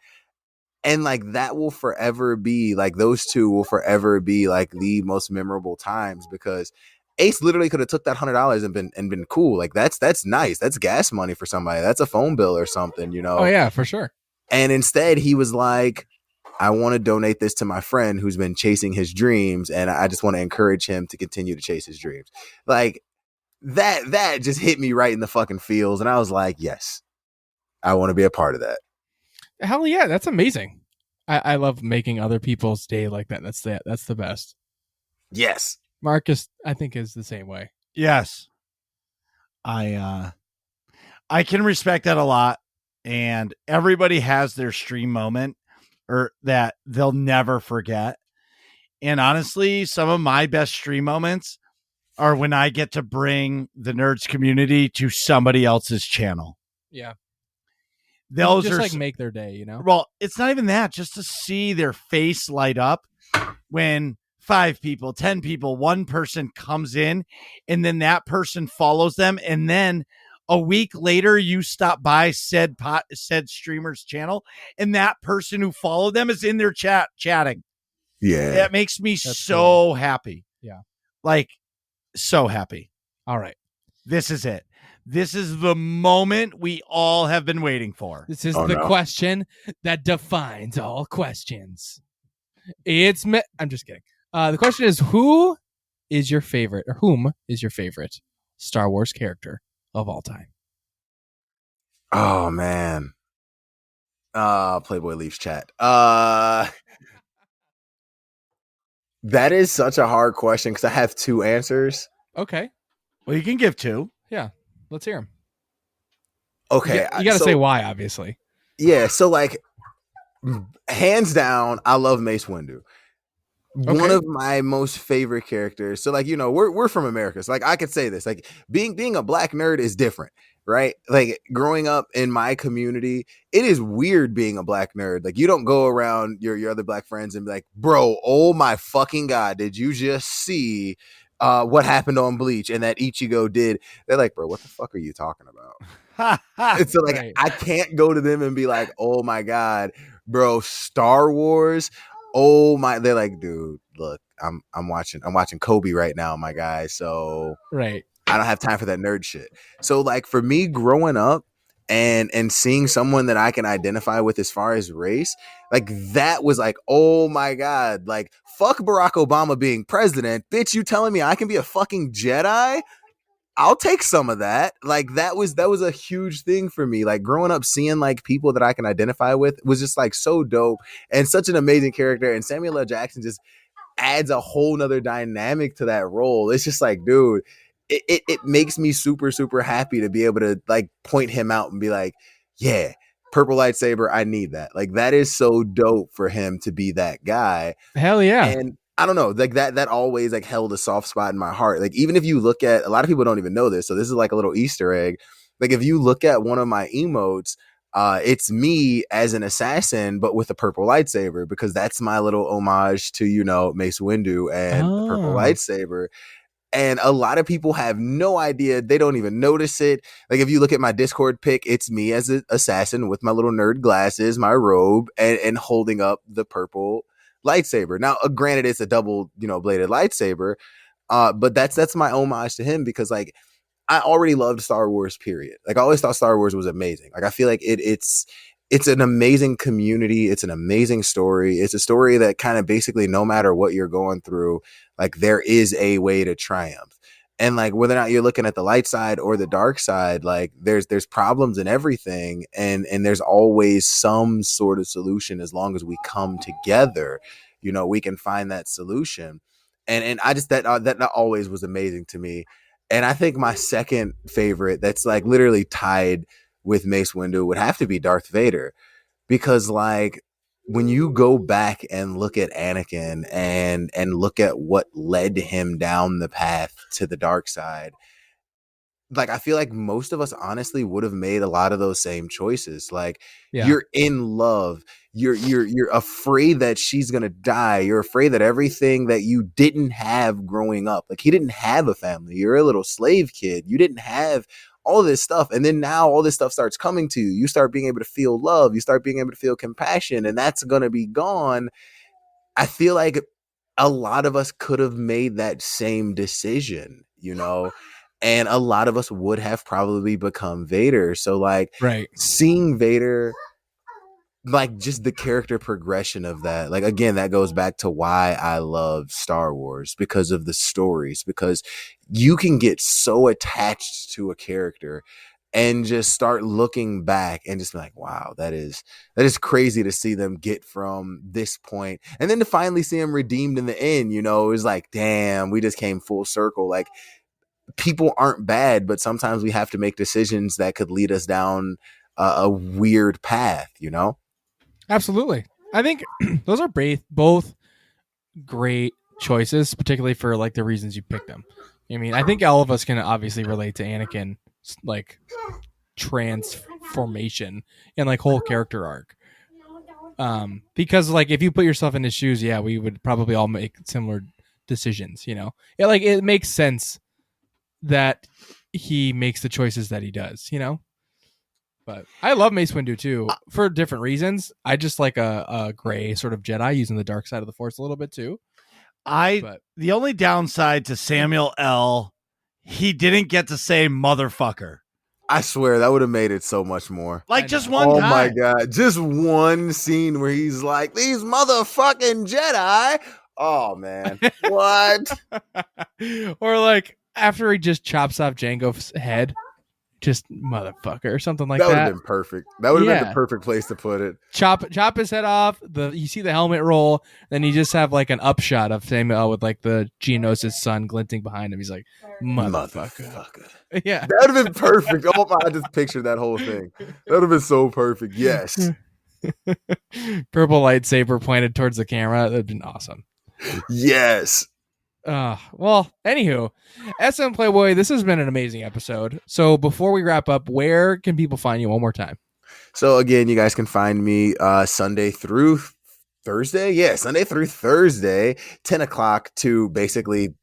And like that will forever be like those two will forever be like the most memorable times, because Ace literally could have took that $100 and been cool. Like that's nice. That's gas money for somebody. That's a phone bill or something, you know? Oh yeah, for sure. And instead he was like, I want to donate this to my friend who's been chasing his dreams. And I just want to encourage him to continue to chase his dreams. Like that just hit me right in the fucking feels. And I was like, yes, I want to be a part of that. Hell yeah, that's amazing. I love making other people's day like that. That's the best. Yes. Marcus, I think, is the same way. Yes. I can respect that a lot. And everybody has their stream moment or that they'll never forget. And honestly, some of my best stream moments are when I get to bring the Nerds community to somebody else's channel. Yeah. Those just are like make their day, you know? Well, it's not even that, just to see their face light up when 5 people, 10 people, one person comes in and then that person follows them. And then a week later, you stop by said streamer's channel and that person who followed them is in their chatting. Yeah. That makes me so happy. Yeah. Like so happy. All right. This is it. This is the moment we all have been waiting for. This is question that defines all questions. I'm just kidding. The question is, who is your favorite, or whom is your favorite Star Wars character of all time? Oh, man. Playboy leaves chat. That is such a hard question because I have 2 answers. Okay. Well, you can give 2. Yeah. Let's hear him. Okay. You got to say why, obviously. Yeah. So, like, hands down, I love Mace Windu. Okay. One of my most favorite characters. So, like, you know, we're from America. So, like, I could say this. Like, being a black nerd is different, right? Like, growing up in my community, it is weird being a black nerd. Like, you don't go around your other black friends and be like, bro, oh my fucking God, did you just see what happened on Bleach and that Ichigo did? They're like, bro, what the fuck are you talking about? And so like, right. I can't go to them and be like, oh my God, bro, Star Wars. Oh my, they're like, dude, look, I'm watching Kobe right now, my guy. So right. I don't have time for that nerd shit. So like for me growing up and seeing someone that I can identify with as far as race, like that was like, oh my God, like fuck Barack Obama being president. Bitch, you telling me I can be a fucking Jedi? I'll take some of that. Like that was a huge thing for me. Like growing up, seeing like people that I can identify with was just like so dope and such an amazing character. And Samuel L. Jackson just adds a whole nother dynamic to that role. It's just like, dude, it makes me super, super happy to be able to like point him out and be like, yeah, purple lightsaber, I need that. Like that is so dope for him to be that guy. Hell yeah. And I don't know, like that always like held a soft spot in my heart. Like even if you look at, a lot of people don't even know this, so this is like a little Easter egg. Like if you look at one of my emotes, it's me as an assassin, but with a purple lightsaber, because that's my little homage to, you know, Mace Windu and the purple lightsaber. And a lot of people have no idea. They don't even notice it. Like if you look at my Discord pic, it's me as an assassin with my little nerd glasses, my robe, and holding up the purple lightsaber. Now, granted, it's a double, you know, bladed lightsaber, but that's my homage to him, because like I already loved Star Wars, period. Like I always thought Star Wars was amazing. Like I feel like it's an amazing community. It's an amazing story. It's a story that kind of basically, no matter what you're going through, like there is a way to triumph. And like whether or not you're looking at the light side or the dark side, like there's problems in everything, and there's always some sort of solution as long as we come together. You know, we can find that solution. And I just that always was amazing to me. And I think my second favorite, that's like literally tied with Mace Windu, would have to be Darth Vader, because like when you go back and look at Anakin and look at what led him down the path to the dark side, like I feel like most of us honestly would have made a lot of those same choices. Like you're in love, you're afraid that she's gonna die, you're afraid that everything that you didn't have growing up, like he didn't have a family, you're a little slave kid, you didn't have all this stuff, and then now all this stuff starts coming to you. You start being able to feel love, you start being able to feel compassion, and that's gonna be gone. I feel like a lot of us could have made that same decision, you know, and a lot of us would have probably become Vader. So like seeing Vader, like just the character progression of that, like again, that goes back to why I love Star Wars, because of the stories, because you can get so attached to a character and just start looking back and just be like, wow, that is crazy to see them get from this point, and then to finally see him redeemed in the end. You know, it was like, damn, we just came full circle. Like people aren't bad, but sometimes we have to make decisions that could lead us down a weird path, you know? Absolutely. I think those are both great choices, particularly for like the reasons you picked them. I mean, I think all of us can obviously relate to Anakin, like transformation and like whole character arc. Because like if you put yourself in his shoes, yeah, we would probably all make similar decisions, you know? It makes sense that he makes the choices that he does, you know? But I love Mace Windu too, for different reasons. I just like a gray sort of Jedi using the dark side of the Force a little bit too. The only downside to Samuel L., he didn't get to say motherfucker. I swear that would have made it so much more. Like just one time. Oh my God. Just one scene where he's like, these motherfucking Jedi. Oh man. What? Or like after he just chops off Jango's head, just motherfucker or something like that. That would have been perfect. That would have been the perfect place to put it. Chop his head off. You see the helmet roll, then you just have like an upshot of Samuel with like the Geonosis sun glinting behind him. He's like, motherfucker. Yeah. That would have been perfect. Oh my, I just pictured that whole thing. That would have been so perfect. Yes. Purple lightsaber pointed towards the camera. That would have been awesome. Yes. Well, anywho, SM Playboi, this has been an amazing episode. So before we wrap up, where can people find you one more time? So again, you guys can find me Sunday through Thursday. Yeah, Sunday through Thursday, 10 o'clock to basically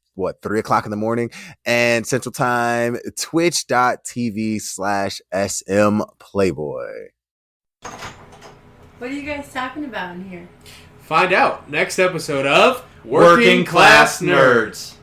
3 o'clock in the morning, and Central Time, twitch.tv/SM Playboi. What are you guys talking about in here? Find out next episode of Working Class Nerds.